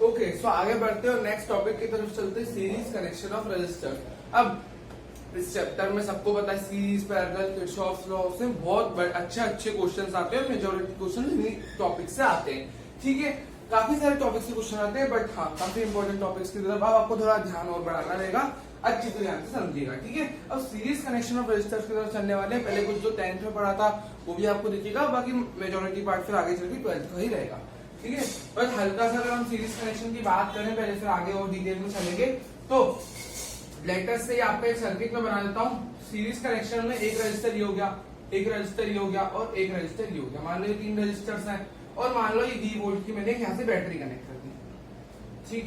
Okay so आगे बढ़ते हैं और नेक्स्ट टॉपिक की तरफ चलते हैं, सीरीज कनेक्शन ऑफ रेजिस्टर। अब इस चैप्टर में सबको पता है सीरीज पैरेलल किरचॉफ्स लॉ से बहुत अच्छे क्वेश्चंस आते हैं, मेजोरिटी क्वेश्चन इन्हीं टॉपिक से आते हैं। ठीक है, काफी सारे टॉपिक से क्वेश्चन आते हैं, बट हाँ काफी इंपॉर्टेंट टॉपिक्स की तरफ अब आपको थोड़ा ध्यान और बढ़ाना रहेगा, अच्छी तरह ध्यान से समझिएगा। ठीक है, अब सीरीज कनेक्शन ऑफ रेजिस्टर्स की तरफ चलने वाले हैं। पहले कुछ जो 10th में पढ़ा था वो भी आपको दिखेगा, बाकी मेजोरिटी पार्ट फिर आगे चल के 12th का ही रहेगा। ठीक है, बस हल्का सा अगर हम सीरीज कनेक्शन की बात करें पहले, फिर आगे और डिटेल में चलेंगे। तो लेटेस्ट से आपका एक सर्किट में बना देता हूँ। सीरीज कनेक्शन में एक रजिस्टर ये हो गया, एक रजिस्टर ये हो गया और एक रजिस्टर ये हो गया। मान लो ये 3 रजिस्टर्स हैं और मान लो ये 20 वोल्ट की मैंने यहाँ से बैटरी कनेक्ट कर दी। ठीक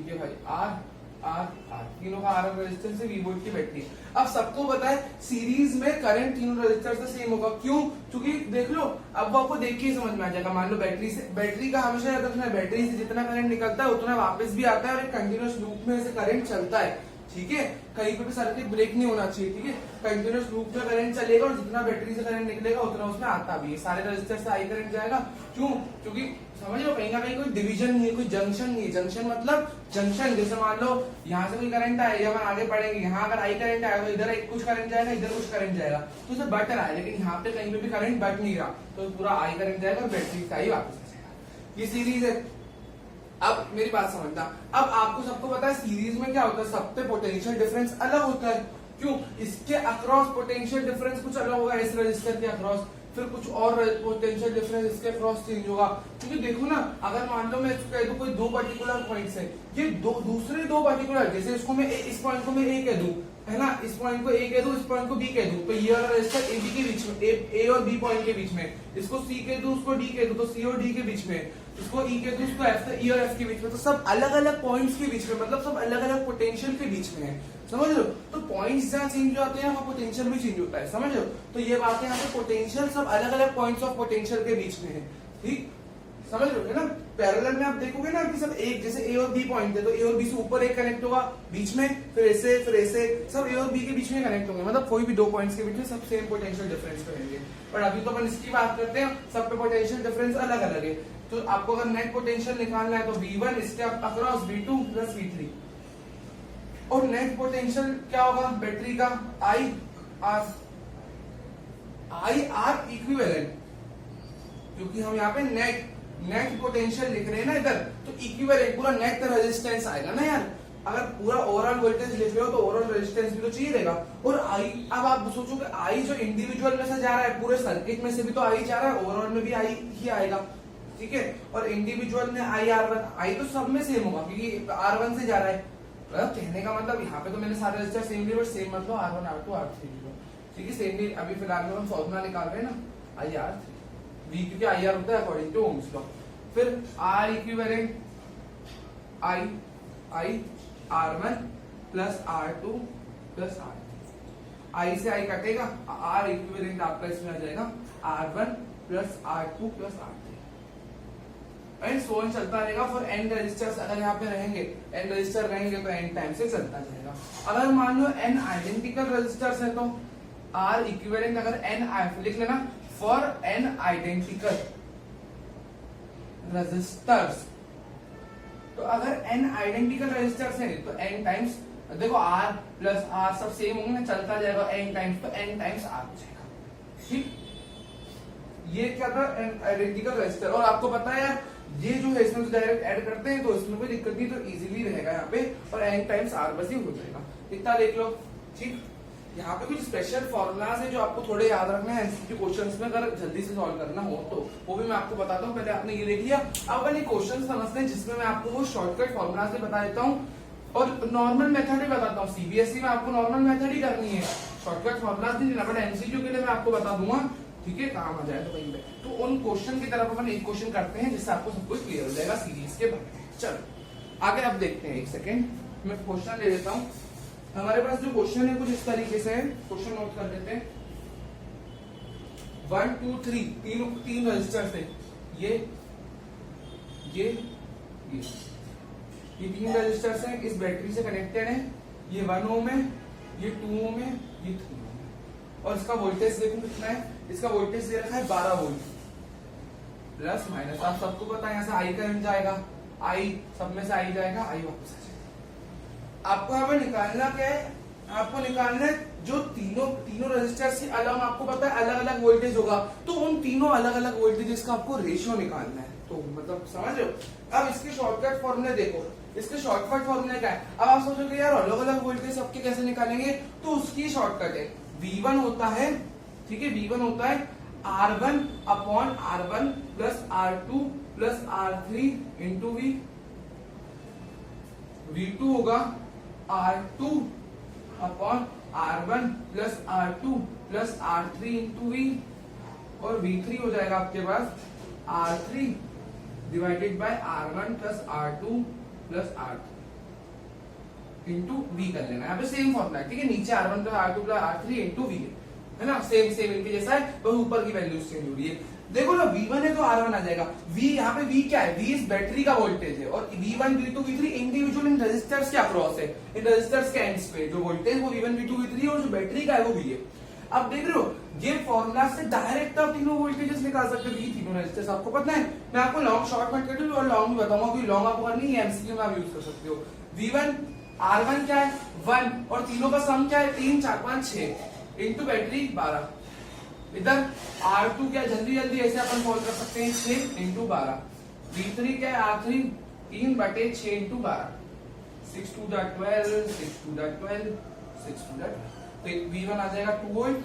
है भाई, आर आर आर तीनों का आर रजिस्टर से 20 वोल्ट की बैटरी। अब सबको पता है सीरीज में करंट तीनों रजिस्टर से सेम होगा। क्यों? क्योंकि देख लो, अब वो आपको देख के ही समझ में आ जाएगा। मान लो बैटरी का हमेशा याद रखना है, बैटरी से जितना करंट निकलता है उतना वापस भी आता है और एक कंटिन्यूअस लूप में से करंट चलता है। ठीक है, कहीं पे भी सर्किट ब्रेक नहीं होना चाहिए। ठीक है, कंटिन्यूअस लूप में करंट चलेगा और जितना बैटरी से करंट निकलेगा उतना उसमें आता भी है। सारे रजिस्टर से आई करंट जाएगा। क्यों? क्योंकि समझ लो कहीं ना कहीं कोई डिवीजन नहीं है, कोई जंक्शन नहीं है। जंक्शन मतलब जंक्शन, जैसे मान लो यहाँ से कोई करंट आया, या हम आगे पढ़ेंगे, यहाँ अगर आई करंट आया तो इधर कुछ करंट जाएगा, इधर कुछ करंट जाएगा, तो उसे बट रहा है, लेकिन यहाँ पे कहीं पे भी करंट बट नहीं रहा, तो पूरा आई करंट जाएगा और बैटरी का ही वापस आ जाएगा। ये सीरीज है। अब मेरी बात समझना, अब आपको सबको पता है सीरीज में क्या होता है, सब पे पोटेंशियल डिफरेंस अलग होता है। क्यों? इसके अक्रॉस पोटेंशियल डिफरेंस कुछ अलग होगा, इस रजिस्टर के अक्रॉस, फिर कुछ और पोटेंशियल डिफरेंस इसके अक्रॉस चेंज होगा। क्योंकि देखो ना, अगर मान लो मैं इसको कह दूं कोई 2 पर्टिकुलर पॉइंट्स है, ये दूसरे 2 पर्टिकुलर, जैसे इसको मैं इस पॉइंट को मैं ए कह दूं, है ना, इस पॉइंट को ए कह दूं, इस पॉइंट को बी कह दूं, तो ये वाला रजिस्टर ए बी के बीच में, ए और बी पॉइंट के बीच में, इसको सी कह दूं, उसको डी कह दूं, तो सी और डी के बीच में, इसको ई कह दूं, उसको एफ, तो ई और एफ के बीच में, तो सब अलग अलग पॉइंट्स के बीच में, मतलब सब अलग अलग पोटेंशियल के बीच में है। समझ लो, तो पॉइंट्स जहाँ चेंज होते हैं वहाँ पोटेंशियल भी चेंज होता है। समझ लो, तो ये बात है, यहाँ पे पोटेंशियल सब अलग अलग पॉइंट्स ऑफ पोटेंशियल के बीच में है। ठीक, समझ लो है ना। पैरेलल में आप देखोगे ना कि सब एक, जैसे ए और बी पॉइंट है तो ए और बी से ऊपर एक कनेक्ट होगा बीच में, फिर ऐसे सब ए और बी के बीच में कनेक्ट होंगे, मतलब कोई भी 2 पॉइंट्स के बीच में सब सेम पोटेंशियल डिफरेंस पे रहेंगे। पर अभी तो अपन इसकी बात करते हैं, सब पे पोटेंशियल डिफरेंस अलग अलग है। तो आपको अगर नेट पोटेंशियल निकालना है तो V1 इसके अक्रॉस V2 प्लस V3, और नेट पोटेंशियल क्या होगा बैटरी का, आई आर इक्विवेलेंट, क्योंकि हम यहाँ पे नेट पोटेंशियल लिख रहे हैं ना इधर, तो इक्विवेलेंट पूरा नेट रेजिस्टेंस आएगा ना यार। अगर पूरा ओवरऑल वोल्टेज लिख रहे हो तो ओवरऑल रेजिस्टेंस भी तो चाहिए रहेगा। और आई, अब आप सोचोगे आई जो इंडिविजुअल में से जा रहा है, पूरे सर्किट में से भी तो आई जा रहा है, ओवरऑल में भी आई ही आएगा। ठीक है, और इंडिविजुअल में आई R1, आई तो सब में सेम होगा क्योंकि R1 से जा रहा है। कहने का मतलब यहाँ पे तो मैंने सारे रजिस्टर सेम लिए, बट सेम मतलब R1 R2 R3 ठीक है, सेम लिए। अभी फिलहाल में हम फॉर्मूला निकाल रहे हैं ना, IR3 V, क्योंकि IR होता है अकॉर्डिंग टू ओम्स लॉ। फिर R equivalent I R1 plus R2 plus R3, I से I कटेगा, R इक्विवेलेंट आपका इसमें आ जाएगा R1 plus R2 plus R3, and so on चलता रहेगा फॉर n रजिस्टर्स। अगर यहाँ पे रहेंगे n रजिस्टर रहेंगे तो n टाइम से चलता जाएगा। अगर मान लो n आइडेंटिकल रजिस्टर्स है तो R इक्विवेलेंट, अगर n लिख लेना, फॉर n आइडेंटिकल रजिस्टर्स, तो अगर n आइडेंटिकल रजिस्टर्स हैं तो n टाइम्स, देखो R प्लस R सब सेम होंगे ना, चलता जाएगा n टाइम्स, तो n टाइम्स R हो जाएगा। ठीक, ये क्या था आइडेंटिकल रजिस्टर। और आपको पता है यार, ये जो है इसमें तो डायरेक्ट ऐड करते हैं तो इसमें कोई दिक्कत नहीं, तो इजीली रहेगा यहाँ पे, और n टाइम्स R बस ही हो जाएगा। इतना देख लो। ठीक, यहाँ पे कुछ स्पेशल फॉर्मूलाज है जो आपको थोड़े याद रखना है एमसीक्यू क्वेश्चंस में, अगर जल्दी से सॉल्व करना हो तो वो भी मैं आपको बताता हूँ। पहले आपने ये देख लिया, अब अपन ये क्वेश्चन समझते हैं जिसमें मैं आपको वो शॉर्टकट फॉर्मूलाज भी बता देता हूँ और नॉर्मल मेथड भी बताता हूँ। सीबीएसई में आपको नॉर्मल मेथड ही करनी है, शॉर्टकट फॉर्मूलाज नहीं देना, बट एमसीक्यू के लिए मैं आपको बता दूंगा। ठीक है, काम आ जाए तो कहीं पे, तो उन क्वेश्चन की तरफ अपन एक क्वेश्चन करते हैं जिससे आपको सब कुछ क्लियर हो जाएगा सीरीज के बारे में। चलो आगे अब देखते हैं। एक सेकेंड, मैं क्वेश्चन ले लेता हूँ। हमारे पास जो क्वेश्चन है कुछ इस तरीके से है, क्वेश्चन नोट कर लेते हैं। 1 2 3 तीन रजिस्टर थे, ये 3 रजिस्टर्स हैं, इस बैटरी से कनेक्टेड है। ये 1 ओम है, ये 2 ओम है, ये 3 ओम है, और इसका वोल्टेज देखो कितना है, इसका वोल्टेज दे रखा है 12 वोल्ट प्लस माइनस। आप सबको पता है यहाँ से आई करंट जाएगा, आई, सब में से आई जाएगा, आई वापस आ जाएगा। आपको यहाँ पे निकालना क्या है, आपको निकालना है जो तीनों रेजिस्टर्स के अलग, आपको पता है अलग अलग वोल्टेज होगा, तो उन तीनों अलग अलग वोल्टेजेस का आपको रेशियो निकालना है। तो मतलब समझ रहे हो। अब इसके शॉर्टकट फॉर्मूले देखो, इसके शॉर्टकट फॉर्मूले क्या है। अब आप सोचोगे यार अलग अलग वोल्टेज सबके कैसे निकालेंगे, तो उसकी शॉर्टकट है V1 होता है, ठीक है, V1 होता है R1 upon R1 plus R2 plus R3 into V। V2 होगा R2 upon R1 plus R2 plus R3 into V, और V3 हो जाएगा आपके पास R3 divided by R1 plus R2 plus R3 into V कर लेना। यहाँ पे सेम फॉर्मूला है, ठीक है, नीचे R1 plus R2 plus R3 into V है ना, सेम सेम इनके जैसा है, बस ऊपर की वैल्यूज चेंज हो रही है। देखो ना V1 है तो R1 आ जाएगा, V यहाँ पे V क्या है, V इस बैटरी का वोल्टेज है, और V1 V2 V3 individual in resistors के अक्रॉस है, इन रेजिस्टर्स के एंड्स पे जो वोल्टेज वो V1 V2 V3 है, और जो बैटरी का है वो V है। अब देख रहे हो ये फॉर्मूला से डायरेक्ट आप तीनों वोल्टेजेस निकाल सकते हो, ये तीनों रेजिस्टर्स आपको पता है। मैं आपको लॉन्ग शॉर्ट कट करके और लॉन्ग भी बताऊंगा, क्योंकि लॉन्ग आपको करनी है, एमसीक्यू में आप यूज कर सकते हो। V1 R1 क्या है 1, और तीनों का सम क्या है 3 4 5 6 इंटू बैटरी 12। इधर R2 क्या है, जल्दी जल्दी ऐसे अपन सॉल्व कर सकते हैं, 6 इंटू 12। V3 क्या है R3 3/6 इंटू 12, 6 2 12, 6 2 12, 6 2 12। तो V1 आ जाएगा 2 वोल्ट,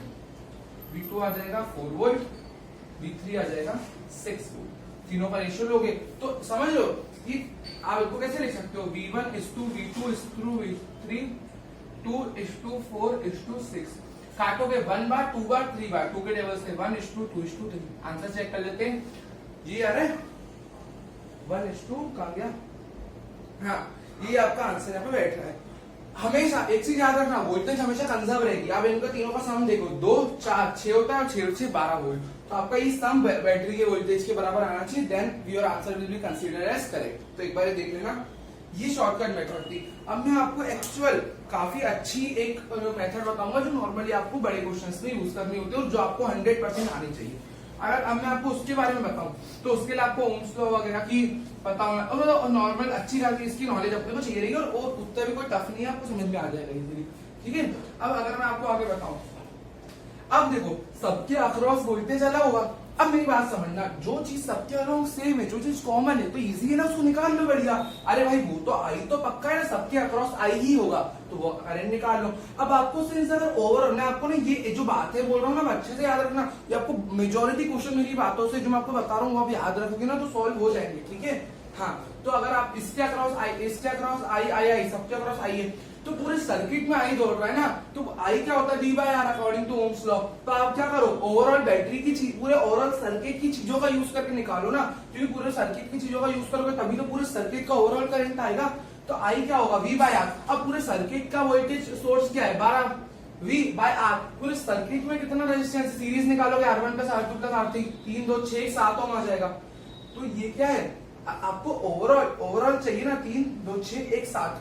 V2 आ जाएगा 4 वोल्ट, V3 आ जाएगा 6 वोल्ट। तीनों का रेशियो लोगे तो समझ लो कि आप इसको कैसे लिख सकते हो, V1 is to V2 is to V3, 2 is to 4 is to 6। काटोगे 1 बार 2 बार 3 बार, 2 के टेबल से 1 is to 2 is to 3। Answer check कर लेते हैं, ये आ रहा है 1 is to, कहां गया, हाँ ये आपका आंसर यहाँ पे बैठ रहा है। हमेशा एक चीज याद रखना, वोल्टेज हमेशा कंजर्व रहेगी। आप इनका तीनों का सम देखो, 2 4 6 होता है, और 6 से 12 वोल्ट, तो आपका ये सम बैटरी के वोल्टेज के बराबर आना चाहिए, then your answer will be considered as correct. तो एक बार देख लेना, ये शॉर्टकट मेथड थी। अब मैं आपको एक्चुअल काफी अच्छी एक मेथड बताऊंगा जो नॉर्मली आपको बड़े क्वेश्चंस में यूज करनी होती है, और जो आपको 100% आनी चाहिए। अगर अब मैं आपको उसके बारे में बताऊं तो उसके लिए आपको ओम्स लॉ वगैरह की पता होना, और नॉर्मल अच्छी खासी इसकी नॉलेज अपने को चाहिए रहेगी, और उत्तर भी कोई टफ नहीं है, आपको समझ में आ जाएगा इजीली, ठीक है। अब अगर मैं आपको आगे बताऊं, अब देखो सबके अक्रॉस वोल्टेज अलग होगा। अब मेरी बात समझना, जो चीज सबके अलग सेम है, जो चीज कॉमन है, तो इजी है ना, उसको निकाल लो बढ़िया। अरे भाई वो तो आई तो पक्का है ना, सबके अक्रॉस आई ही होगा, तो वो करंट निकाल लो। अब आपको सिंस अगर ओवरऑल मैं आपको ना ये जो बातें बोल रहा हूँ ना, अच्छे से याद रखना, ये आपको मेजोरिटी क्वेश्चन मेरी बातों से जो मैं आपको बता रहा हूँ वो आप याद रखोगे ना, तो सॉल्व हो जाएंगे, ठीक है। हाँ, तो अगर आप इसके अक्रॉस आई, इसके अक्रॉस आई आई आई, सबके अक्रॉस आई है, तो पूरे सर्किट में आई दौड़ रहा है ना, तो आई क्या होता है D/R according to Ohm's law. तो आप क्या करो, ओवरऑल बैटरी की चीज, पूरे ओवरऑल सर्किट की चीजों का यूज करके निकालो ना, क्योंकि पूरे सर्किट की चीजों का यूज करोगे तभी तो पूरे सर्किट का ओवरऑल करंट आएगा। तो आई क्या होगा V/R। अब पूरे सर्किट का वोल्टेज सोर्स क्या है 12 V/R। पूरे सर्किट में कितना रेजिस्टेंस, सीरीज निकालोगे R1 plus R2 plus R3, 3 2 6 7 ओम आ जाएगा। तो ये क्या है, आपको ओवरऑल चाहिए ना, 3 2 6 1 7,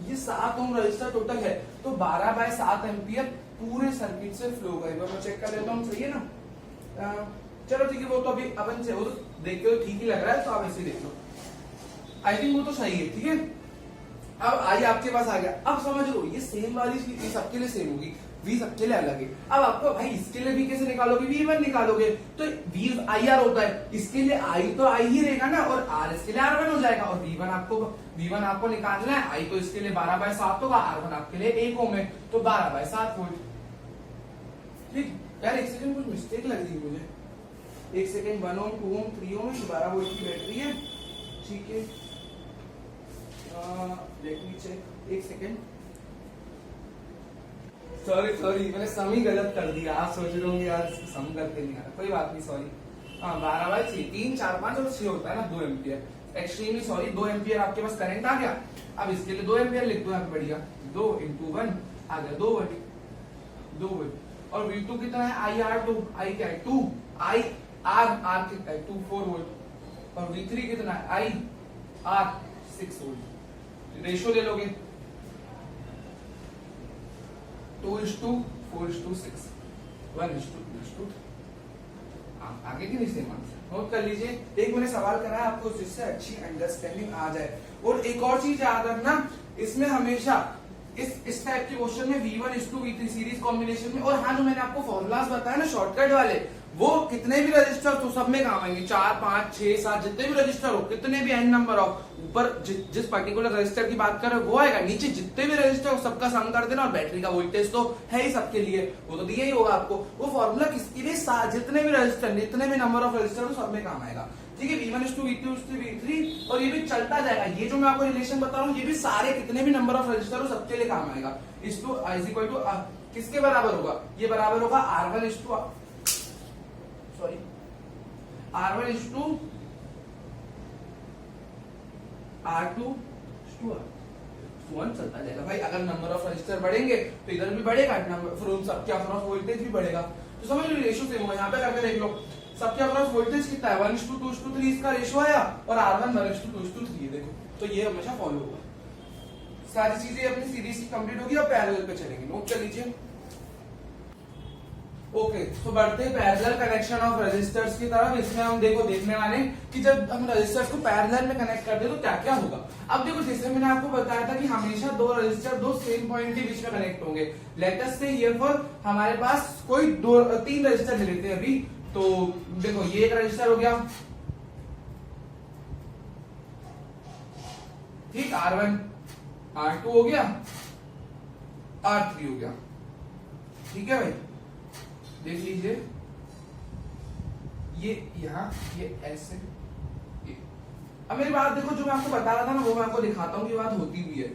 ये 7 ओम रजिस्टर टोटल है, तो 12/7 एम्पियर पूरे सर्किट से फ्लो करेगा। मैं चेक कर लेता हूँ, सही है ना। चलो ठीक है, वो तो अभी अपन से वो तो देख के ठीक ही लग रहा है, तो आप ऐसे देख लो, आई थिंक वो तो सही है, ठीक है। अब आई आपके पास आ गया, अब समझ लो ये सेम वाली चीज ये सबके लिए सेम होगी, V सबके लिए अलग है। अब आपको भाई इसके लिए V कैसे निकालोगे, V1 निकालोगे, तो V IR होता है, इसके लिए I तो I ही रहेगा ना, और R इसके लिए R1 हो जाएगा, और V1 आपको निकालना है, I तो इसके लिए 12/7 होगा, R1 आपके लिए 1 ओम है, तो 12/7 वोल्ट। ठीक यार, एक सेकंड कुछ मिस्टेक लग रही है मुझे, एक सेकंड, 1 ओम 2 ओम 3 ओम 12 वोल्ट की बैटरी है, ठीक है। लेट मी चेक, एक सेकंड, सॉरी मैंने सम ही गलत कर दिया। आप सोच रहे होंगे यार सम करके नहीं आ रहा, कोई बात नहीं, सॉरी। हाँ 12/6, 3 4 5 और 6 होता है ना 2 एम्पियर। एक्सट्रीमली सॉरी, 2 एम्पियर आपके पास करंट आ गया। अब इसके लिए 2 एम्पियर लिख दो यहाँ पे बढ़िया, 2 × 1 आ गया 2 वोल्ट, 2 वोल्ट। और V2 कितना है, IR 2, I क्या है 2, IR कितना है 2 4 वोल्ट, और V3 कितना है IR 6 वोल्ट। रेशियो ले लोगे 2:4:6, 1:2:2। आगे की नहीं सेम आंसर। नोट कर लीजिए, एक मैंने सवाल करा है आपको जिससे अच्छी अंडरस्टैंडिंग आ जाए। और एक और चीज याद रखना, इसमें हमेशा इस टाइप के क्वेश्चन में V1:2 V3 सीरीज कॉम्बिनेशन में, और हाँ जो मैंने आपको फॉर्मूलाज बताया ना शॉर्टकट वाले, वो कितने भी रजिस्टर तो सब में काम आएंगे, 4 5 6 7 जितने भी रजिस्टर हो, कितने भी n नंबर हो, ऊपर जिस पर्टिकुलर रजिस्टर की बात कर रहे हो वो आएगा, नीचे जितने भी रजिस्टर हो सबका सम कर देना, और बैटरी का वोल्टेज तो है ही सबके लिए, वो तो दिया ही होगा आपको। वो फॉर्मूला किसके लिए, जितने भी रजिस्टर, जितने भी नंबर ऑफ रजिस्टर हो सब में काम आएगा। ठीक है, V1:2 V2:2 V3, और ये भी चलता जाएगा। ये जो मैं आपको रिलेशन बता रहा हूँ ये भी सारे कितने भी नंबर ऑफ रजिस्टर हो सबके लिए काम आएगा। इस टू इज इक्वल टू किसके बराबर होगा, ये बराबर होगा R1:2 सॉरी R1:2 R2:2 चलता जाएगा भाई। अगर नंबर ऑफ रजिस्टर बढ़ेंगे तो इधर भी बढ़ेगा, फिर उन सबके अक्रॉस वोल्टेज भी बढ़ेगा। तो समझ लो रेशियो सेम होगा। यहाँ पे करके देख लो, सबके अक्रॉस वोल्टेज कितना है, 1:2:3 इसका रेशियो आया, और R1 1:2:3 देखो, तो ये हमेशा फॉलो होगा। सारी चीजें अपनी सीरीज की कंप्लीट होगी, अब पैरेलल पे चलेंगे। नोट कर लीजिए। ओके, तो बढ़ते हैं पैरेलल कनेक्शन ऑफ रेजिस्टर्स की तरफ। इसमें हम देखने वाले कि जब हम रेजिस्टर्स को पैरेलल में कनेक्ट करते हैं तो क्या क्या होगा। अब देखो, जैसे मैंने आपको बताया था कि हमेशा दो रेजिस्टर दो सेम पॉइंट के बीच में कनेक्ट होंगे। लेट अस से हियर फॉर हमारे पास कोई 3 रजिस्टर ले लेते हैं अभी। तो देखो, ये एक रजिस्टर हो गया, ठीक, R1 R2 हो गया, R3 हो गया, ठीक है भाई। देख लीजिए, ये यहाँ, ये ऐसे, ये। अब मेरी बात देखो, जो मैं आपको बता रहा था ना वो मैं आपको दिखाता हूँ कि बात होती हुई है।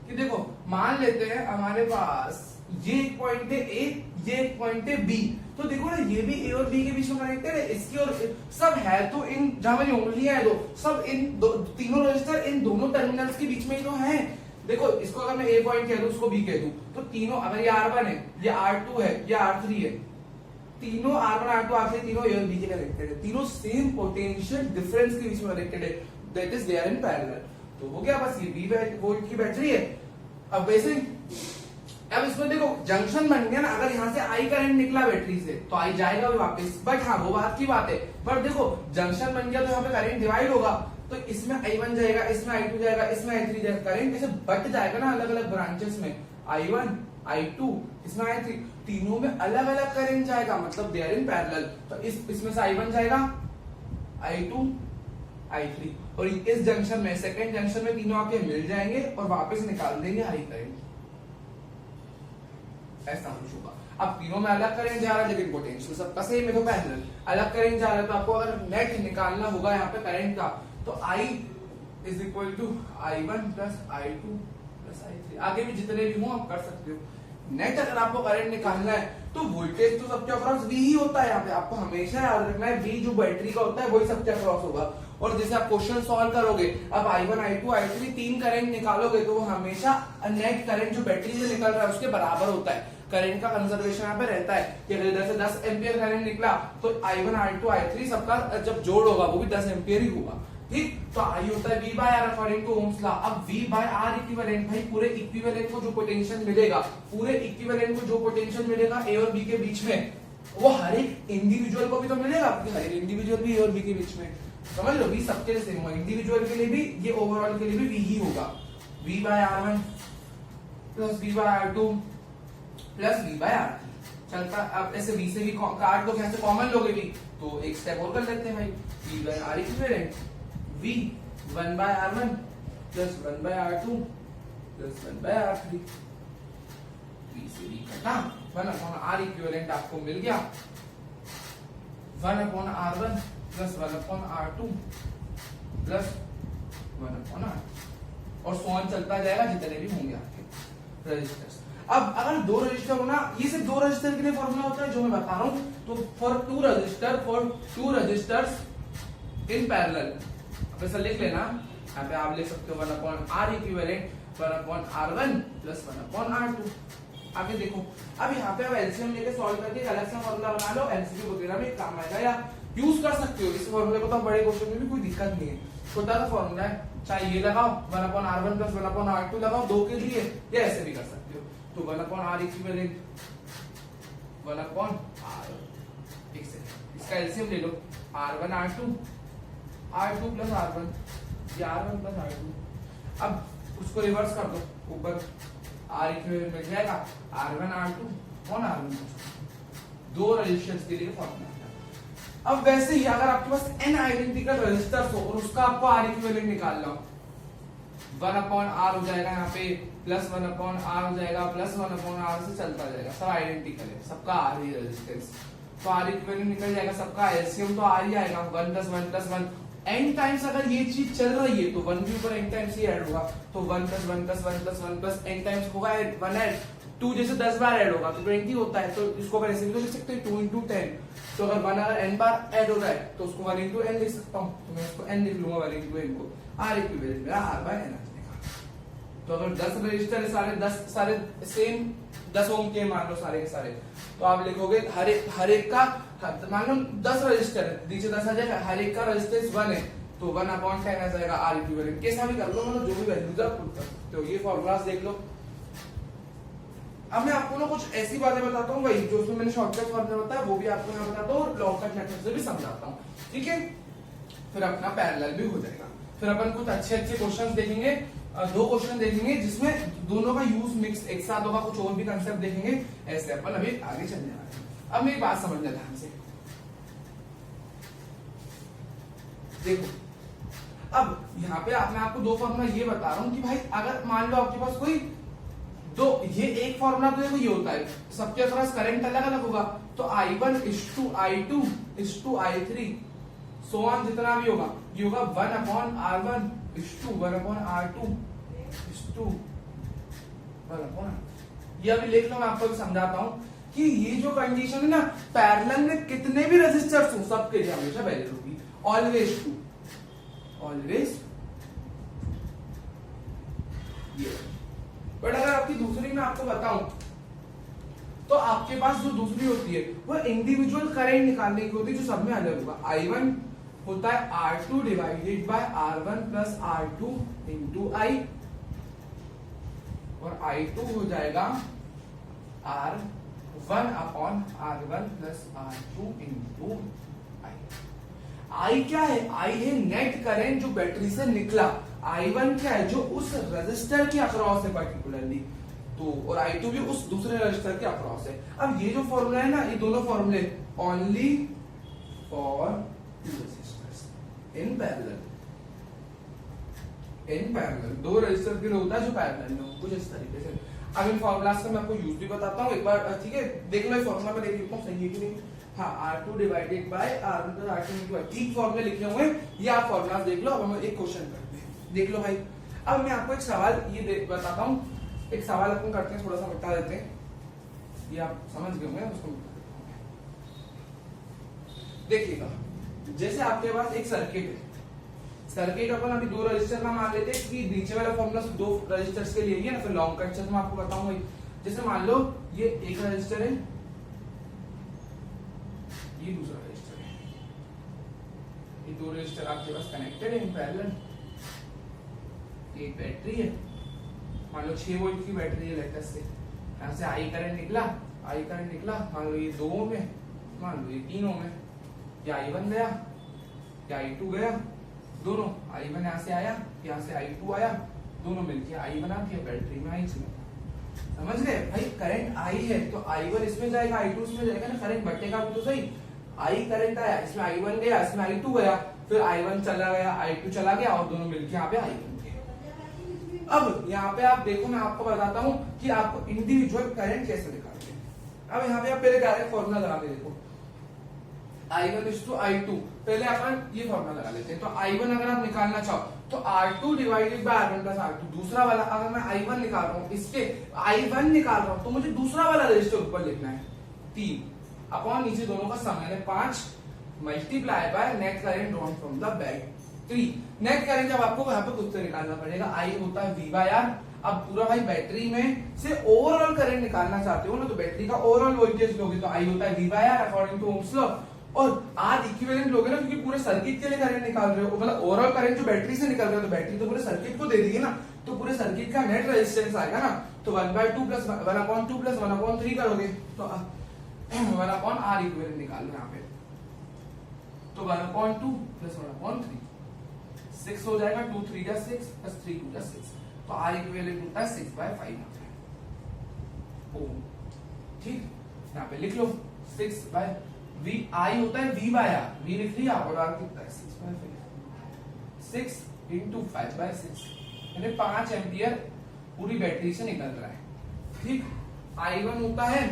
कि देखो, मान लेते हैं हमारे पास ये एक पॉइंट है A, ये एक पॉइंट है B। तो देखो ना, ये भी A और B के बीच में कनेक्टेड है, इसकी और सब है तो इन, जहां मेरी उंगलियां है दो, सब इन तीनों रजिस्टर इन दोनों टर्मिनल्स के बीच में ही तो है। देखो, इसको अगर मैं A पॉइंट कह दूं, उसको B कह दूं, तो तीनों, अगर ये R1 है, ये R2 है, ये R3 है, तीनों R1 R2 R3 तीनों A और B के कनेक्टेड है, तीनों सेम पोटेंशियल डिफरेंस के बीच में कनेक्टेड है, that is they are in parallel. तो हो गया, बस ये 20 वोल्ट की बैटरी है। अब वैसे अब इसमें देखो, जंक्शन बन गया ना, अगर यहाँ से I करंट निकला बैटरी से तो I जाएगा भी वापस, बट हाँ वो बात की बात है। पर देखो, जंक्शन बन गया तो यहाँ पे करंट डिवाइड होगा, तो इसमें I1 जाएगा, इसमें I2 जाएगा, इसमें I3 जाएगा, करंट ऐसे बट जाएगा ना अलग अलग ब्रांचेस में, I1 I2 इसमें I3, तीनों में अलग अलग करंट जाएगा, मतलब दे आर इन पैरेलल। तो इसमें से I1 जाएगा, I2 I3, और इस जंक्शन में, सेकंड जंक्शन में तीनों आके मिल जाएंगे और वापस निकाल देंगे I करंट। ऐसा कुछ होगा। अब तीनों में अलग करंट जा रहा है लेकिन पोटेंशियल सबका सेम है, तो पैरेलल। अलग करंट जा रहा है तो आपको अगर नेट निकालना होगा यहाँ पे करंट का, तो I is equal to I1 plus I2 plus I3। आगे भी जितने भी हो आप कर सकते हो। नेट अगर आपको करंट निकालना है तो वोल्टेज तो सबके अक्रॉस V ही होता है। यहाँ पे आपको हमेशा याद रखना है, V जो बैटरी का होता है वही सबके अक्रॉस होगा। और जैसे आप क्वेश्चन सॉल्व करोगे, अब I1 I2 I3 तीन करंट निकालोगे तो वो हमेशा नेट करंट जो बैटरी से निकल रहा है उसके बराबर होता है। करंट का कंजर्वेशन यहाँ पे रहता है कि अगर इधर से 10 एम्पियर करंट निकला तो I1 I2 I3 सबका जब जोड़ होगा वो भी 10 एम्पियर ही होगा, ठीक। तो I होता है V by R according to Ohm's law. अब V बाय R इक्विवेलेंट, भाई पूरे इक्विवेलेंट को जो पोटेंशियल मिलेगा, पूरे इक्विवेलेंट को जो पोटेंशियल मिलेगा A और B के बीच में, वो हर एक इंडिविजुअल को भी तो मिलेगा, हर एक इंडिविजुअल भी A और B के बीच में, समझ लो। V सबके लिए सेम होगा, इंडिविजुअल के लिए भी, ये ओवरऑल के लिए भी V ही होगा। V by R1 plus V by R2 plus V by R3 चलता। अब ऐसे V से भी काट दो, कैसे कॉमन लोगे V, तो एक स्टेप और कर लेते हैं भाई, V by R equivalent V 1 by R1 plus 1 by R2 plus 1 by R3। V से V कटा, 1 अपॉन R इक्विवेलेंट आपको मिल गया, 1 upon R1 plus 1 upon R2 plus 1 upon R, और सो ऑन चलता जाएगा जितने भी होंगे आपके रजिस्टर्स। अब अगर दो रजिस्टर हो ना, ये सिर्फ दो रजिस्टर के लिए फॉर्मूला होता है जो मैं बता रहा हूं, तो for two resistors in parallel, अब ऐसा लिख लेना, यहाँ पे आप लिख सकते हो 1 upon R equivalent 1 upon R1 plus 1 upon R2। आगे देखो, अब यहाँ पे आप एलसीएम लेके सॉल्व करके एक अलग सा फॉर्मूला बना लो, एमसीक्यू वगैरह में काम आएगा, या यूज कर सकते हो इस फॉर्मूले को, तो बड़े क्वेश्चन में भी कोई दिक्कत नहीं है। छोटा सा फॉर्मूला है, चाहे ये लगाओ 1 upon R1 plus 1 upon R2 लगाओ दो के लिए, या ऐसे भी कर सकते हो। तो 1 upon R equivalent 1 upon R, एक सेकंड, इसका एलसीएम ले लो, R1 R2 R2 plus R1, ये R1 प्लस R2। अब उसको रिवर्स कर दो, ऊपर R इक्विवेलेंट मिल जाएगा, R1 R2 और R1 दो रेजिस्टेंस के लिए फॉर्मूला। अब वैसे ही अगर आपके पास n आइडेंटिकल रेजिस्टर्स हो और उसका आपको R इक्विवेलेंट निकालना हो, 1/R हो जाएगा यहाँ पे, प्लस 1/R हो जाएगा, प्लस 1/R से चलता जाएगा, सब आइडेंटिकल है, सबका R ही रेजिस्टेंस, तो R इक्विवेलेंट निकल जाएगा, सबका एलसीएम तो R ही आएगा, 1 + 1 + 1। n टाइम्स अगर ये चीज चल रही है तो 1 के ऊपर n टाइम्स ही ऐड होगा, तो 1 + 1 + 1 + 1 + n टाइम्स होगा 1 ऐड, 2 जैसे 10 बार ऐड होगा तो 20 होता है, तो इसको अगर ऐसे भी तो लिख सकते हैं 2 × 10। तो अगर 1 अगर n बार ऐड हो रहा है तो उसको 1 × n लिख सकता हूँ, तो मैं इसको n लिख लूंगा, 1 × n को R इक्विवेलेंट मेरा R/n आ जाएगा। तो अगर 10 रजिस्टर है, सारे सेम 10 ओम के मान लो सारे के सारे, तो आप लिखोगे हर एक का, मान लो 10 रजिस्टर है, नीचे 10 आ जाएगा, हर एक का रेजिस्टेंस 1 है, तो 1/10 आ जाएगा R इक्विवेलेंट। कैसा भी कर लो, मतलब जो भी वैल्यूज आप पुट कर सकते हो, ये फॉर्मूलास देख लो। अब मैं आपको ना कुछ ऐसी बातें बताता हूँ भाई, जो उसमें मैंने शॉर्टकट फॉर्मूला बताया वो भी आपको यहाँ बताता हूँ, और लॉन्ग कट मेथड से भी समझाता हूँ, ठीक है। फिर अपना पैरेलल भी हो जाएगा। फिर अपन कुछ अच्छे क्वेश्चंस देखेंगे, 2 क्वेश्चन देखेंगे जिसमें दोनों का यूज मिक्स एक साथ होगा, कुछ और भी कंसेप्ट देखेंगे, ऐसे अपन अभी आगे चलने वाले हैं। अब मेरी बात समझना ध्यान से, देखो अब यहाँ पे मैं आपको 2 फॉर्मूला ये बता रहा हूँ कि भाई अगर मान लो आपके पास कोई दो, ये एक फॉर्मूला तो देखो ये होता है, सबके पास करंट अलग अलग होगा, तो I1 = I2 = I3 so on, जितना भी होगा ये होगा 1/R1 = 1/R2 = 1/R। ये अभी लिख लो, मैं आपको समझाता हूं कि ये जो कंडीशन है ना, पैरेलल में कितने भी रेजिस्टर्स हो सबके लिए हमेशा वैलिड होगी, ऑलवेज ट्रू, ऑलवेज। ये बट अगर आपकी दूसरी में आपको बताऊं तो आपके पास जो दूसरी होती है वो इंडिविजुअल करंट निकालने की होती है, जो सब में अलग होगा। I1 होता है R2 / R1 + R2 × I, और I2 हो जाएगा R1/R1 + R2 × I। I क्या है? I है नेट करंट जो बैटरी से निकला। I1 क्या है? जो उस रेजिस्टर के अक्रॉस है पर्टिकुलरली, तो और I2 भी उस दूसरे रेजिस्टर के अक्रॉस है। अब ये जो फॉर्मूला है ना, ये दोनों फॉर्मूले only for two resistors in parallel. In parallel दो रेजिस्टर के लिए होता है जो पैरेलल में हो, कुछ इस तरीके से। अब इन फॉर्मूलास का मैं आपको यूज भी बताता हूँ एक बार, ठीक है? देख लो ये फॉर्मूला में, देख लेता हूँ सही है कि नहीं। हाँ, R2 / R1 + R2 × I, ठीक फॉर्मूले लिखे हुए हैं, ये आप फॉर्मूलास देख लो। अब हम एक क्वेश्चन करते हैं, देख लो भाई। अब मैं आपको एक सवाल ये बताता हूँ, एक सवाल अपन करते हैं, थोड़ा सा बता देते हैं, ये आप समझ गए होंगे, उसको देखिएगा। जैसे आपके पास एक सर्किट है, सर्किट अपन अभी 2 रजिस्टर का मान लेते हैं कि नीचे वाला फॉर्मूला 2 रजिस्टर्स के लिए ही है ना, फिर लॉन्ग कट से मैं आपको बताऊंगा। जैसे मान लो ये एक रजिस्टर है, ये दूसरा रजिस्टर है, ये 2 रजिस्टर आपके पास कनेक्टेड है इन पैरेलल। एक बैटरी है, मान लो 6 वोल्ट की बैटरी है लेटेस्ट से, यहाँ से I करंट निकला, मान लो ये 2 ओम है, मान लो ये 3 ओम है, या I1 गया या I2 गया, दोनों I1 यहाँ से आया, यहाँ से I2 आया, दोनों मिलके I बना दिया, बैटरी में I चला। समझ गए भाई? करंट I है तो I1 इसमें जाएगा, I2 इसमें जाएगा ना, करंट बटेगा भी तो सही। I करंट आया, इसमें I1 गया, इसमें I2 गया, फिर I1 चला गया, I2 चला गया, और दोनों मिलके यहाँ पे I बन गए। अब यहाँ पे आप देखो, मैं आपको बताता हूँ कि आपको इंडिविजुअल करंट कैसे निकालते हैं। अब यहाँ पे आप पहले डायरेक्ट फॉर्मूला लगा के देखो, I1 = I2। पहले अपन ये फॉर्मूला लगा लेते हैं। तो I1 अगर आप निकालना चाहो तो R2 / R1 + R2, दूसरा वाला अगर मैं I1 निकाल रहा हूँ, इसके I1 निकाल रहा हूँ तो मुझे दूसरा वाला रजिस्टर ऊपर लिखना है, 3 अपॉन नीचे दोनों का सम है 5 multiply by net current drawn from the battery. Net current जब आपको यहाँ पे खुद से निकालना पड़ेगा, I होता है V/R। अब पूरा भाई बैटरी में से ओवरऑल करंट निकालना चाहते हो ना, तो बैटरी का ओवरऑल वोल्टेज लोगे तो I होता है V/R according to Ohm's law, और R इक्विवेलेंट लोगे ना, क्योंकि पूरे सर्किट के लिए करंट निकाल रहे हो, मतलब ओवरऑल करंट जो बैटरी से निकल रहा है, तो बैटरी तो पूरे सर्किट को दे दी है ना, तो पूरे सर्किट का नेट रेजिस्टेंस आएगा ना, तो 1/2 + 1/2 + 1/3 करोगे तो 1/R इक्विवेलेंट निकाल लो यहाँ पे। तो 1/2 प्लस 1/3 6 हो जाएगा, 2 3 जा 6 प्लस 3 2 जा 6, तो R इक्विवेलेंट होता है 6/5 ओम। ठीक, यहाँ पे लिख लो 6/, V I होता है V बाय R, V लिख लिया और R कितना है 6/5, 6 into 5/6 यानी 5 एम्पियर पूरी बैटरी से निकल रहा है। ठीक, I1 होता है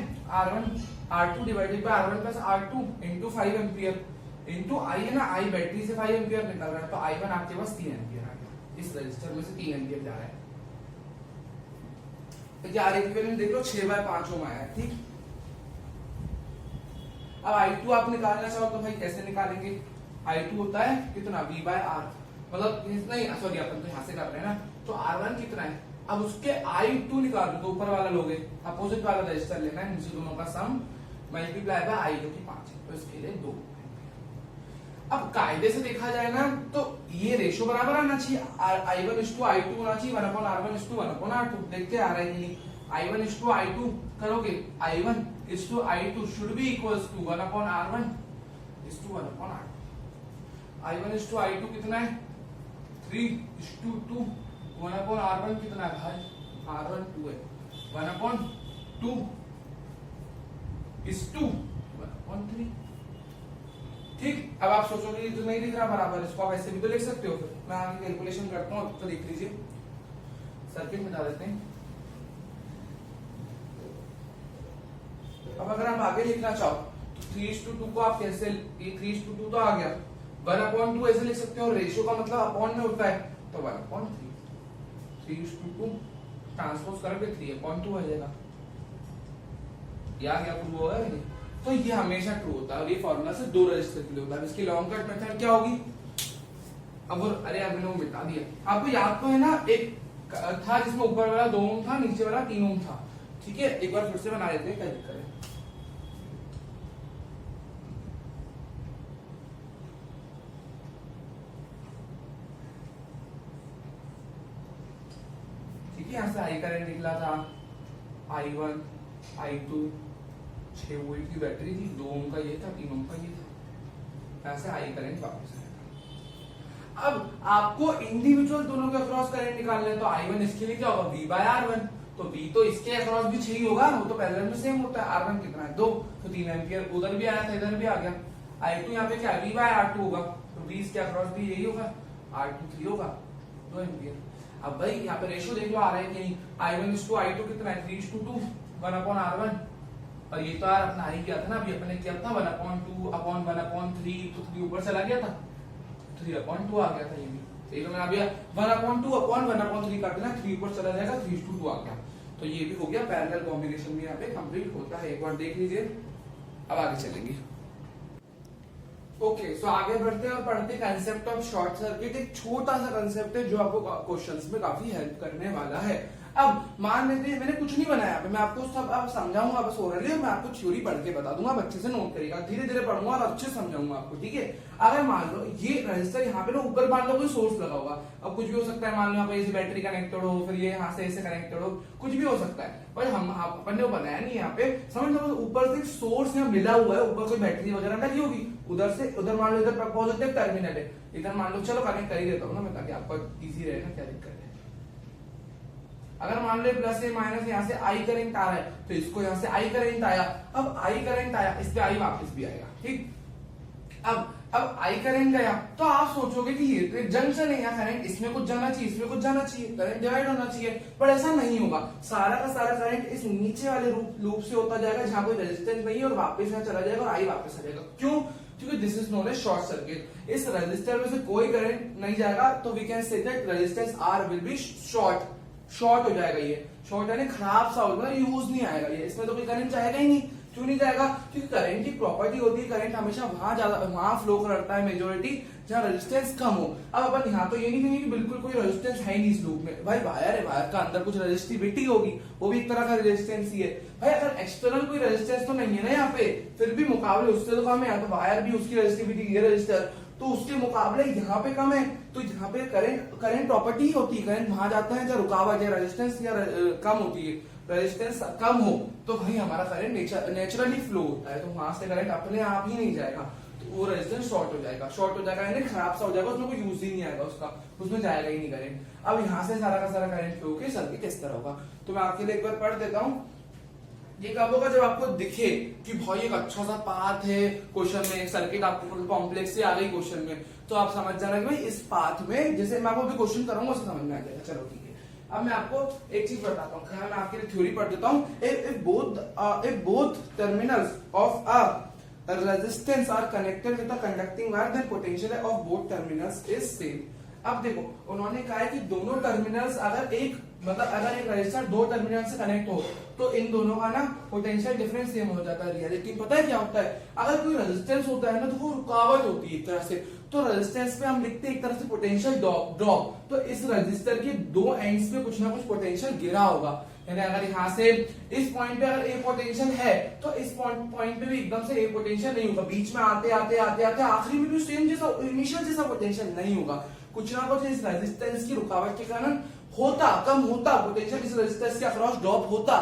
R2 divided by R1 plus R2 into 5 ampere into I है ना, I बैटरी से 5 एम्पियर निकल रहा है, तो I1 आपके पास 3 एम्पियर आ गया, इस रजिस्टर में से 3 एम्पियर जा रहा है। तो क्या R इक्विवेलेंट देख लो 6/5 ओम आया। ठीक, अब I2 आप निकालना चाहो तो भाई कैसे निकालेंगे, I2 होता है कितना V बाय R, मतलब नहीं सॉरी अपन तो यहाँ से कर रहे हैं ना, तो R1 कितना है, अब उसके I2 निकाल दो, तो ऊपर वाला लोगे अपोजिट वाला रजिस्टर लेना है, नीचे दोनों का सम मल्टीप्लाई बाय I जो कि 5 है, तो इसके लिए 2। अब कायदे से देखा जाए ना तो ये रेशो बराबर आना चाहिए, I1:I2 होना चाहिए 1/R1:1/R2, देखते आ रहा है कि I1:I2 करोगे, I1:I2 should be equals to 1/R1:1/R2। I1:I2 कितना है 3:2, 1/R1 कितना है भाई, R1 2 है, 1/2:1/3। ठीक, अब आप सोचोगे ये तो नहीं दिख रहा बराबर, इसको आप ऐसे भी तो लिख सकते हो, फिर मैं आगे कैलकुलेशन करता हूं, तो देख लीजिए सर्किट मिटा देते हैं। अब अगर आप आगे लिखना चाहो तो 3:2 को आप कैसे, ये 3:2 तो आ गया, 1/2 ऐसे लिख सकते हो, रेशियो का मतलब अपॉन में होता है, तो 1/3, 3:2 ट्रांसपोज करोगे 3/2 आ जाएगा, या क्या प्रूव होगा ये, तो ये हमेशा ट्रू होता है, और ये फॉर्मूला से 2 रजिस्टर के लिए होता है। इसकी लॉन्ग कट मेथड क्या होगी, अब अरे यार मैंने वो मिटा दिया, आपको याद तो है ना, एक था जिसमें ऊपर वाला 2 ओम था, नीचे वाला 3 ओम था। ठीक है, एक बार फिर से बना लेते हैं, क्या दिक्कत है। ठीक है, यहां से आई करंट निकला था, I1 I2 6 वोल्ट की बैटरी थी, 2 ओम का ये था, 3 ओम का ये था, ऐसे आई करंट वापस आएगा। अब आपको इंडिविजुअल दोनों के अक्रॉस करंट निकालना है, तो I1 इसके लिए क्या होगा V बाय R1, तो V तो इसके अक्रॉस भी 6 ही होगा, वो तो पैरेलल में सेम होता है, R1 कितना है 2, तो 3 एम्पियर उधर भी आया था इधर भी आ गया। I2 यहाँ पे क्या है V बाय R2 होगा, तो V इसके अक्रॉस भी यही होगा, R2 3 होगा 2 एम्पियर। अब भाई यहाँ पे रेशियो देख लो आ रहा है कि नहीं, I1:I2 कितना है 3:2 1/R1, और ये तो यार अपना ही किया था ना, अभी अपने किया था 1/2/1/3, तो 3 ऊपर चला गया था, 3/2 आ गया था ये भी, ठीक है, मैंने अभी 1/2/1/3 कर देना, 3 ऊपर चला जाएगा, 3:2 आ गया, तो ये भी हो गया, पैरेलल कॉम्बिनेशन भी यहाँ पे कंप्लीट होता है, एक बार देख लीजिए। अब आगे चलेंगे, ओके सो आगे बढ़ते हैं और पढ़ते हैं कंसेप्ट ऑफ शॉर्ट सर्किट। एक छोटा सा कंसेप्ट है जो आपको क्वेश्चंस में काफी हेल्प करने वाला है। अब मान लेते हैं मैंने कुछ नहीं बनाया, मैं आपको सब अब समझाऊंगा, बस ओरली मैं आपको थ्योरी पढ़ के बता दूंगा, अच्छे से नोट करिएगा, धीरे धीरे पढ़ूंगा और अच्छे समझाऊंगा आपको। ठीक है, अगर मान लो ये रजिस्टर यहाँ पे ना ऊपर मान लो कोई सोर्स लगा होगा, अब कुछ भी हो सकता है, मान लो यहाँ पे बैटरी कनेक्टेड हो, फिर ये यहाँ से ऐसे कनेक्टेड हो, कुछ भी हो सकता है, पर हम अपन ने बनाया नहीं यहाँ पे, समझ लो ऊपर से सोर्स यहाँ मिला हुआ है, ऊपर कोई बैटरी वगैरह लगी होगी, उधर से उधर मान लो इधर पॉजिटिव टर्मिनल है, इधर मान लो चलो कनेक्ट कर ही देता हूँ ना मैं, ताकि आपको इजी रहे ना, क्या दिक्कत है। अगर मान लो प्लस से माइनस यहाँ से आई करंट आ रहा है, तो इसको यहाँ से आई करंट आया, अब आई करंट आया, इस पे आई वापस भी आएगा। ठीक, अब आई करंट गया, तो आप सोचोगे कि ये तो एक जंक्शन है, यहाँ करंट इसमें कुछ जाना चाहिए, इसमें कुछ जाना चाहिए, करंट डिवाइड होना चाहिए, पर ऐसा नहीं होगा, सारा का सारा करंट इस नीचे वाले लूप से होता जाएगा जहां कोई रेजिस्टेंस नहीं है, और वापस यहाँ चला जाएगा और आई वापस आ जाएगा। क्यों? क्योंकि this is known as short circuit, इस रेजिस्टर में से कोई करंट नहीं जाएगा, तो we can say that resistance R will be short हो जाएगा, ये शॉर्ट यानी खराब सा होगा, यूज नहीं आएगा ये, इसमें तो कोई करंट जाएगा ही नहीं। क्यों नहीं जाएगा? क्योंकि करंट की प्रॉपर्टी होती है, करंट हमेशा वहां फ्लो करता है मेजोरिटी जहां रेजिस्टेंस कम हो। अब अपन यहाँ तो ये नहीं कहेंगे कि बिल्कुल कोई रेजिस्टेंस है नहीं इस लूप में, भाई वायर है, वायर का अंदर कुछ रेजिस्टिविटी होगी, वो भी एक तरह का रेजिस्टेंस ही है। भाई अगर एक्सटर्नल कोई रेजिस्टेंस तो नहीं है ना यहाँ पे, फिर भी मुकाबले उससे तो कम है, तो वायर भी उसकी रेजिस्टिविटी, ये रेजिस्टर तो उसके मुकाबले यहाँ पे कम है, तो यहाँ पे करंट प्रॉपर्टी होती है, करंट वहां जाता है जहाँ रुकावट या रेजिस्टेंस या कम होती है, रेजिस्टेंस कम हो तो भाई हमारा करंट नेचुरली फ्लो होता है, तो वहां से करंट अपने आप ही नहीं जाएगा। तो वो रेजिस्टेंस शॉर्ट हो जाएगा यानी खराब सा हो जाएगा, उसमें कोई यूज ही नहीं आएगा उसका, उसमें जाएगा ही नहीं करंट। अब यहाँ से सारा का सारा करंट फ्लो के सर्किट इस तरह होगा। तो मैं आपके लिए एक बार पढ़ देता हूँ। ये कब होगा? जब आपको दिखे कि भाई एक अच्छा सा पाथ है क्वेश्चन में, सर्किट आपको कॉम्प्लेक्स से आ गई क्वेश्चन में, तो आप समझ जाना कि भाई इस पाथ में, जैसे मैं आपको अभी क्वेश्चन कराऊंगा उसे समझ में आ जाएगा। चलो ठीक है, अब मैं आपको एक चीज बताता हूँ, मैं आपके लिए थ्योरी पढ़ देता हूँ। if both terminals of a resistance are connected with a conducting wire, then potential of both terminals is same। अब देखो उन्होंने कहा है कि दोनों टर्मिनल्स अगर एक अगर एक रजिस्टर दो टर्मिनल से कनेक्ट हो तो इन दोनों का ना पोटेंशियल डिफरेंस सेम हो जाता है। रियलिटी पता है क्या होता है? अगर कोई रेजिस्टेंस होता है ना तो वो रुकावट होती है एक तरह से, तो रेजिस्टेंस पे हम लिखते हैं एक तरह से पोटेंशियल ड्रॉप। तो इस रजिस्टर के दो एंड्स पे कुछ ना कुछ पोटेंशियल गिरा होगा, यानी अगर यहाँ से इस पॉइंट पे अगर ए पोटेंशियल है तो इस पॉइंट पे भी एकदम से ए पोटेंशियल नहीं होगा, बीच में आते आते आते आते आखिरी में भी सेम जैसा इनिशियल जैसा पोटेंशियल नहीं होगा। कुछ ना कुछ इस रेजिस्टेंस की रुकावट के कारण होता, कम होता पोटेंशियल, इस रेजिस्टेंस के अक्रॉस ड्रॉप होता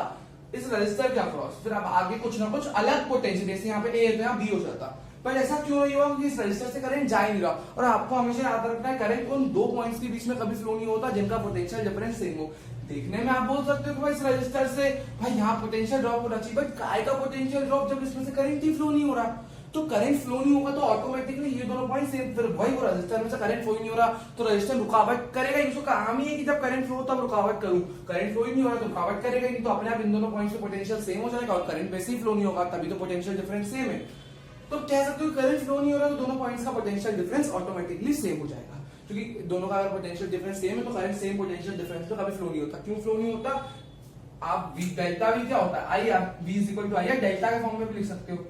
इस रेजिस्टर के अक्रॉस, फिर अब आगे कुछ ना कुछ अलग पोटेंशियल, जैसे यहाँ पे ए है तो यहाँ बी हो जाता। पर ऐसा क्यों नहीं हुआ? क्योंकि इस रजिस्टर से करंट जा ही नहीं रहा। और आपको हमेशा याद रखना है करंट उन दो पॉइंट्स के बीच में कभी फ्लो नहीं होता जिनका पोटेंशियल डिफरेंस सेम हो। देखने में आप बोल सकते हो कि भाई इस रजिस्टर से भाई यहाँ पोटेंशियल ड्रॉप होना चाहिए, बट काय का पोटेंशियल ड्रॉप जब इसमें से करंट ही फ्लो नहीं हो रहा। तो करंट फ्लो नहीं होगा तो ऑटोमेटिकली ये दोनों पॉइंट सेम, फिर वही वो रजिस्टर में से करंट फ्लो ही नहीं हो रहा तो रजिस्टर रुकावट करेगा। इसको काम ही है कि जब करंट फ्लो तब रुकावट करूं, करंट फ्लो ही नहीं हो रहा तो रुकावट करेगा नहीं, तो अपने आप इन दोनों पॉइंट्स पे पोटेंशियल सेम हो जाएगा और करंट वैसे ही फ्लो नहीं होगा, तभी तो पोटेंशियल डिफरेंस सेम है। तो कह सकते हो करंट फ्लो नहीं हो रहा तो दोनों पॉइंट्स का पोटेंशियल डिफरेंस ऑटोमेटिकली सेम हो जाएगा, क्योंकि दोनों का अगर पोटेंशियल डिफरेंस सेम है तो करंट सेम पोटेंशियल डिफरेंस तो कभी फ्लो नहीं होता। क्यों फ्लो नहीं होता? आप डेल्टा वी क्या होता है? आई आप V is equal to I delta के फॉर्म में भी लिख सकते हो।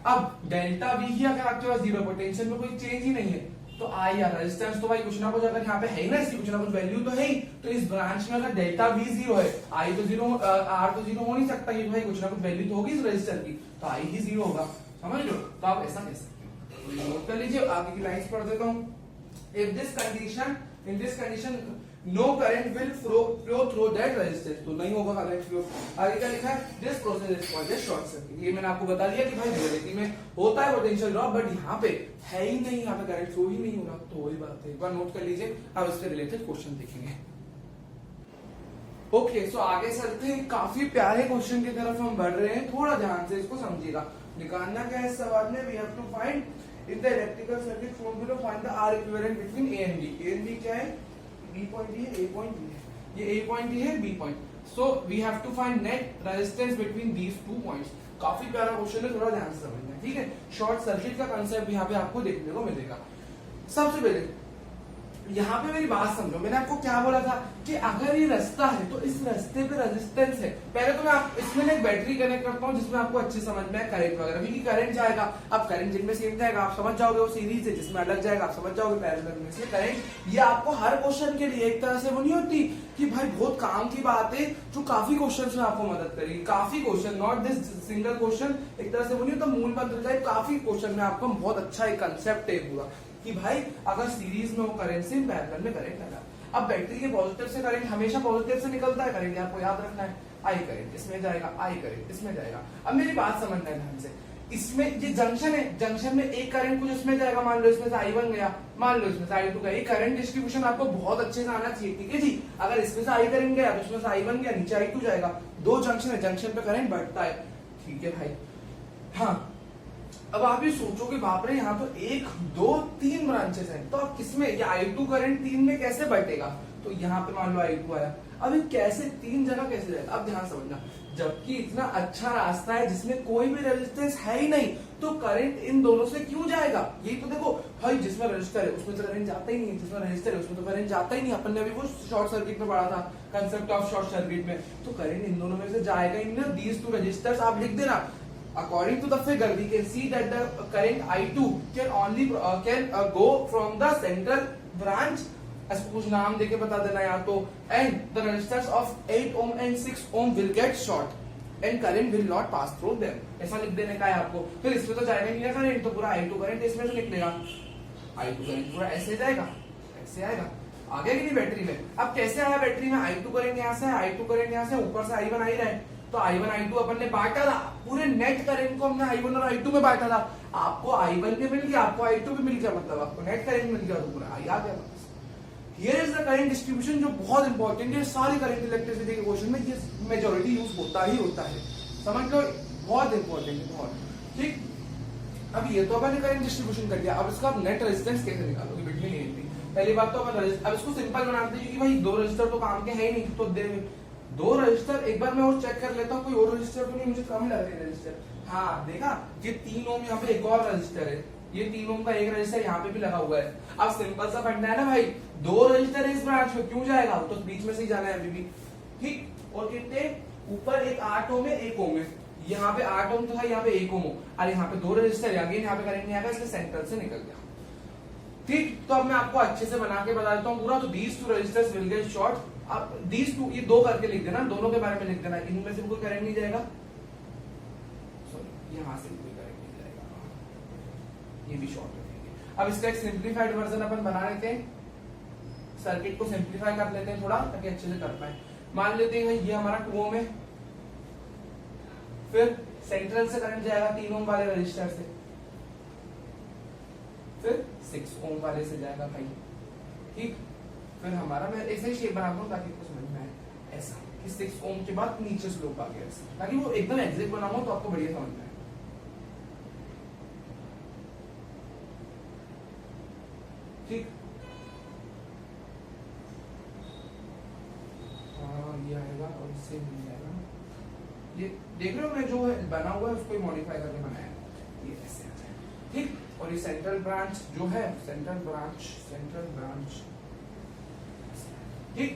अब डेल्टा वी ही अगर आपके पास जीरो, पोटेंशियल में कोई चेंज ही नहीं है तो आई या रेजिस्टेंस तो भाई कुछ ना कुछ अगर यहाँ पे है ना, इसकी कुछ ना कुछ वैल्यू तो है ही। तो इस ब्रांच में अगर डेल्टा वी जीरो है, आई तो जीरो, आर तो जीरो हो नहीं सकता, ये भाई कुछ ना कुछ वैल्यू तो होगी इस रेजिस्टर की, तो आई ही जीरो होगा। समझ लो, तो आप ऐसा कह सकते हो। नोट कर लीजिए, आगे की लाइंस पढ़ देता हूँ। If this condition, in this condition, no current will flow through that resistance, तो नहीं होगा करंट फ्लो। आगे क्या लिखा है? This process is called as short circuit। ये मैंने आपको बता दिया कि भाई रियलिटी में होता है पोटेंशियल ड्रॉप, बट यहाँ पे है ही नहीं, यहाँ पे करंट फ्लो ही नहीं हो रहा, तो वही बात है। एक बार नोट कर लीजिए, अब इससे रिलेटेड क्वेश्चन देखेंगे। ओके, सो आगे चलते हैं, काफी प्यारे क्वेश्चन की तरफ हम बढ़ रहे हैं, थोड़ा ध्यान से इसको समझिएगा। निकालना क्या है इस सवाल में? We have to find in the electrical circuit shown below, find the R equivalent between A and B। A and B क्या है? B point B है, A point B है, ये A point ये है, B point। So we have to find net resistance between these two points। काफी प्यारा question है, थोड़ा ध्यान से समझना, ठीक है। शॉर्ट सर्किट का कंसेप्ट यहाँ पे आपको देखने को मिलेगा। सबसे पहले यहाँ पे मेरी बात समझो, मैंने आपको क्या बोला था कि अगर ये रास्ता है तो इस रास्ते पे रेजिस्टेंस है। पहले तो मैं इसमें एक बैटरी कनेक्ट करता हूँ जिसमें आपको अच्छे समझ में करंट वगैरह, क्योंकि करंट जाएगा, अब करंट जिनमें सेम जाएगा आप समझ जाओगे, वो सीरीज है जिसमें अलग जाएगा आप समझ जाओगे पैरेलल में। इसलिए करंट ये आपको हर क्वेश्चन के लिए एक तरह से वो नहीं होती कि भाई बहुत काम की बात है जो काफी क्वेश्चन में आपको मदद करेगी। काफी question, not this single question, एक तरह से वो नहीं होता मूल मंत्र टाइप, काफी क्वेश्चन में आपको बहुत अच्छा एक कंसेप्ट है पूरा कि भाई अगर सीरीज में वो करंट से पैरेलल में करंट लगा। अब बैटरी के पॉजिटिव से करंट हमेशा पॉजिटिव से निकलता है, करंट आपको याद रखना है, आई करंट इसमें जाएगा, आई करंट इसमें जाएगा। अब मेरी बात समझना है ध्यान से, इसमें ये जंक्शन है, जंक्शन में एक करंट कुछ इसमें जाएगा, मान लो इसमें से I1 गया, मान लो इसमें से I2 गया। ये करंट डिस्ट्रीब्यूशन आपको बहुत अच्छे से आना चाहिए, ठीक है जी। अगर इसमें से I करंट गया तो इसमें से I1 गया, नीचे I2 जाएगा, दो जंक्शन है, जंक्शन पे करंट बढ़ता है, ठीक है भाई। हाँ, अब आप ये सोचोगे बाप रे यहाँ तो 1 2 3 ब्रांचेस हैं, तो अब किसमें ये I2 करंट 3 में कैसे बटेगा? तो यहाँ पे मान लो I2 आया, अब ये कैसे 3 जगह कैसे जाएगा? अब ध्यान समझना, जबकि इतना अच्छा रास्ता है जिसमें कोई भी रेजिस्टेंस है ही नहीं, तो करंट इन दोनों से क्यों जाएगा? यही तो देखो भाई, जिसमें रजिस्टर है उसमें तो करंट जाता ही नहीं, जिसमें रजिस्टर है उसमें तो करंट जाता ही नहीं। अपन ने अभी वो शॉर्ट सर्किट में पढ़ा था, कंसेप्ट ऑफ शॉर्ट सर्किट में, तो करंट इन दोनों में से जाएगा ही नहीं। दीज टू रजिस्टर्स आप लिख देना। According to the figure, we can see that the current I2 can only go from the central branch, कुछ नाम देके बता देना या तो, and the resistors of 8 ohm and 6 ohm will get short and current will not pass through them। ऐसा लिख देने का है आपको। फिर इसमें तो जाएगा नहीं करंट, तो पूरा I2 करंट इसमें से निकलेगा, I2 करंट पूरा ऐसे जाएगा, ऐसे आएगा, आगे की नहीं बैटरी में। अब कैसे आया बैटरी में? I2 करंट यहाँ से, I2 करंट यहाँ से, ऊपर से I1 आ ही रहा है, तो I1 I2 अपन ने बांटा था, पूरे नेट करंट को हमने I1 और I2 में बांटा था। आपको I1 भी मिल गया, आपको I2 भी मिल गया, मतलब आपको नेट करंट मिल गया, तो पूरा I आ गया। Here is the current distribution, जो बहुत इंपॉर्टेंट है। सारे करंट इलेक्ट्रिसिटी के क्वेश्चन में ये मेजॉरिटी यूज होता ही होता है, समझ लो, बहुत इंपॉर्टेंट है, बहुत। ठीक, अब ये तो अपन ने करंट डिस्ट्रीब्यूशन कर दिया, अब इसका आप नेट रेजिस्टेंस कैसे निकालोगे बिटवीन ए एंड बी। पहली बात तो अपन अब इसको सिंपल बनाते हैं, क्योंकि भाई दो रजिस्टर तो काम के है ही नहीं, तो दो रजिस्टर एक बार मैं और चेक कर लेता हूँ, कोई और रजिस्टर तो नहीं मुझे कम लग रहे रजिस्टर। हाँ देखा, ये 3 ओम यहाँ पे एक और रजिस्टर है, ये 3 ओम का एक रजिस्टर यहाँ पे भी लगा हुआ है। अब सिंपल सा फंडा है ना भाई, दो रजिस्टर है इस ब्रांच में, क्यों जाएगा, तो बीच में से ही जाना है अभी भी। ठीक, और कितने ऊपर एक 8 ओम है, 1 ओम है, यहाँ पे 8 ओम तो था, यहाँ पे 1 ओम हो, और यहाँ पे दो रजिस्टर है, अगेन यहाँ पे करंट नहीं आएगा, इसलिए सेंटर से निकल गया। ठीक, तो अब मैं आपको अच्छे से बना के बता देता हूँ पूरा। तो these two resistors will get short, आप these two ये दो करके लिख देना, दोनों के बारे में लिख देना, इनमें से कोई करंट नहीं जाएगा, सॉरी यहाँ से कोई करंट नहीं जाएगा, ये भी शॉर्ट रखेंगे। अब इसका एक सिंप्लीफाइड वर्जन अपन बना लेते हैं, सर्किट को सिंप्लीफाई कर लेते हैं थोड़ा, ताकि अच्छे से कर पाए। मान लेते हैं ये हमारा 2 ओम है, फिर सेंट्रल से करंट जाएगा 3 ओम वाले रजिस्टर से, फिर 6 ओम वाले से जाएगा भाई। ठीक, फिर हमारा, मैं ऐसे ही शेप बनाता हूँ ताकि आपको समझ में आए, ऐसा कि 6 ओम के बाद नीचे स्लोप आ गया, ऐसा, ताकि वो एकदम एग्जैक्ट बनाऊंगा तो आपको बढ़िया समझ में आए। ठीक, ये आएगा और इससे मिल जाएगा, ये देख रहे हो मैं जो बना हुआ है उसको मॉडिफाई करके बनाया है, ये ऐसे आ जाएगा। ठीक, और ये सेंट्रल ब्रांच जो है, सेंट्रल ब्रांच, ठीक,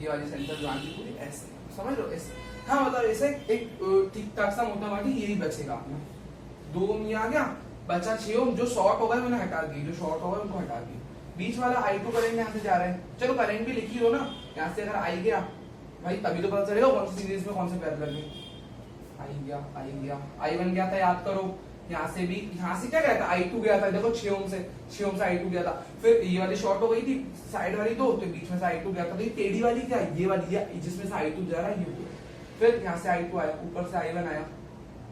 ये वाली सेंट्रल ब्रांच की पूरी ऐसे, समझ लो ऐसे। हाँ मतलब ऐसे एक ठीक ठाक सा मोटा माटी यही बचेगा अपना। 2 ओम ये आ गया, बचा 6 ओम, जो शॉर्ट होगा मैंने हटा दी, जो शॉर्ट होगा उनको हटा दी। बीच वाला I2 करंट यहाँ से जा रहा है, चलो करंट भी लिखी लो ना, यहाँ से अगर आई गया भाई तभी तो पता चलेगा कौन सी सीरीज में कौन से पैरेलल में। आई गया, I1 गया था, याद करो, यहाँ से भी, यहाँ से क्या गया था, I2 गया था, देखो 6 ओम से I2 गया था, फिर ये वाली शॉर्ट हो गई थी साइड वाली दो, तो बीच में से I2 गया था, तो ये टेढ़ी वाली क्या, ये वाली जिसमें से I2 जा रहा है, ये फिर यहाँ से I2 आया, ऊपर से I1 आया,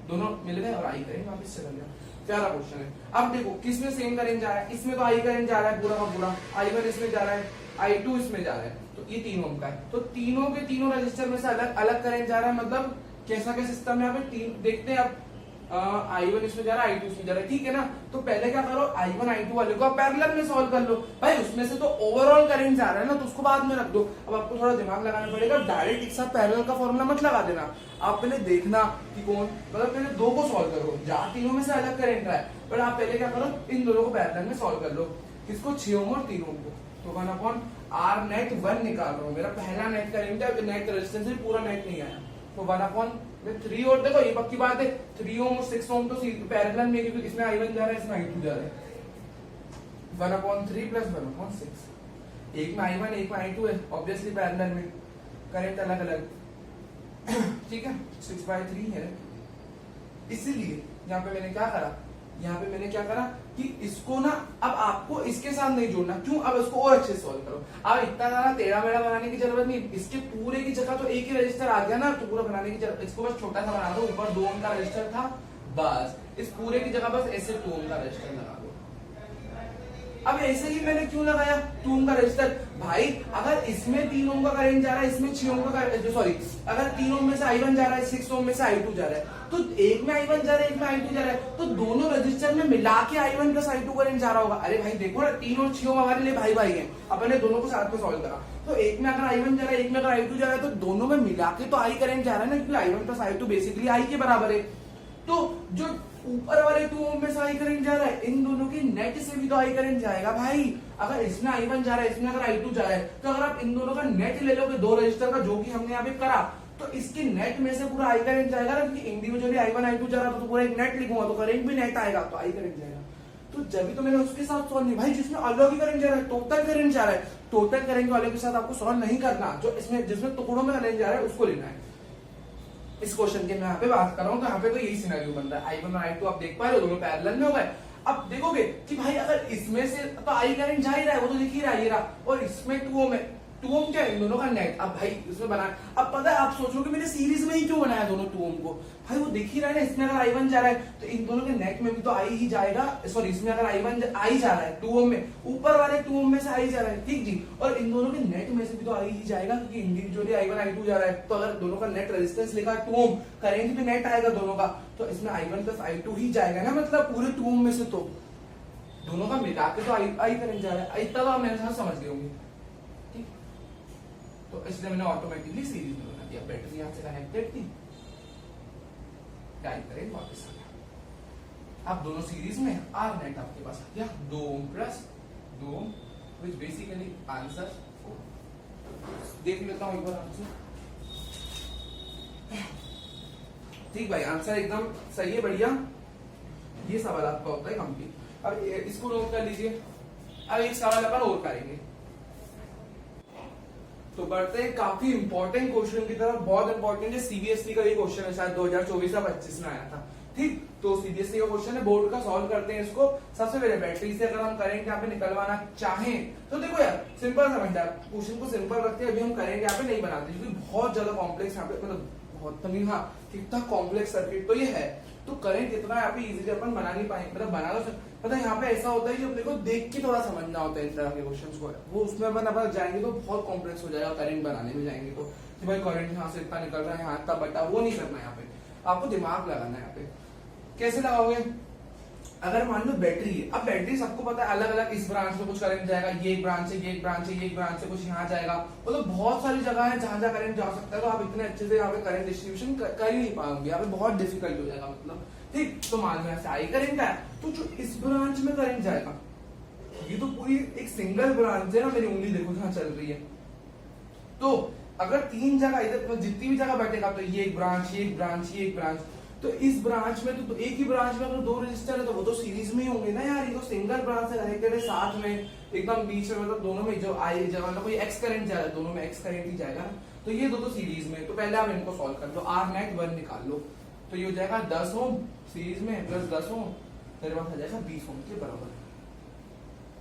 दोनों मिल गए और I करंट वापस चला गया। प्यारा क्वेश्चन है। अब देखो किसमें सेम करंट जा रहा है, इसमें तो I करंट जा रहा है पूरा का पूरा, I1 इसमें जा रहा है, I2 इसमें जा रहा है, तो ये 3 ओम का है, तो तीनों के तीनों रजिस्टर में से अलग अलग करंट जा रहा है, मतलब कैसा क्या सिस्टम है, यहाँ पे तीन देखते हैं अब। I1 इसमें जा रहा है, I2 इसमें जा रहा है, ठीक है ना। तो पहले क्या करो, I1 I2 वाले को पैरेलल में सॉल्व कर लो भाई, उसमें से तो ओवरऑल करंट जा रहा है ना, तो उसको बाद में रख दो। अब आपको थोड़ा दिमाग लगाना पड़ेगा, डायरेक्ट एक साथ पैरेलल का फॉर्मूला मत लगा देना, आप पहले देखना कि कौन, मतलब पहले दो को सॉल्व करो, जहाँ तीनों में से अलग करंट रहा है, पर आप पहले क्या करो, इन दोनों को पैरेलल में सॉल्व कर लो। किसको, 6 ओम और 3 ओम को, तो 1/R नेट 1 निकाल रहा हूँ, मेरा पहला नेट करंट है, नेट रेजिस्टेंस है, पूरा नेट नहीं आया, तो 1/3, और देखो ये पक्की बात है 3 ओम और 6 ओम तो पैरेलल में, क्योंकि इसमें I1 जा रहा है, इसमें I2 जा रहा है, 1/3 प्लस 1/6, एक में I1 एक में I2 है, ऑब्वियसली पैरेलल में करंट अलग अलग, ठीक है, 6/3 है। इसीलिए यहाँ पे मैंने क्या करा, यहाँ पे मैंने क्या करा कि इसको ना, अब आपको इसके साथ नहीं जोड़ना, क्यों, अब इसको और अच्छे से सॉल्व करो। अब इतना ज्यादा टेढ़ा मेढ़ा बनाने की जरूरत नहीं, इसके पूरे की जगह तो एक ही रजिस्टर आ गया ना, तो पूरा बनाने की जरूरत, इसको बस छोटा सा बना दो, ऊपर 2 ओम का रजिस्टर था, बस इस पूरे की जगह बस ऐसे 2 ओम का रजिस्टर लगा दो। अब ऐसे ही मैंने क्यों लगाया 2 ओम का रजिस्टर, भाई अगर इसमें 3 ओम का करंट जा रहा है, इसमें 6 ओम का, सॉरी अगर 3 ओम में से I1 जा रहा है, 6 ओम में से I2 जा रहा है, तो एक में I1 जा रहा है, एक में I2 जा रहा है, तो दोनों रजिस्टर में मिला के I1 प्लस I2 करंट जा रहा होगा। अरे भाई देखो ना, 3 और 6 ओम हमारे लिए भाई भाई है, अपन ने दोनों को साथ में सॉल्व करा, तो एक में अगर I1 जा रहा है, एक में अगर I2 जा रहा है, तो दोनों में मिला के तो I करंट जा रहा है ना, क्योंकि I1 plus I2 basically I के बराबर है। तो जो ऊपर वाले 2 ओम में से I करंट जा रहा है, इन दोनों की नेट से भी तो I करंट जाएगा भाई। अगर इसमें I1 जा रहा है, इसमें अगर I2 जा रहा है, तो अगर आप इन दोनों का नेट ले लोगे दो रजिस्टर का, जो कि हमने यहाँ पे करा, तो इसके नेट में से पूरा I करंट जाएगा ना, क्योंकि इंडिविजुअली I1 I2 जा रहा है, तो पूरा एक नेट लिखूंगा तो करंट भी नेट आएगा, तो I करंट जाएगा। तो जब भी तो मैंने उसके साथ सॉल्व नहीं, भाई जिसमें अलग ही करंट जा रहा है, टोटल करंट जा रहा है, टोटल करंट वाले के साथ आपको सॉल्व नहीं करना, जो इसमें जिसमें टुकड़ों में करंट जा रहा है उसको लेना है। इस क्वेश्चन की मैं यहाँ पे बात कर रहा हूँ, तो यहाँ पे तो यही सिनेरियो बन रहा है, I1 और I2 आप देख पा रहे हो, दोनों पैरेलल में हो गए। अब देखोगे कि भाई अगर इसमें से तो I करंट जा ही रहा है, वो तो दिख ही रहा है, ये रहा, और इसमें 2 ओम है, टू ओम क्या है, इन दोनों का नेट। अब भाई इसमें बना, अब पता है आप सोचोगे मैंने सीरीज में ही क्यों बनाया दोनों टू ओम को, भाई वो देख ही रहा है ना, इसमें अगर I1 जा रहा है तो इन दोनों के नेट में भी तो आई ही जाएगा, सॉरी इसमें अगर I1 आई जा रहा है टू ओम में, ऊपर वाले टू ओम में से आई जा रहा है, ठीक जी, और इन दोनों के नेट में से भी तो आई ही जाएगा क्योंकि इंडिविजुअली I1 I2 जा रहा है। तो अगर दोनों का नेट रेजिस्टेंस लिखा है टू ओम, करेंट भी नेट आएगा दोनों का, तो इसमें I1 प्लस I2 ही जाएगा ना, मतलब पूरे टू ओम में से तो दोनों का मिला के तो आई करंट जा रहा है। इतना तो आप मेरे साथ समझ गए होंगे, ठीक। तो इसलिए मैंने ऑटोमेटिकली सीरीज में बना दिया, बैटरी यहां से कनेक्टेड थी, टाइप करें वापस आ गया। अब दोनों सीरीज में, आर नेट आपके पास आ गया 2 ohm plus 2 ohm, which basically answer 4। देख लेता हूं एक बार आंसर, ठीक भाई आंसर एकदम सही है, बढ़िया। ये सवाल आपका होता है कंप्लीट। अब इसको नोट कर लीजिए। अब एक सवाल अपन और करेंगे, तो बढ़ते हैं काफी इंपॉर्टेंट क्वेश्चन की तरफ, बहुत इंपॉर्टेंट है, सीबीएसई का ये क्वेश्चन है, शायद 2024 या 25 में आया था, ठीक। तो सीबीएसई का क्वेश्चन है, बोर्ड का सॉल्व करते हैं इसको। सबसे पहले बैटरी से अगर हम करंट यहाँ पे निकलवाना चाहें तो देखो यार सिंपल समझ है, क्वेश्चन को सिंपल रखते हैं, अभी हम करेंगे यहाँ पे नहीं बनाते क्योंकि बहुत ज्यादा कॉम्प्लेक्स यहाँ पे, मतलब बहुत तमीज, हाँ कितना कॉम्प्लेक्स सर्किट तो ये है, तो करंट इतना यहाँ पे इजीली अपन बना नहीं पाएंगे, मतलब बना तो मतलब यहाँ पे ऐसा होता है कि अपने को देख के थोड़ा समझना होता है इस तरह के क्वेश्चंस को, वो उसमें अपन जाएंगे तो बहुत कॉम्प्लेक्स हो जाएगा, करंट बनाने में जाएंगे तो कि भाई करंट यहाँ से इतना निकल रहा है, यहाँ इतना बटा, वो नहीं करना, यहाँ पे आपको दिमाग लगाना है। यहाँ पे कैसे लगाओगे, अगर मान लो बैटरी है, अब बैटरी सबको पता है अलग अलग, इस ब्रांच में कुछ करंट जाएगा, ये एक ब्रांच है, ये एक ब्रांच है, ये एक ब्रांच से कुछ यहाँ जाएगा, मतलब बहुत सारी जगह है जहां जहां करंट जा सकता है, तो आप इतने अच्छे से यहाँ पे करंट डिस्ट्रीब्यूशन कर ही नहीं पाओगे, यहाँ पे बहुत डिफिकल्ट हो जाएगा, मतलब ठीक। तो मान लो ऐसे आई करंट है, तो जो इस ब्रांच में करंट जाएगा, ये तो पूरी एक सिंगल ब्रांच है ना, मेरी उंगली देखो जहां चल रही है, तो अगर 3 जगह इधर जितनी भी जगह बैठेगा, तो ये एक ब्रांच, ये एक ब्रांच, ये एक ब्रांच, तो इस ब्रांच में तो एक ही ब्रांच में अगर 2 रजिस्टर है तो वो तो सीरीज में ही होंगे ना यार, ये तो सिंगल ब्रांच से कनेक्टेड है, साथ में एकदम बीच में, मतलब दोनों में जो आई जगह मतलब कोई एक्स करंट जाएगा, दोनों में एक्स करंट ही जाएगा ना, तो ये दो तो सीरीज में। तो पहले आप इनको सॉल्व कर लो, आर नेट 1 निकाल लो, तो ये हो जाएगा 10 ओम सीरीज में प्लस 10 ओम, तेरे पास आ जाएगा 20 ओम के बराबर,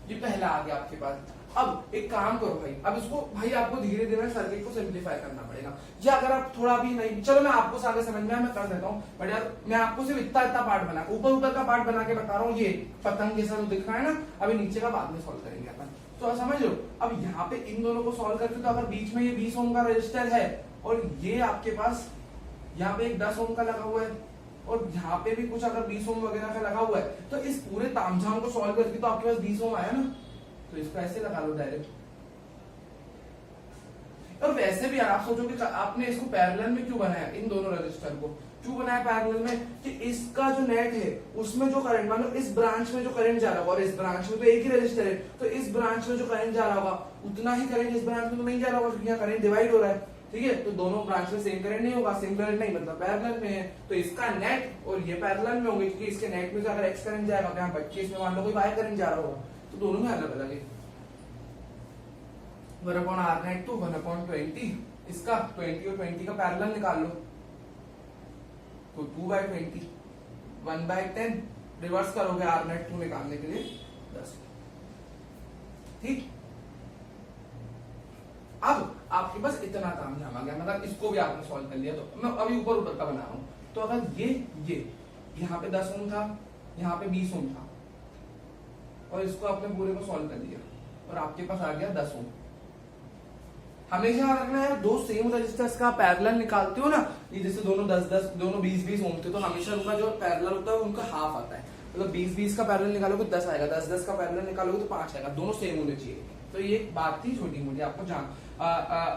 ये पहला आ गया आपके पास। अब एक काम करो भाई, अब इसको भाई आपको धीरे धीरे सर्किट को सिंप्लीफाई करना पड़ेगा, या अगर आप थोड़ा भी नहीं, चलो मैं आपको सारे समझ में मैं कर देता हूँ, बट यार मैं आपको सिर्फ इतना इतना पार्ट बना, ऊपर का पार्ट बना के बता रहा हूँ, ये पतंग जैसा जो दिख रहा है ना, अभी नीचे का बाद में सॉल्व करेंगे अपन, तो समझ लो। अब यहाँ पे इन दोनों को सॉल्व करके, तो अगर बीच में ये 20 ओम का रजिस्टर है और ये आपके पास यहाँ पे एक 10 ओम का लगा हुआ है, और यहाँ पे भी कुछ अगर 20 ओम वगैरह का लगा हुआ है, तो इस पूरे तामझाम को सॉल्व करके तो आपके पास 20 ओम आया ना, तो इसको ऐसे लगा लो डायरेक्ट। और वैसे भी आप सोचोगे आपने इसको पैरेलल में क्यों बनाया, इन दोनों रजिस्टर को क्यों बनाया पैरेलल में, कि इसका जो नेट है उसमें जो करंट, मान लो इस ब्रांच में जो करंट जा रहा होगा, और इस ब्रांच में तो एक ही रजिस्टर है, तो इस ब्रांच में जो करंट जा रहा होगा उतना ही करंट इस ब्रांच में तो नहीं जा रहा होगा, क्योंकि यहाँ करंट डिवाइड हो रहा है, ठीक है। तो दोनों ब्रांच में सेम करंट नहीं होगा, सेम करंट नहीं मतलब पैरेलल में है, तो इसका नेट और ये पैरेलल में होंगे, क्योंकि इसके नेट में से अगर एक्स करंट जाएगा, यहाँ बच्चे इसमें मान लो कोई वाई करंट जा रहा होगा, तो दोनों में अलग अलग है। 1/r नेट टू 1/20, इसका 20 और 20 का पैरेलल निकाल लो, तो 2/20, 1/10, रिवर्स करोगे आर नेट टू निकालने के लिए 10, ठीक। अब आपके पास इतना काम झाम आ गया, मतलब इसको भी आपने सॉल्व कर लिया, तो मैं अभी ऊपर ऊपर का बना रहा हूं, तो अगर ये यहाँ पे 10 ओम था, यहाँ पे 20 ओम था, और इसको आपने पूरे को सॉल्व कर दिया, और आपके पास आ गया 10 ओम। हमेशा याद रखना है, दो सेम रजिस्टर्स का पैरेलल निकालते हो ना, ये जैसे दोनों 10-10 दोनों 20-20 ओम थे, तो हमेशा उनका जो पैरेलल होता है उनका हाफ आता है, मतलब 20-20 का पैरेलल निकालोगे 10 आएगा, 10-10 का पैरेलल निकालोगे तो 5 आएगा, दोनों सेम होने चाहिए। तो ये एक बात थी छोटी मोटी, आपको जान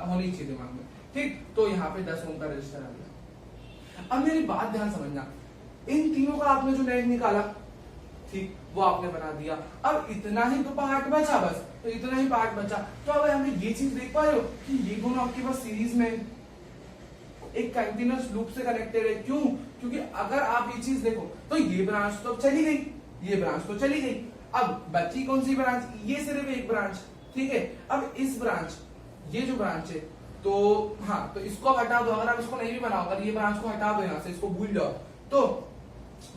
होनी चाहिए दिमाग में, ठीक। तो यहाँ पे 10 ओम का रजिस्टर आ गया। अब मेरी बात ध्यान समझना, इन तीनों का आपने जो नेट निकाला, ठीक, वो आपने बना दिया, अब इतना ही तो पार्ट बचा, बस तो इतना ही पार्ट बचा। तो अब हमें ये चीज देख पा रहे हो कि ये दोनों आपके पास सीरीज में एक कंटिन्यूअस लूप से कनेक्टेड है, क्यों, क्योंकि अगर आप ये चीज देखो तो ये ब्रांच तो चली गई, ये ब्रांच तो चली गई, अब बची कौन सी ब्रांच, ये सिर्फ एक ब्रांच, ठीक है। अब इस ब्रांच, ये जो ब्रांच है, तो हाँ, तो इसको आप हटा दो, अगर आप इसको नहीं भी बनाओ, अगर ये ब्रांच को हटा दो यहाँ से, इसको भूल जाओ, तो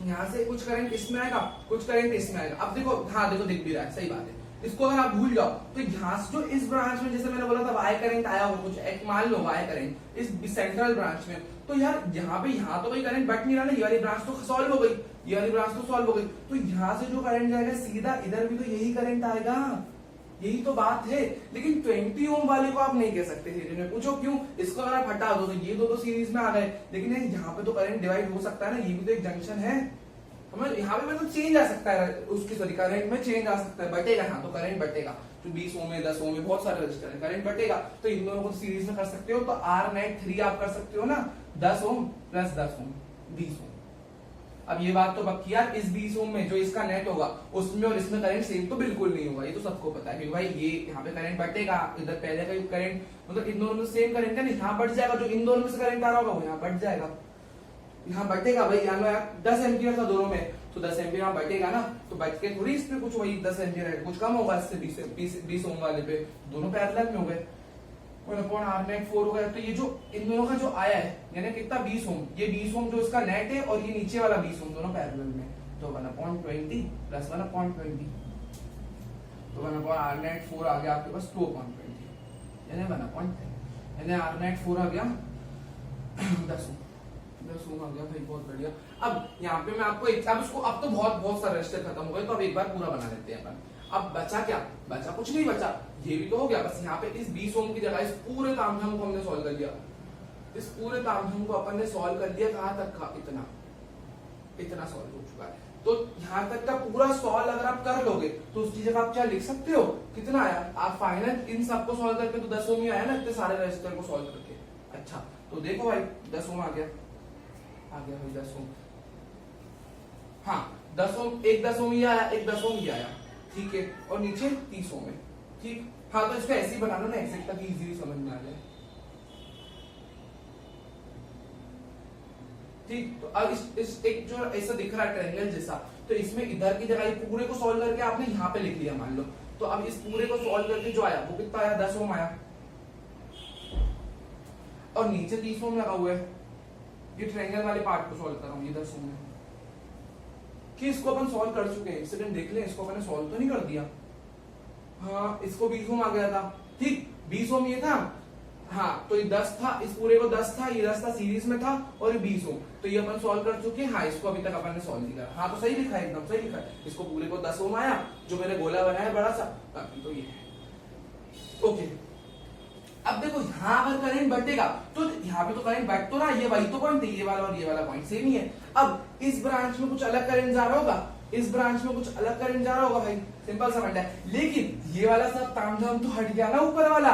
यहाँ से कुछ करंट इसमें आएगा, कुछ करंट इसमें आएगा। अब देखो, हाँ देखो दिख भी रहा है, सही बात है, इसको अगर आप भूल जाओ तो यहाँ से जो इस ब्रांच में, जैसे मैंने बोला था वाई करंट आया हो कुछ, एक मान लो वाई करंट इस सेंट्रल ब्रांच में, तो यार यहाँ तो कोई करंट बट नहीं रहा ना, ये वाली ब्रांच तो सॉल्व हो गई, ये वाली ब्रांच तो सॉल्व हो गई, तो यहाँ से जो करंट जाएगा सीधा इधर भी तो यही करंट आएगा, यही तो बात है। लेकिन 20 ओम वाले को आप नहीं कह सकते सीरीज में, पूछो क्यों? इसको अगर आप हटा दो तो ये दो तो सीरीज में आ गए, लेकिन यहाँ पे तो करंट डिवाइड हो सकता है ना, ये भी तो एक जंक्शन है, हमें यहाँ पे मतलब चेंज आ सकता है, उसकी सॉरी करंट में चेंज आ सकता है, बटेगा, यहाँ तो करंट बटेगा, जो 20 ओम में 10 ओम में बहुत सारे रजिस्टर है, करंट बटेगा, तो इन दोनों को सीरीज में कर सकते हो, तो आर नेट 3 आप कर सकते हो ना, 10 ओम प्लस 10 ओम 20 ओम। अब ये बात तो पक्की यार, इस 20 ओम में जो इसका नेट होगा उसमें और इसमें करंट सेम तो बिल्कुल नहीं होगा, ये तो सबको पता है, क्योंकि भाई ये यहाँ पे करंट बटेगा, इधर पहले का करंट मतलब इन दोनों में सेम करंट है, यहाँ बढ़ जाएगा, जो इन दोनों में से करंट आ रहा होगा वो यहाँ बढ़ जाएगा, यहाँ बटेगा भाई, यहाँ 10 एम्पियर था दोनों में, तो 10 एम्पियर यहाँ बटेगा ना, तो बच के थोड़ी इस पे कुछ वही 10 एम्पियर है, कुछ कम होगा इससे 20 ओम वाले पे, दोनों पैरेलल में हो गए, आर नेट 4 हो गया। तो ये जो इन दोनों का जो आया है यानी कितना 20 ओम, ये 20 ओम जो इसका नेट है और ये नीचे वाला 20 ओम, दोनों पैरेलल में, तो 1/20 प्लस 1/20, तो 1 आर नेट 4 आ गया आपके पास 2/20 यानी 1/10, यानी आर नेट 4 आ गया 10 ओम आ गया भाई, बहुत बढ़िया। अब यहाँ पे मैं आपको अब इसको, अब तो बहुत सारे रजिस्टर खत्म हो गए, तो अब एक बार पूरा बना लेते हैं अपन। अब बचा क्या? बचा कुछ नहीं बचा, ये भी तो हो गया, बस यहाँ पे इस 20 ओम की जगह इस पूरे तामझाम को हमने सॉल्व कर लिया, इस पूरे तामझाम को अपन ने सॉल्व कर लिया, कहां तक का? इतना सॉल्व हो चुका है, तो यहाँ तक का पूरा सॉल्व अगर आप कर लोगे तो उसकी जगह आप क्या लिख सकते हो, कितना आया? आप फाइनल इन सबको सॉल्व करके तो 10 ओम ही आया ना, इतने सारे रजिस्टर को सॉल्व करके। अच्छा तो देखो भाई 10 ओम आ गया भाई 10 ओम, हाँ 10 ओम, एक 10 ओम ही आया, एक 10 ओम ही आया, ठीक है, और नीचे 30 ओम है, ठीक। हाँ तो इसको ऐसे ही बना लो ना एक्सेक्ट, ताकि इजीली समझ में आ जाए, ठीक। तो अब इस एक जो ऐसा दिख रहा है ट्रायंगल जैसा, तो इसमें इधर की जगह पूरे को सॉल्व करके आपने यहाँ पे लिख लिया मान लो, तो अब इस पूरे को सॉल्व करके जो आया वो कितना आया? 10 ओम आया, और नीचे 30 ओम लगा हुआ है, ये ट्रायंगल वाले पार्ट को सॉल्व कर रहा हूँ, ये 10 ओम है, कि इसको अपन सॉल्व कर चुके हैं, एक सेकंड देख लें, इसको मैंने सॉल्व तो नहीं कर दिया, हाँ इसको 20 ओम आ गया था, ठीक 20 ओम ये था, हाँ तो ये 10 था, इस पूरे को 10 था, ये 10 था सीरीज में था, और ये 20 ओम, तो ये अपन सॉल्व कर चुके हैं, हाँ इसको अभी तक अपन ने सॉल्व नहीं करा, हाँ तो सही लिखा है, एकदम सही लिखा है, इसको पूरे को 10 ओम आया, जो मैंने गोला बनाया बड़ा सा, बाकी तो ये है, ओके। अब देखो यहाँ अगर करंट बटेगा तो यहाँ पे तो करंट बट तो रहा, ये वही तो पॉइंट है, ये वाला और ये वाला पॉइंट सेम ही है। अब इस ब्रांच में कुछ अलग करंट जा रहा होगा, इस ब्रांच में कुछ अलग करंट जा रहा होगा भाई, सिंपल सा फंडा है, लेकिन ये वाला सब तामझाम तो हट गया ना, ऊपर वाला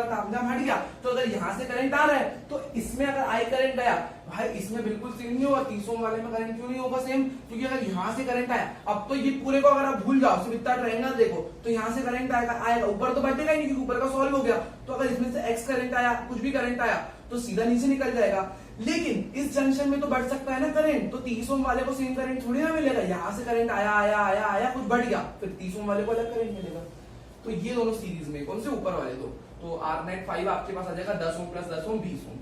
तामझाम हट गया, तो अगर यहाँ से करंट आ रहा है तो इसमें अगर आई करंट आया भाई, इसमें बिल्कुल सेम नहीं होगा, 30 ओम वाले में करंट क्यों नहीं होगा सेम? क्योंकि अगर यहाँ से करंट आया, अब तो ये पूरे को अगर आप भूल जाओ, सिर्फ इतना ट्रायंगल देखो, तो यहाँ से करंट आएगा ऊपर तो बटेगा ही नहीं, क्योंकि ऊपर का सॉल्व हो गया, तो अगर इसमें से एक्स करंट आया, कुछ भी करंट आया, तो सीधा नीचे निकल जाएगा, लेकिन इस जंक्शन में तो बढ़ सकता है ना करंट, तो 30 ओम वाले को सेम करंट थोड़ी ना मिलेगा, यहाँ से करंट आया कुछ बढ़ गया, फिर 30 ओम वाले को अलग करंट मिलेगा, तो ये दोनों सीरीज में, कौन से ऊपर वाले दो, तो आर नेट 5 आपके पास आ जाएगा 10 ओम प्लस 10 ओम 20 ओम,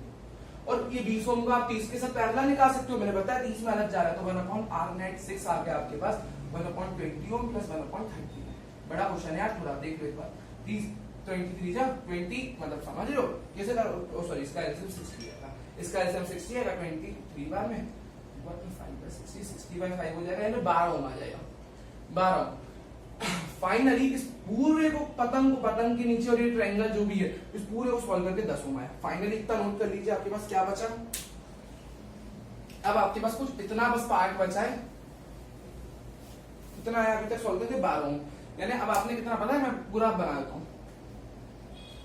और ये 20 ओम को आप 30 के साथ पैरेलल निकाल सकते हो, मैंने बताया 30 में अलग जा रहा है, तो 1 आर नेट 6 आ गया आपके पास 1/20 ओम प्लस 1/30, बड़ा क्वेश्चन है यार, थोड़ा देख लो एक बार, 30 23 जा 20 मतलब समझ रहे हो कैसे करो, सॉरी इसका एलसीएम 60 आएगा, इसका एलसीएम 60 आएगा 23 बार में 60/5 हो जाएगा, यानी 12 ओम आ जाएगा, 12 ओम। फाइनली इस पूरे को पतंग के नीचे और ये ट्रायंगल जो भी है, इस पूरे को सॉल्व करके 10 ओम आया, फाइनली इतना नोट कर लीजिए, आपके पास क्या बचा? अब आपके पास कुछ इतना बस पार्ट बचा है, कितना आया अभी तक सॉल्व करके 12 ओम, यानी अब आपने कितना पता है, मैं पूरा बना देता हूँ,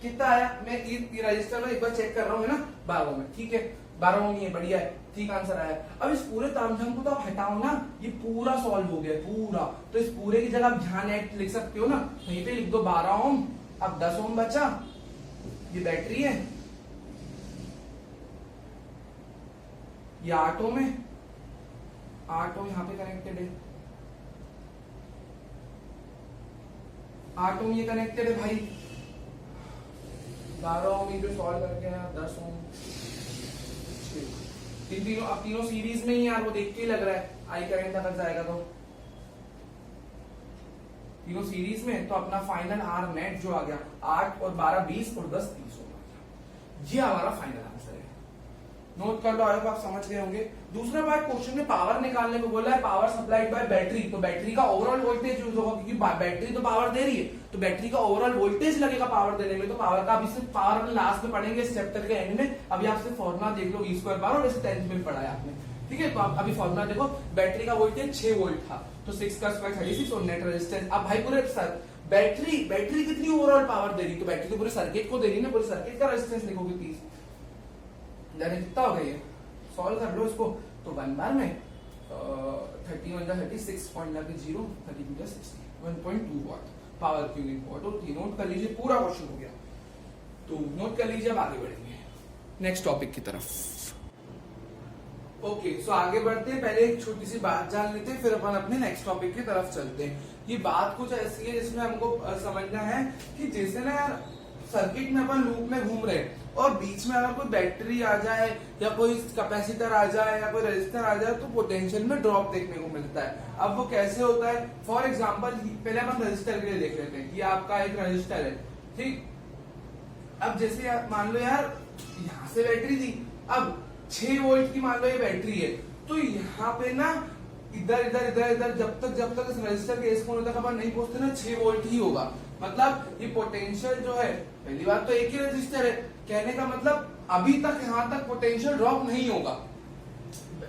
कितना आया, मैं ये रजिस्टर में एक बार चेक कर रहा हूँ, है ना 12 में, ठीक है 12 ओम ही है, बढ़िया है, ठीक आंसर आया। अब इस पूरे तामझाम को तो आप हटाओ ना, ये पूरा सॉल्व हो गया पूरा, तो इस पूरे की जगह आप जहां नेट लिख सकते हो ना, वहीं पे लिख दो 12 ओम, अब 10 ओम बचा, ये बैटरी है, ये 8 ओम है, 8 ओम यहाँ पे कनेक्टेड है, 8 ओम ये कनेक्टेड है भाई, 12 ओम ये जो सॉल्व करके आया 10 ओम, तीनों सीरीज में ही यार, वो देख के ही लग रहा है आई करंट अगर जाएगा तो तीनों सीरीज में, तो अपना फाइनल आर नेट जो आ गया 8 और 12 20 और 10 30 होगा। ये हमारा फाइनल आंसर है। नोट कर लो, आगे आप समझ गए होंगे। दूसरा बात, क्वेश्चन में पावर निकालने को बोला है, पावर सप्लाइड बाय बैटरी। तो बैटरी का ओवरऑल वोल्टेज यूज होगा, क्योंकि बैटरी तो पावर दे रही है, तो बैटरी का ओवरऑल वोल्टेज लगेगा पावर देने में। तो पावर का अभी सिर्फ पावर अपने लास्ट में पढ़ेंगे इस चैप्टर के एंड में। अभी आपसे फॉर्मुला देख लो, ई स्क्वायर पावर, और इसे 10th में पढ़ा है आपने, ठीक है। तो आप अभी फॉर्मुला देखो, बैटरी का वोल्टेज 6 वोल्ट था, तो 6 का स्क्वायर 36 और नेट रेजिस्टेंस। अब भाई पूरे बैटरी कितनी ओवरऑल पावर दे रही, तो बैटरी तो पूरे सर्किट को दे रही ना, पूरे सर्किट का रेजिस्टेंस लिखोगे 30, यानी कितना हो गया ये, सॉल्व कर लो इसको। तो 1 बार में 31 का 36 पॉइंट लगे 0, 32 का 60, 1.2 वाट पावर क्यू इम्पोर्ट होती है। नोट कर लीजिए, पूरा क्वेश्चन हो गया। तो नोट कर लीजिए, अब आगे बढ़ेंगे नेक्स्ट टॉपिक की तरफ। ओके, सो आगे बढ़ते हैं, पहले एक छोटी सी बात जान लेते हैं, फिर अपन अपने नेक्स्ट टॉपिक की तरफ चलते हैं। ये बात कुछ ऐसी है जिसमें हमको समझना है कि जैसे ना यार सर्किट में अपन लूप में घूम रहे हैं, और बीच में अगर कोई बैटरी आ जाए या कोई कैपेसिटर आ जाए या कोई रेजिस्टर आ जाए, तो पोटेंशियल में ड्रॉप देखने को मिलता है। अब वो कैसे होता है, फॉर एग्जांपल पहले अपन रेजिस्टर के लिए देख लेते हैं कि आपका एक रेजिस्टर है, ठीक। अब जैसे मान लो यार यहाँ से बैटरी थी, अब 6 वोल्ट की मान लो ये बैटरी है, तो यहाँ पे ना इधर इधर इधर इधर जब तक इस रेजिस्टर के इस कोने तक अपन नहीं पहुंचते ना, 6 वोल्ट ही होगा। मतलब ये पोटेंशियल जो है, पहली बात तो एक ही रेजिस्टर है, कहने का मतलब अभी तक यहाँ तक पोटेंशियल ड्रॉप नहीं होगा।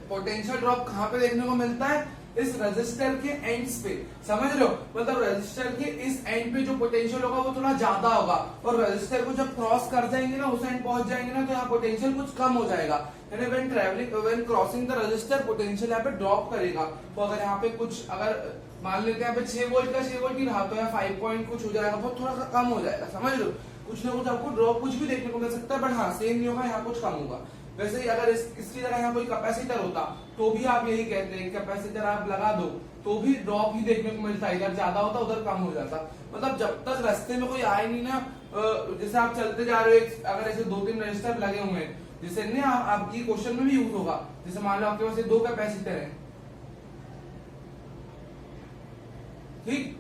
पोटेंशियल ड्रॉप कहाँ पे देखने को मिलता है, इस रेजिस्टर के एंड्स पे, समझ लो। मतलब रेजिस्टर के इस एंड पे जो पोटेंशियल होगा वो थोड़ा ज्यादा होगा, और रेजिस्टर को जब क्रॉस कर जाएंगे ना, उस एंड पहुंच जाएंगे ना, तो यहाँ पोटेंशियल कुछ कम हो जाएगा। यानी when crossing the resistor, potential यहाँ पे ड्रॉप करेगा। तो अगर यहाँ पे कुछ, अगर मान लेते हैं यहाँ पे 6 वोल्ट का 6 वोल्ट ही रहा, तो यहाँ 5 पॉइंट कुछ हो जाएगा, बहुत थोड़ा सा कम हो जाएगा, समझ लो। कुछ ना कुछ आपको ड्रॉप कुछ भी देखने को मिल सकता है, बट हाँ सेम नहीं होगा, यहाँ कुछ कम होगा। वैसे ही अगर इसकी जगह यहाँ कोई कैपेसिटर होता, तो भी आप यही कहते हैं, कैपेसिटर आप लगा दो तो भी ड्रॉप ही देखने को मिलता है, इधर ज्यादा होता उधर कम हो जाता। मतलब जब तक रास्ते में कोई आए नहीं ना, जैसे आप चलते जा रहे हो, अगर ऐसे 2-3 रजिस्टर लगे हुए हैं, जैसे नहीं आपकी क्वेश्चन में भी यूज होगा, जैसे मान लो आपके पास 2 कैपेसिटर है, ठीक।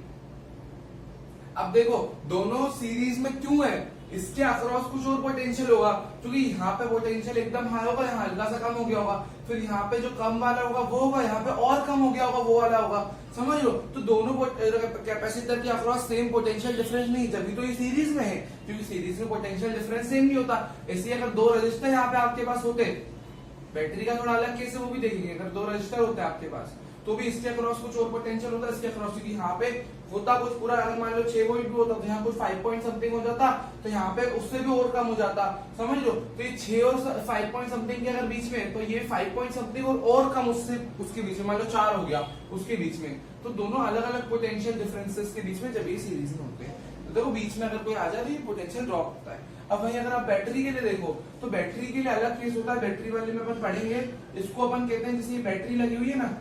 अब देखो दोनों सीरीज में क्यों है, इसके अक्रॉस कुछ और पोटेंशियल होगा, क्योंकि यहाँ पे पोटेंशियल एकदम हाई होगा, यहाँ हल्का सा कम हो गया होगा, फिर यहाँ पे जो कम वाला होगा वो होगा, यहाँ पे और कम हो गया होगा वो वाला होगा, समझ लो। तो दोनों कैपेसिटर के अक्रॉस सेम पोटेंशियल डिफरेंस नहीं, जब तो ये सीरीज में है, क्योंकि सीरीज में पोटेंशियल डिफरेंस सेम नहीं होता। ऐसे अगर 2 रजिस्टर यहाँ पे आपके पास होते, बैटरी का थोड़ा अलग केस है, वो भी देखेंगे। अगर 2 रजिस्टर होते हैं आपके पास, तो भी इसके अक्रॉस कुछ और पोटेंशियल होता है, इसके अक्रॉस, क्योंकि यहाँ पे होता कुछ पूरा, अगर मान लो 6 वोल्ट भी होता तो यहाँ कुछ 5 पॉइंट समथिंग हो जाता, तो यहाँ पे उससे भी और कम हो जाता, समझ लो। तो ये 6 और 5 पॉइंट समथिंग के अगर बीच में, तो ये 5 पॉइंट समथिंग और कम उससे उसके बीच में, मान लो 4 हो गया उसके बीच में, तो दोनों अलग अलग पोटेंशियल डिफरेंसेस के बीच में जब ये सीरीज में होते हैं, तो देखो बीच में अगर कोई आ जाए तो ये पोटेंशियल ड्रॉप होता है। अब वही अगर आप बैटरी के लिए देखो, तो बैटरी के लिए अलग केस होता है, बैटरी वाले में अपन पढ़ेंगे, इसको अपन कहते हैं, जैसे ये बैटरी लगी हुई है ना,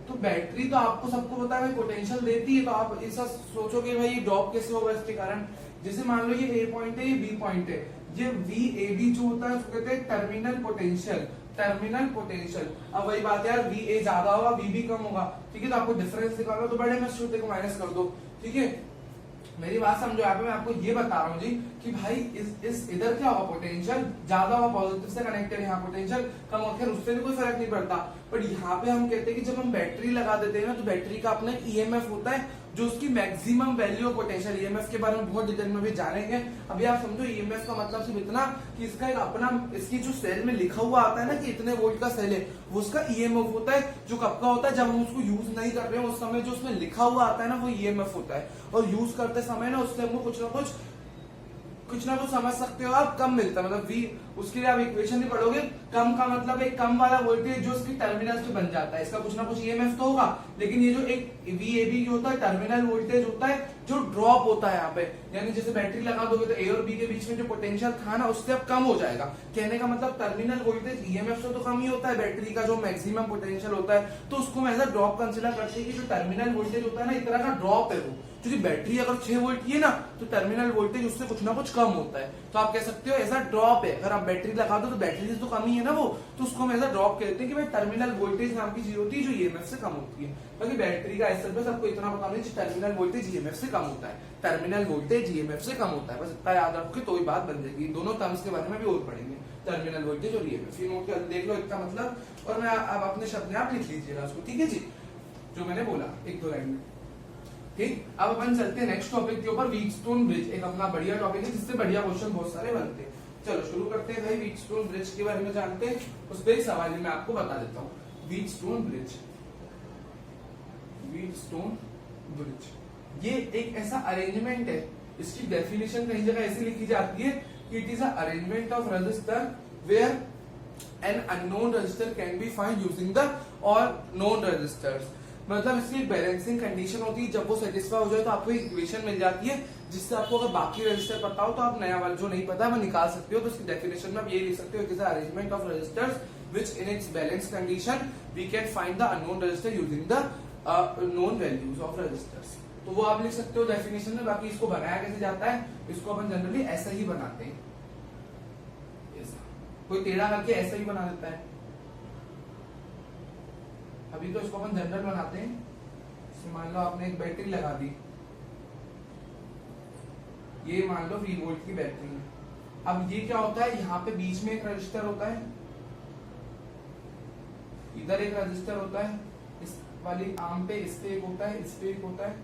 तो बैटरी तो आपको सबको पता है पोटेंशियल देती है, तो आप ऐसा सोचोगे भाई ड्रॉप कैसे होगा इसके कारण। जैसे मान लो ये ए पॉइंट है, ये बी पॉइंट है, ये वी ए बी जो होता है उसको कहते हैं टर्मिनल पोटेंशियल, टर्मिनल पोटेंशियल। अब वही बात है यार, वी ए ज्यादा होगा वी बी कम होगा, ठीक है। तो आपको डिफरेंस निकालना, तो बड़े में छोटे को माइनस कर दो, ठीक है। मेरी बात समझो, यहाँ पे मैं आपको ये बता रहा हूँ जी कि भाई इस इधर क्या होगा, पोटेंशियल ज्यादा होगा, पॉजिटिव से कनेक्टेड, यहाँ पोटेंशियल कम होगा, खैर उससे भी कोई फर्क नहीं पड़ता। बट यहाँ पे हम कहते हैं कि जब हम बैटरी लगा देते हैं ना, तो बैटरी का अपना ईएमएफ होता है, जो उसकी maximum value of potential. EMF के बारे में बहुत डिटेल में भी जानेंगे। अभी आप समझो ईएमएफ का मतलब सिर्फ इतना कि इसका एक अपना, इसकी जो सेल में लिखा हुआ आता है ना कि इतने वोल्ट का सेल है, वो उसका ईएमएफ होता है, जो कब का होता है, जब हम उसको यूज नहीं कर रहे हैं उस समय जो उसमें लिखा हुआ आता है ना, वो ईएमएफ होता है। और यूज करते समय ना उससे हमको कुछ ना कुछ समझ सकते हो आप, कम मिलता है, मतलब वी, उसके लिए आप इक्वेशन नहीं पढ़ोगे, कम का मतलब एक कम वाला वोल्टेज जो उसकी टर्मिनल पे बन जाता है, इसका कुछ ना कुछ ईएमएफ तो होगा, लेकिन ये जो एक वी ए बी होता है टर्मिनल वोल्टेज होता है, जो ड्रॉप होता है यहाँ पे, यानी जैसे बैटरी लगा दोगे तो ए और बी के बीच में जो पोटेंशियल था ना उससे अब कम हो जाएगा। कहने का मतलब टर्मिनल वोल्टेज ईएमएफ से तो कम ही होता है, बैटरी का जो मैक्सिमम पोटेंशियल होता है, तो उसको हम एज अ ड्रॉप कंसिडर करते हैं कि जो टर्मिनल वोल्टेज होता है ना एक तरह का ड्रॉप है वो, क्योंकि बैटरी अगर 6 वोल्ट की है ना तो टर्मिनल वोल्टेज उससे कुछ ना कुछ कम होता है, तो आप कह सकते हो ऐसा ड्रॉप है। अगर आप बैटरी लगा दो तो बैटरी से तो कम ही है ना वो, तो उसको हम ऐसा ड्रॉप कहते हैं कि भाई टर्मिनल वोल्टेज नाम की चीज होती है जो ईएमएफ से कम होती है। बाकी बैटरी का ऐसा बस आपको इतना बता दें टर्मिनल वोल्टेज ईएमएफ से कम होता है, टर्मिनल वोल्टेज ईएमएफ से कम होता है, बस इतना याद रखो तो ही बात बन जाएगी। दोनों टर्म्स के बारे में भी और पढ़ेंगे, टर्मिनल वोल्टेज और ईएमएफ, ये नोट कर देख लो इसका मतलब, और मैं अब अपने शब्द में आप लिख लीजिएगा उसको, ठीक है जी, जो मैंने बोला एक दो लाइन में। ठीक, अब अपन चलते हैं नेक्स्ट टॉपिक के ऊपर, व्हीटस्टोन ब्रिज, एक अपना बढ़िया टॉपिक है जिससे बढ़िया क्वेश्चन बहुत सारे बनते हैं। चलो शुरू करते हैं भाई, व्हीटस्टोन ब्रिज के बारे में जानते हैं, उस पर एक सवाल मैं आपको बता देता हूँ। व्हीटस्टोन ब्रिज, व्हीटस्टोन ब्रिज ये एक ऐसा अरेंजमेंट है, इसकी डेफिनेशन कई जगह ऐसी लिखी जाती है कि it is a arrangement of resistor where an unknown resistor can be find using the और नोन रजिस्टर्स। मतलब इसकी बैलेंसिंग कंडीशन होती है, जब वो सेटिस्फाई हो जाए तो आपको एक इक्वेशन मिल जाती है जिससे आपको अगर बाकी रजिस्टर पता हो तो आप नया वाला जो नहीं पता है वो निकाल सकते हो। तो इसकी डेफिनेशन में आप ये लिख सकते हो, it is arrangement of resistors which in its balance condition we can find the unknown resistor using the known values of resistors. तो वो आप लिख सकते हो डेफिनेशन में। बाकी इसको बनाया कैसे जाता है, इसको अपन जनरली ऐसा ही बनाते हैं, कोई टेढ़ा करके ऐसा ही बना देता है। अभी तो इसको अपन जनरल बनाते हैं, मान लो आपने एक बैटरी लगा दी, ये मान लो 3 वोल्ट की बैटरी है। अब ये क्या होता है, यहाँ पे बीच में एक रजिस्टर होता है, इधर एक रजिस्टर होता है, इस वाली आर्म पे इस पे एक होता है, इस पे एक होता है,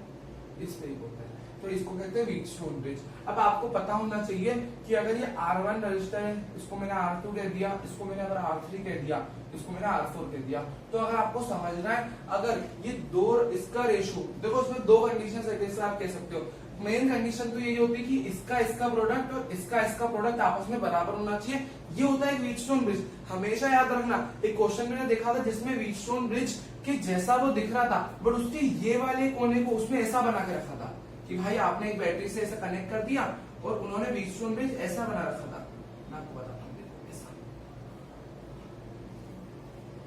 इस पे एक होता है, तो इसको कहते हैं व्हीटस्टोन ब्रिज। अब आपको पता होना चाहिए कि अगर ये R1 रजिस्टर है, इसको मैंने R2 कह दिया, इसको मैंने अगर R3 कह दिया, इसको मैंने R4 कह दिया, तो अगर आपको समझना है अगर ये दो इसका रेशो, देखो उसमें दो कंडीशन है जैसे आप कह सकते हो। मेन कंडीशन तो यही होती है कि इसका प्रोडक्ट और इसका प्रोडक्ट आपस में बराबर होना चाहिए, ये होता है व्हीटस्टोन ब्रिज। हमेशा याद रखना, एक क्वेश्चन मैंने देखा था जिसमें व्हीटस्टोन ब्रिज के जैसा वो दिख रहा था, बट उसके ये वाले कोने को उसमें ऐसा बना के रखा था कि भाई आपने एक बैटरी से ऐसा कनेक्ट कर दिया और उन्होंने व्हीटस्टोन ब्रिज ऐसा बना रखा था। मैं आपको बताता हूँ, ऐसा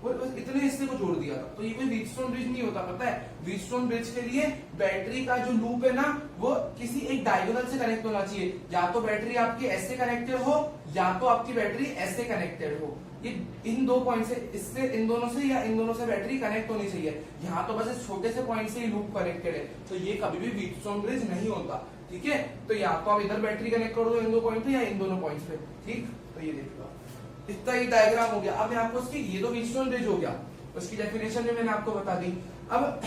बस इतने हिस्से को जोड़ दिया था, तो ये कोई व्हीटस्टोन ब्रिज नहीं होता। पता है व्हीटस्टोन ब्रिज के लिए बैटरी का जो लूप है ना वो किसी एक डायगोनल से कनेक्ट होना चाहिए, या तो बैटरी आपकी ऐसे कनेक्टेड हो या तो आपकी बैटरी ऐसे कनेक्टेड हो। ये इन दो पॉइंट से, इससे इन दोनों से या इन दोनों से बैटरी कनेक्ट होनी चाहिए। यहाँ तो बस इस छोटे से पॉइंट से ही लूप कनेक्टेड है, तो ये कभी भी व्हीटस्टोन ब्रिज नहीं होता। ठीक है, तो या तो आप इधर बैटरी कनेक्ट कर दो इन दो पॉइंट पे या इन दोनों पॉइंट्स पे। ठीक, तो ये देख लो, इतना ही डायग्राम हो गया। अब मैं आपको इसकी, ये तो व्हीटस्टोन ब्रिज हो गया, उसकी डेफिनेशन भी मैंने आपको बता दी। अब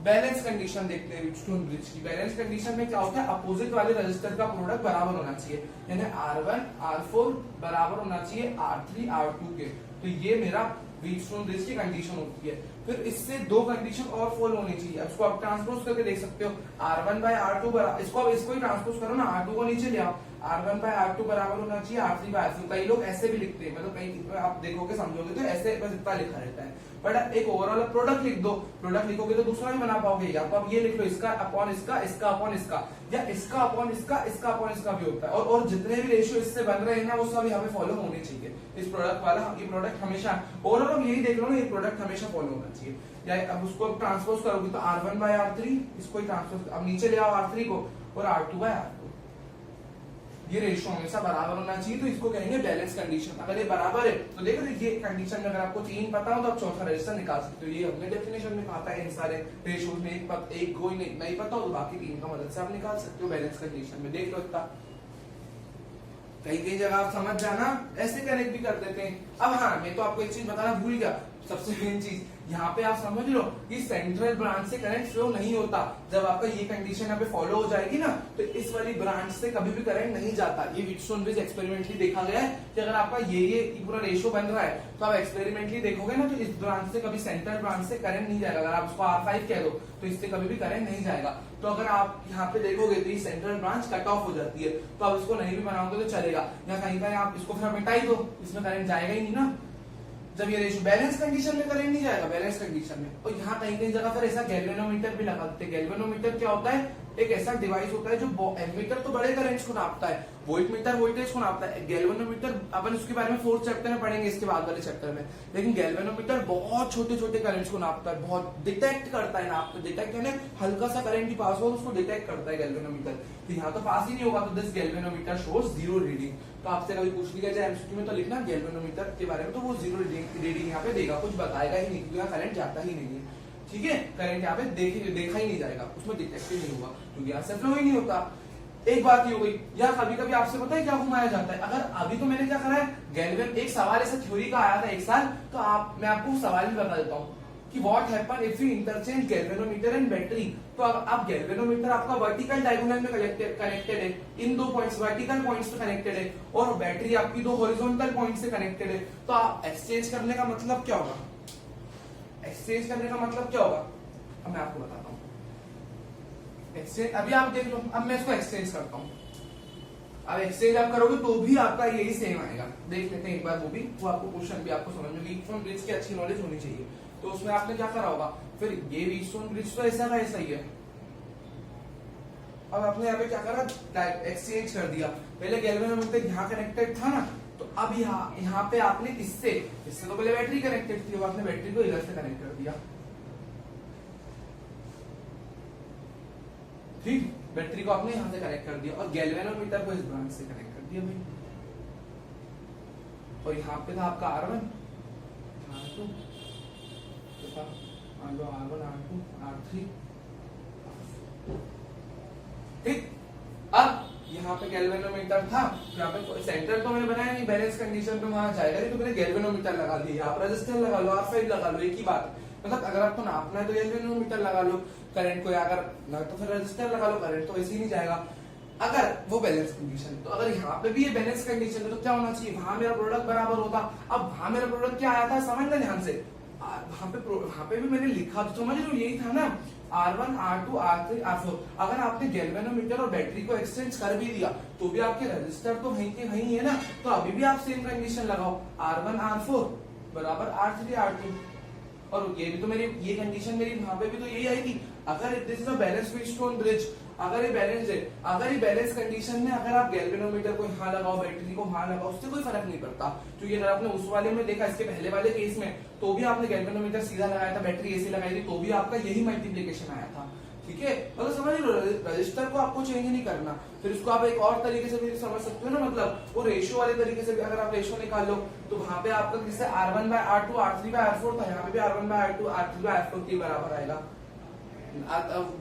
बैलेंस कंडीशन देखते हैं व्हीटस्टोन ब्रिज की। बैलेंस कंडीशन में क्या होता है, अपोजिट वाले रजिस्टर का प्रोडक्ट बराबर होना चाहिए, यानी R1 R4 बराबर होना चाहिए R3 R2 के। तो ये मेरा व्हीटस्टोन ब्रिज की कंडीशन होती है। फिर इससे दो कंडीशन और फॉलो होनी चाहिए। अब इसको आप ट्रांसपोज करके देख सकते हो, R1 बाय R2 बराबर, इसको ही ट्रांसपोज करो ना, R2 को नीचे ले आओ, R1 बाय R2 बराबर होना चाहिए R3 बाय R4। कई लोग ऐसे भी लिखते हैं, मतलब कई आप देखोगे समझोगे तो ऐसे बस इतना लिखा रहता है, बट एक ओवरऑल प्रोडक्ट लिख दो। प्रोडक्ट लिखोगे तो दूसरा भी बना पाओगे, या तो आप ये लिख लो इसका अपॉन इसका, इसका अपॉन इसका, या इसका अपॉन इसका, इसका अपॉन इसका भी होता है। और जितने भी रेशियो इससे बन रहे हैं ना वो सब यहाँ पे फॉलो होने चाहिए। इस प्रोडक्ट वाला, ये प्रोडक्ट हमेशा ओवरऑल यही देख लो ना, ये प्रोडक्ट हमेशा फॉलो होना चाहिए। या अब उसको ट्रांसपोज करोगे तो R1 बाय R3, इसको ही ट्रांसपोज, अब नीचे ले आओ R3 को, और R2 बाय R2। ये रेशियो हमेशा बराबर होना चाहिए, तो इसको कहेंगे बैलेंस कंडीशन। अगर ये बराबर है तो देखो ये कंडीशन में अगर आपको 3 पता हो तो आप चौथा रजिस्टर निकाल सकते हो। ये हमने डेफिनेशन में कहा था, इन सारे रेशियोज में एक कोई नहीं पता हो तो बाकी 3 का मदद से आप निकाल सकते हो बैलेंस कंडीशन में। देख लो इतना, कई जगह आप समझ जाना, ऐसे कनेक्ट भी कर देते हैं। अब हाँ, मैं तो आपको एक चीज बताना भूल गया, सबसे मेन चीज यहाँ पे आप समझ लो कि सेंट्रल ब्रांच से करंट फ्लो नहीं होता। जब आपका ये कंडीशन यहाँ पे फॉलो हो जाएगी ना तो इस वाली ब्रांच से कभी भी करंट नहीं जाता। ये व्हीटस्टोन ब्रिज एक्सपेरिमेंटली देखा गया है कि अगर आपका ये पूरा रेशियो बन रहा है तो आप एक्सपेरिमेंटली देखोगे ना तो इस ब्रांच से कभी सेंट्रल ब्रांच से करंट नहीं जाएगा। अगर आप उसको R5 कह दो तो इससे कभी भी करंट नहीं जाएगा। तो अगर आप यहाँ पे देखोगे तो ये सेंट्रल ब्रांच कट ऑफ हो जाती है, तो आप इसको नहीं भी बनाओगे तो चलेगा, या कहीं कहीं आप इसको फिर मिटा ही दो, इसमें करंट जाएगा ही नहीं ना। जब ये रेशियो बैलेंस कंडीशन में करंट नहीं जाएगा, बैलेंस कंडीशन में। और यहाँ कहीं कहीं जगह फिर ऐसा गैल्वेनोमीटर भी लगा देते हैं। गैल्वेनोमीटर क्या होता है, एक ऐसा डिवाइस होता है जो एमीटर तो बड़े करंट्स को नापता है, वोल्ट मीटर वोल्टेज को नापता है, गैल्वेनोमीटर अपन उसके बारे में 4th चैप्टर में पढ़ेंगे इसके बाद वाले चैप्टर में, लेकिन गैल्वेनोमीटर बहुत छोटे छोटे करंट्स को नापता है, बहुत डिटेक्ट करता है, नापता डिटेक्ट यानी हल्का सा करंट ही पास हो उसको डिटेक्ट करता है गैल्वेनोमीटर। तो यहाँ तो पास ही नहीं होगा, तो this galvanometer shows zero reading. तो आपसे कभी पूछ लिया जाए एमसीक्यू में तो लिखना गैल्वेनोमीटर के बारे में, तो वो जीरो रीडिंग यहाँ पे देगा, कुछ बताएगा ही नहीं क्योंकि यहाँ करंट जाता ही नहीं है, ठीक है, करंट यहाँ पे देखा ही नहीं जाएगा, उसमें डिटेक्ट ही नहीं होगा क्योंकि यहाँ से फ्लो ही नहीं होता। एक बात ये हो गई। या कभी कभी आपसे पता है क्या घुमाया जाता है, अगर अभी तो मैंने क्या करा है, गैल्वेन एक सवाल ऐसा थ्योरी का आया था एक साल, तो मैं आपको सवाल भी बता देता हूँ कि what happen if you interchange galvanometer and battery. तो अब गैल्वेनोमीटर आपका वर्टिकल डायगोनल में कनेक्टेड है, इन दो पॉइंट्स वर्टिकल पॉइंट्स पे कनेक्टेड है, और बैटरी आपकी दो हॉरिजॉन्टल पॉइंट से कनेक्टेड है। तो आप एक्सचेंज करने का मतलब क्या होगा, एक्सचेंज करने का मतलब क्या होगा, अब मैं आपको बताता हूँ। एक्सचेंज अभी आप देख लो, अब मैं इसको एक्सचेंज करता हूँ, अब एक्सचेंज आप करोगे तो भी आपका यही सेम आएगा। देख लेते हैं एक बार वो भी, वो आपको क्वेश्चन भी आपको समझ में, व्हीटस्टोन ब्रिज की अच्छी नॉलेज होनी चाहिए। तो उसमें आपने क्या करा होगा, फिर ये व्हीटस्टोन ब्रिज तो ऐसा का ऐसा ही है, अब आपने यहाँ पे क्या करा, एक्सचेंज कर दिया। पहले गैल्वेनोमीटर यहाँ कनेक्टेड था ना, तो अब यहाँ पे आपने इससे तो पहले बैटरी कनेक्टेड थी, अब आपने बैटरी को इधर से कनेक्ट कर दिया, ठीक, बैटरी को आपने यहां से कनेक्ट कर दिया और गैल्वेनोमीटर को इस ब्रांच से कनेक्ट कर दिया भाई। और यहाँ पे था आपका R1 R2 R1 R2 R3, ठीक। अब यहाँ पे गैल्वेनोमीटर था, यहाँ पे सेंटर तो मैंने बनाया नहीं, बैलेंस कंडीशन पे वहां जाएगा नहीं, तो मैंने गैल्वेनोमीटर लगा दिया, आप रजिस्टर लगा लो, R5 लगा लो, एक ही बात। मतलब अगर आपको नापना है तो गैल्वेनोमीटर लगा लो करंट को, अगर ना तो फिर रजिस्टर लगा लो, करंट तो ऐसे ही नहीं जाएगा। अगर वो बैलेंस कंडीशन, तो अगर यहाँ पे भी ये बैलेंस कंडीशन है तो क्या होना चाहिए, वहां मेरा प्रोडक्ट बराबर होता। अब वहां मेरा प्रोडक्ट क्या आया था, समझना ध्यान से, वहां पे भी मैंने लिखा तो समझ लो यही था ना, R1 R2 R3 R4। अगर आपने गैल्वेनोमीटर और बैटरी को एक्सचेंज कर भी दिया तो भी आपके रजिस्टर तो वहीं के वहीं है ना, तो अभी भी आप सेम कंडीशन लगाओ, R1 R4 बराबर R3 R2। और ये भी तो मेरी ये कंडीशन मेरी वहां पे भी तो यही आएगी। अगर this is a balance Wheatstone bridge, अगर ये बैलेंस है, अगर ये बैलेंस कंडीशन में अगर आप गैल्वेनोमीटर को यहाँ लगाओ बैटरी को वहां लगाओ, उससे कोई फर्क नहीं पड़ता। क्योंकि अगर आपने उस वाले में देखा, इसके पहले वाले केस में तो भी आपने गैल्वेनोमीटर सीधा लगाया था, बैटरी ऐसी लगाई थी, तो भी आपका यही मल्टीप्लीकेशन आया था, ठीक है। मतलब समझ लो, रजिस्टर को आपको चेंज नहीं करना। फिर इसको आप एक और तरीके से भी समझ सकते हो ना, मतलब वो रेशियो वाले तरीके से भी अगर आप रेशियो निकाल लो तो वहां पे आपका जैसे R1/R2 R3/R4 था, यहाँ पे भी R1/R2 R3/R4 के बराबर आएगा।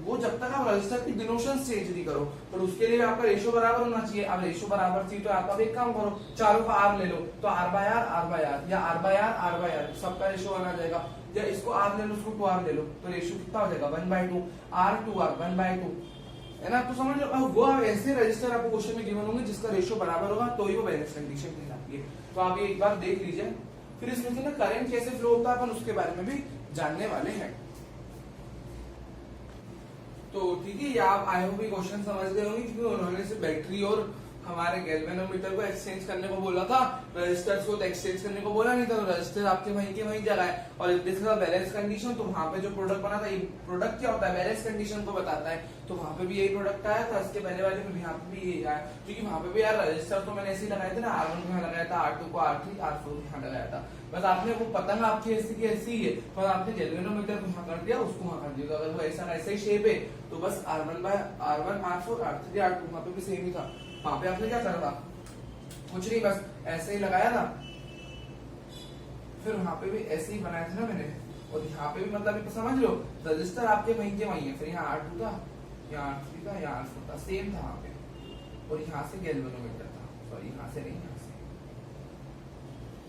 वो जब तक आप रजिस्टर की डिनोशन चेंज नहीं करो, तो उसके लिए आपका रेशियो बराबर होना चाहिए। अब रेशियो बराबर चाहिए तो आप एक काम करो, चारों का R ले लो, तो R/R या R/R सबका रेशियो बना जाएगा, या इसको R ले लो, उसको 2R ले लो, तो रेशियो कितना हो जाएगा 1/2, R2R 1/2, है ना। तो समझ लो, वो ऐसे रजिस्टर आपको क्वेश्चन में गिवन होंगे जिसका रेशियो बराबर होगा तो ही वो बैलेंस कंडीशन कहलाती है। तो आप ये एक बार देख लीजिए। फिर इसमें से ना करंट कैसे फ्लो होता है अपन उसके बारे में भी जानने वाले हैं। तो ठीक है, ये आप आई होप क्वेश्चन समझ गए होंगे, क्योंकि उन्होंने से बैटरी और हमारे गैल्वेनोमीटर को एक्सचेंज करने को बोला था, रजिस्टर्स को तो एक्सचेंज करने को बोला नहीं था, तो रजिस्टर आपके वहीं के वहीं जगह है। और दिस इज बैलेंस कंडीशन, तो वहां पे जो प्रोडक्ट बना था, ये प्रोडक्ट क्या होता है, बैलेंस कंडीशन को बताता है, तो वहां पे भी यही प्रोडक्ट आया था। इसके पहले वाले में यहाँ पे भी यही आया, क्योंकि वहां पे भी यार रजिस्टर तो मैंने ऐसे ही लगाए थे ना, R1 को यहाँ लगाया था, R2 को R3 R4 यहाँ लगाया था, बस आपने वो पतंग आपकी ऐसी की ऐसी ही है, पर आपने गैल्वेनोमीटर को वहां कर दिया, उसको वहां कर दिया। तो अगर वो ऐसा ऐसा ही शेप है तो बस R1 R4 R3 R2 वहां पे भी सेम ही था। वहां पे आपने क्या करा था, कुछ नहीं, बस ऐसे ही लगाया था, फिर वहां पे भी ऐसे ही बनाया था ना मैंने, और यहाँ पे भी मतलब समझ लो रजिस्टर आपके वहीं के वहीं है। फिर यहाँ R2 था, यहाँ R3 था, यहाँ R4 था, सेम था वहां पे, और यहाँ से गैल्वेनोमीटर था, सॉरी यहाँ से नहीं,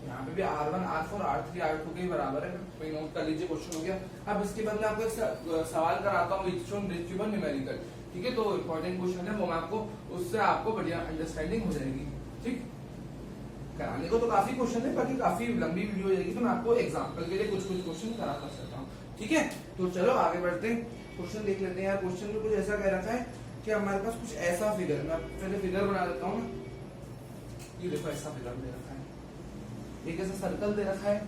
यहाँ पे भी R1 R4 R3 R2 के बराबर है। कोई नोट कर लीजिए, क्वेश्चन हो गया। अब इसके बाद मैं आपको एक सवाल कराता हूँ, व्हीटस्टोन ब्रिज क्यूबन न्यूमेरिकल, ठीक है। तो इंपॉर्टेंट क्वेश्चन है वो, मैं आपको उससे आपको बढ़िया अंडरस्टैंडिंग हो जाएगी, ठीक। कराने को तो काफी क्वेश्चन है, बाकी काफी लंबी वीडियो हो जाएगी, तो मैं आपको एग्जाम्पल के लिए कुछ क्वेश्चन करा सकता हूँ, ठीक है। तो चलो आगे बढ़ते हैं, क्वेश्चन देख लेते हैं। यार क्वेश्चन में कुछ ऐसा कह रखा है कि हमारे पास कुछ ऐसा फिगर, मैं पहले फिगर बना देता हूँ। ये देखो ऐसा फिगर दे रखा है, एक ऐसा सर्कल दे रखा है,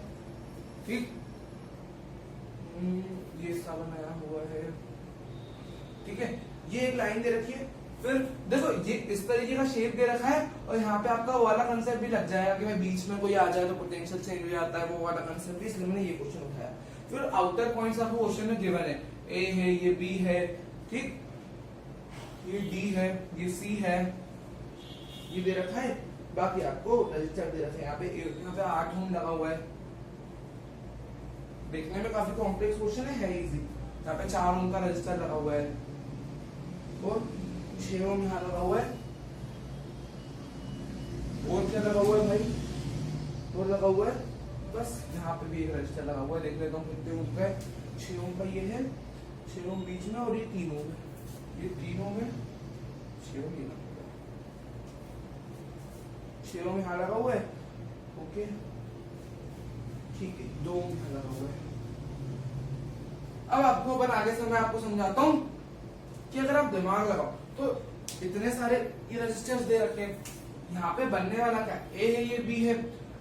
ठीक, ये इसका बनाया हुआ है, ठीक है। ये एक लाइन दे रखी है, फिर देखो ये इस तरीके का शेप दे रखा है, और यहाँ पे आपका वो वाला कंसेप्ट भी लग जाएगा कि भाई बीच में कोई आ जाए तो पोटेंशियल चेंज हो जाता है, वो वाला कंसेप्ट भी, इसलिए मैंने ये क्वेश्चन उठाया। फिर आउटर पॉइंट्स आपको क्वेश्चन में गिवन है, ए है, ये बी है, ठीक, ये डी है, ये सी है, ये दे रखा है। बाकी आपको रजिस्टर दे रखे हैं, यहाँ पे 8 ओम लगा हुआ है, देखने में काफी कॉम्प्लेक्स क्वेश्चन है इजी। यहाँ पे 4 ओम का रजिस्टर लगा हुआ है, और 6 ओम यहाँ लगा हुआ है, और क्या लगा हुआ है भाई, और लगा हुआ है, बस यहाँ पे भी एक रजिस्टर लगा हुआ है। देख लेता हूँ कितने ओम का है, 6 ओम का ये है, 6 ओम बीच में, और ये 3 ओम है, ये 3 ओम है, 6 ओम ये लगा हुआ है, 6 ओम यहाँ लगा हुआ है, ओके ठीक है, 2 ओम यहाँ लगा हुआ है। अब आपको अपन आगे से मैं आपको समझाता हूँ कि अगर आप दिमाग लगाओ तो इतने सारे ये रजिस्टर्स दे रखे हैं, यहाँ पे बनने वाला क्या, ए है, ये बी है।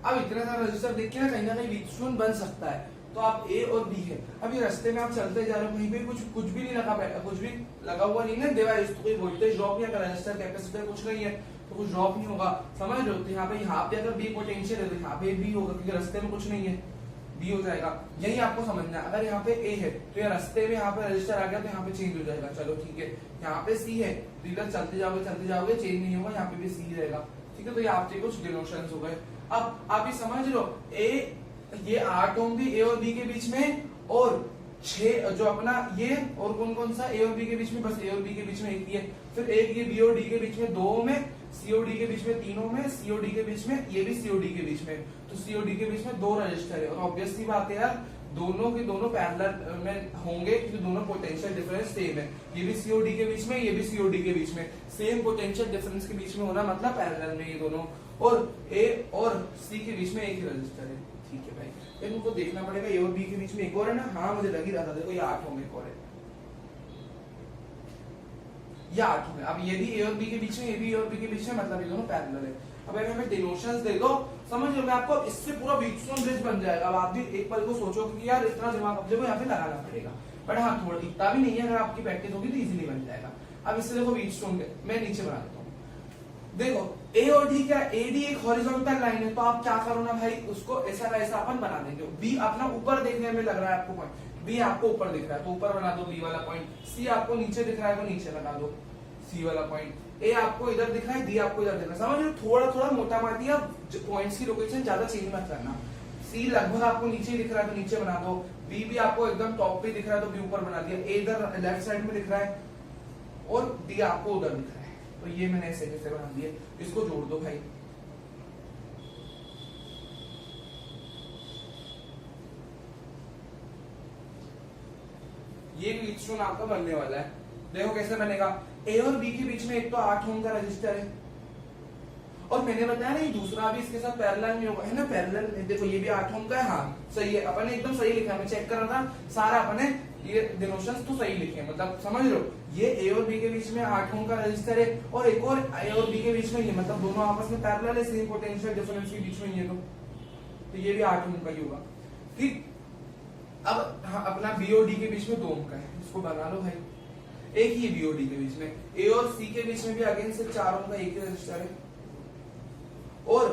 अब इतने सारे रजिस्टर देख के ना कहीं वीटस्टोन बन सकता है, तो आप ए और बी है। अब ये रास्ते में आप चलते जा रहे हो, कहीं पे कुछ भी नहीं लगा, कुछ भी लगा हुआ नहीं है डिवाइस, तो कोई वोल्टेज ड्रॉप या रजिस्टर कैपेसिटर कुछ नहीं है, तो कुछ ड्रॉप नहीं होगा, समझ रहे हो। तो यहाँ पे अगर बी पोटेंशियल है तो यहाँ पे बी होगा, क्योंकि रास्ते में कुछ नहीं है, बी हो जाएगा। यही आपको समझना है। अगर यहाँ पे ए है तो ये रास्ते में यहाँ पे रजिस्टर आ गया तो यहाँ पे चेंज हो जाएगा, चलो ठीक है। यहाँ पे सी है तो इधर चलते जाओगे चेंज नहीं होगा, यहाँ पे भी सी रहेगा, ठीक है। तो ये आपके कुछ डिनोशंस हो गए। अब आप ये समझ लो, ए ये 8 ओम भी ए और बी के बीच में, और 6 जो अपना ये, और कौन कौन सा ए और बी के बीच में, बस ए और बी के बीच में एक ही है। फिर एक ये बी और डी के बीच में 2 ओम है, सी और डी के बीच में 3 ओम है, सी और डी के बीच में, ये भी सी और डी के बीच में, तो सी और डी के बीच में 2 रजिस्टर है। और ऑब्वियस सी बात है यार, दोनों के दोनों पैरेलल में होंगे क्योंकि दोनों पोटेंशियल डिफरेंस सेम है। ये भी सी और डी के बीच में, ये भी सी और डी के बीच में, सेम पोटेंशियल डिफरेंस के बीच में होना मतलब पैरेलल में ये दोनों, और ए और सी के बीच में एक ही रजिस्टर है, ठीक है भाई। लेकिन उनको देखना पड़ेगा, ए और बी के बीच में एक और है ना, हाँ मुझे लग ही रहा था, देखो ये 8 ओम एक और है, ये 8 ओम है। अब ये भी ए और बी के बीच में, ये भी ए और बी के बीच में, मतलब ये दोनों पैरेलल है। अब अगर हमें डिनोशंस दे दो, समझ लो, मैं आपको इससे पूरा व्हीटस्टोन ब्रिज बन जाएगा। अब आप भी एक पल को सोचो कि यार इतना दिमाग अब देखो यहाँ पे लगाना पड़ेगा, बट हाँ थोड़ा इतना भी नहीं है, अगर आपकी प्रैक्टिस होगी तो इजीली बन जाएगा। अब इससे देखो व्हीटस्टोन मैं नीचे बना देता हूँ, देखो ए और डी क्या, ए डी एक हॉरिजॉन्टल लाइन है, तो आप क्या करो ना भाई, उसको ऐसा का ऐसा अपन बना देंगे। बी अपना ऊपर देखने में लग रहा है आपको पॉइंट, बी आपको ऊपर दिख रहा है तो ऊपर बना दो बी वाला पॉइंट, सी आपको नीचे दिख रहा है तो नीचे लगा दो सी वाला पॉइंट, ए आपको इधर दिख रहा है, डी आपको इधर दिख रहा है, समझ लो। थोड़ा थोड़ा मोटा माटी, आप पॉइंट्स की लोकेशन ज्यादा चेंज मत करना। सी लगभग आपको नीचे दिख रहा है तो नीचे बना दो, बी भी आपको एकदम टॉप पे दिख रहा है तो बी ऊपर बना दिया, ए इधर लेफ्ट साइड में दिख रहा है और डी आपको उधर दिख रहा है, तो ये मैंने ऐसे कैसे बना दिए। इसको जोड़ दो भाई, ये व्हीटस्टोन आपका बनने वाला है। देखो कैसे बनेगा, ए और बी के बीच में एक तो 8 ओम का रजिस्टर है, और मैंने बताया ना ये दूसरा भी इसके साथ पैरेलल में होगा, है ना, पैरेलल। देखो ये भी 8 ओम का है, हाँ सही है, अपन ने एकदम सही लिखा है, मैं चेक कर रहा था सारा, अपन ने ये डिनोशंस तो सही लिखे हैं, मतलब समझ लो। ये ए और बी के बीच में 8 ओम का रजिस्टर है, और एक और ए और बी के बीच में ये, मतलब दोनों आपस में पैरेलल है, सेम पोटेंशियल डिफरेंस के बीच में ये तो ये भी 8 ओम का ही होगा, ठीक। अब हाँ, अपना बी और डी के बीच में 2 ओम का है, इसको बना लो भाई। एक ही बी और डी के बीच में, ए और सी के बीच में भी अगेन से 4 ओम का एक ही रजिस्टर है, और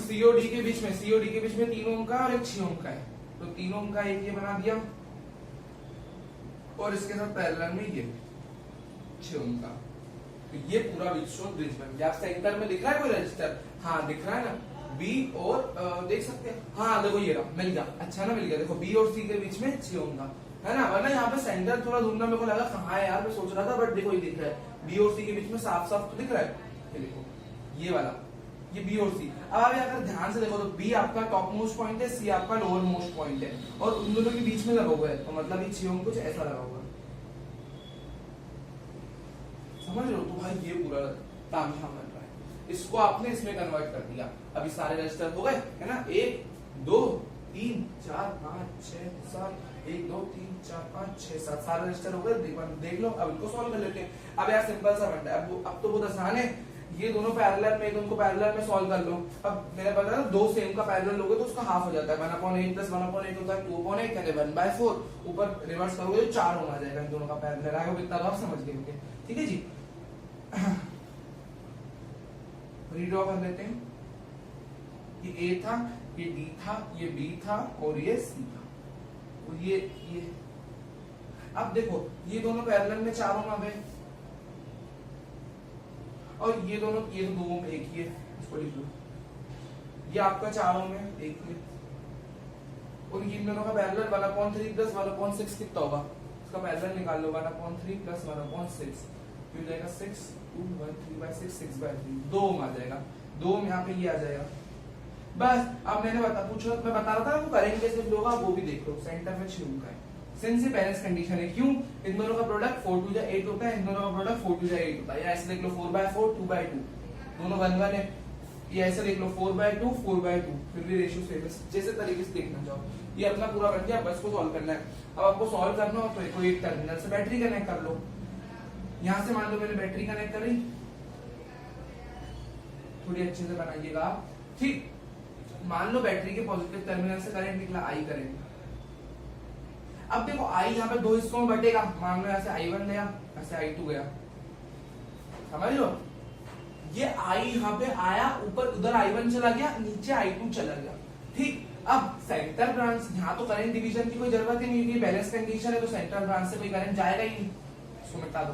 सी और डी के बीच में, 3 ओम का और एक 6 ओम का है, तो 3 ओम का एक ये बना दिया, और इसके साथ पैरेलल में ये 6 ओम का, तो ये पूरा व्हीटस्टोन ब्रिज बन गया। सेंटर में दिख रहा है कोई रजिस्टर, हाँ दिख रहा है ना, बी और देख सकते हैं, हाँ देखो ये रहा, मिल गया, अच्छा ना मिल गया। देखो बी और सी के बीच में 6 ओम का है ना, वरना यहाँ पे सेंटर थोड़ा ढूंढना मेरे को लगा कहाँ है यार, मैं सोच रहा था, बट देखो ये दिख रहा है, बी और सी के बीच में साफ साफ तो दिख रहा है, ये देखो ये वाला, ये बी और सी। अब आप अगर ध्यान से देखो तो बी आपका टॉप मोस्ट पॉइंट है, सी आपका लोअर मोस्ट पॉइंट है, और उन दोनों के बीच में लगा हुआ है, तो मतलब ये 6 ओम कुछ ऐसा लगा हुआ है, समझ लो। तो भाई ये पूरा तामझाम बन रहा है, इसको आपने इसमें कन्वर्ट कर दिया। अभी सारे रजिस्टर हो गए है ना, 1 2 3 4 5 6 7, 1 2 3 4 5 6 7 सारे रजिस्टर हो गए, देख लो। अब इनको सॉल्व कर लेते हैं। अब यार सिंपल सा बनता है, अब तो बहुत आसान है। ये दोनों पैरेलल में, उनको पैरेलल में सॉल्व कर लो। अब मैंने बताया दो सेम का पैरेलल लोगे तो उसका हाफ हो जाता है, 1/8 प्लस 1/8 होता है 2/8 यानी 1/4। ऊपर रिवर्स करोगे तो 4 होना जाएगा इन दोनों का पैरेलल। आगे इतना तो आप समझ गए होंगे, ठीक है जी। रीड्रॉ कर लेते हैं, ये ए था, ये डी था, ये बी था और ये सी था, और ये अब देखो ये दोनों पैरेलल में 4 होना गए, और ये दोनों, ये तो 2 में एक ही है, इसको लिख लो। ये आपका 4 में एक ही है, और इन दोनों का पैरेलल 1/3 प्लस 1/6 कितना होगा, इसका पैरेलल निकाल लो। 1/3 प्लस 1/6 हो जाएगा 6, 2 1 3/6 6/3, 2 आ जाएगा। 2 यहाँ पे ये आ जाएगा बस। अब मैंने पूछा, मैं बता रहा था आपको करेंट कैसे फ्लो होगा, वो भी देख लो। सेंटर में 6 का है, सिंस ये बैलेंस कंडीशन है। क्यों? इन दोनों का प्रोडक्ट 4 2 8 होता है, इन दोनों का प्रोडक्ट 4 2 8 होता है। या ऐसे देख लो 4/4 2/2, दोनों 1 1 है। ये ऐसे देख लो 4/2 4/2, फिर भी रेशियो सेम है। जैसे तरीके से देखना चाहो, ये अपना पूरा बन गया, बस को सॉल्व करना है। अब आपको सॉल्व करना हो तो कोई एक टर्मिनल से बैटरी कनेक्ट कर लो। यहां से मान लो मैंने बैटरी कनेक्ट करी, थोड़ी अच्छे से बनाइएगा आप, ठीक। मान लो बैटरी के पॉजिटिव टर्मिनल से करंट निकला, आई करंट। अब देखो आई यहाँ पे 2 हिस्सों में बटेगा। मान लो ऐसे I1 गया, ऐसे I2 गया, समझ लो। ये आई यहाँ पे आया, ऊपर उधर I1 चला गया, नीचे I2 चला गया, ठीक। अब सेंटर ब्रांच, यहाँ तो करंट डिवीजन की कोई जरूरत ही नहीं है, बैलेंस कंडीशन है, तो सेंटर ब्रांच से कोई करंट जाएगा ही नहीं, इसको मिटा दो।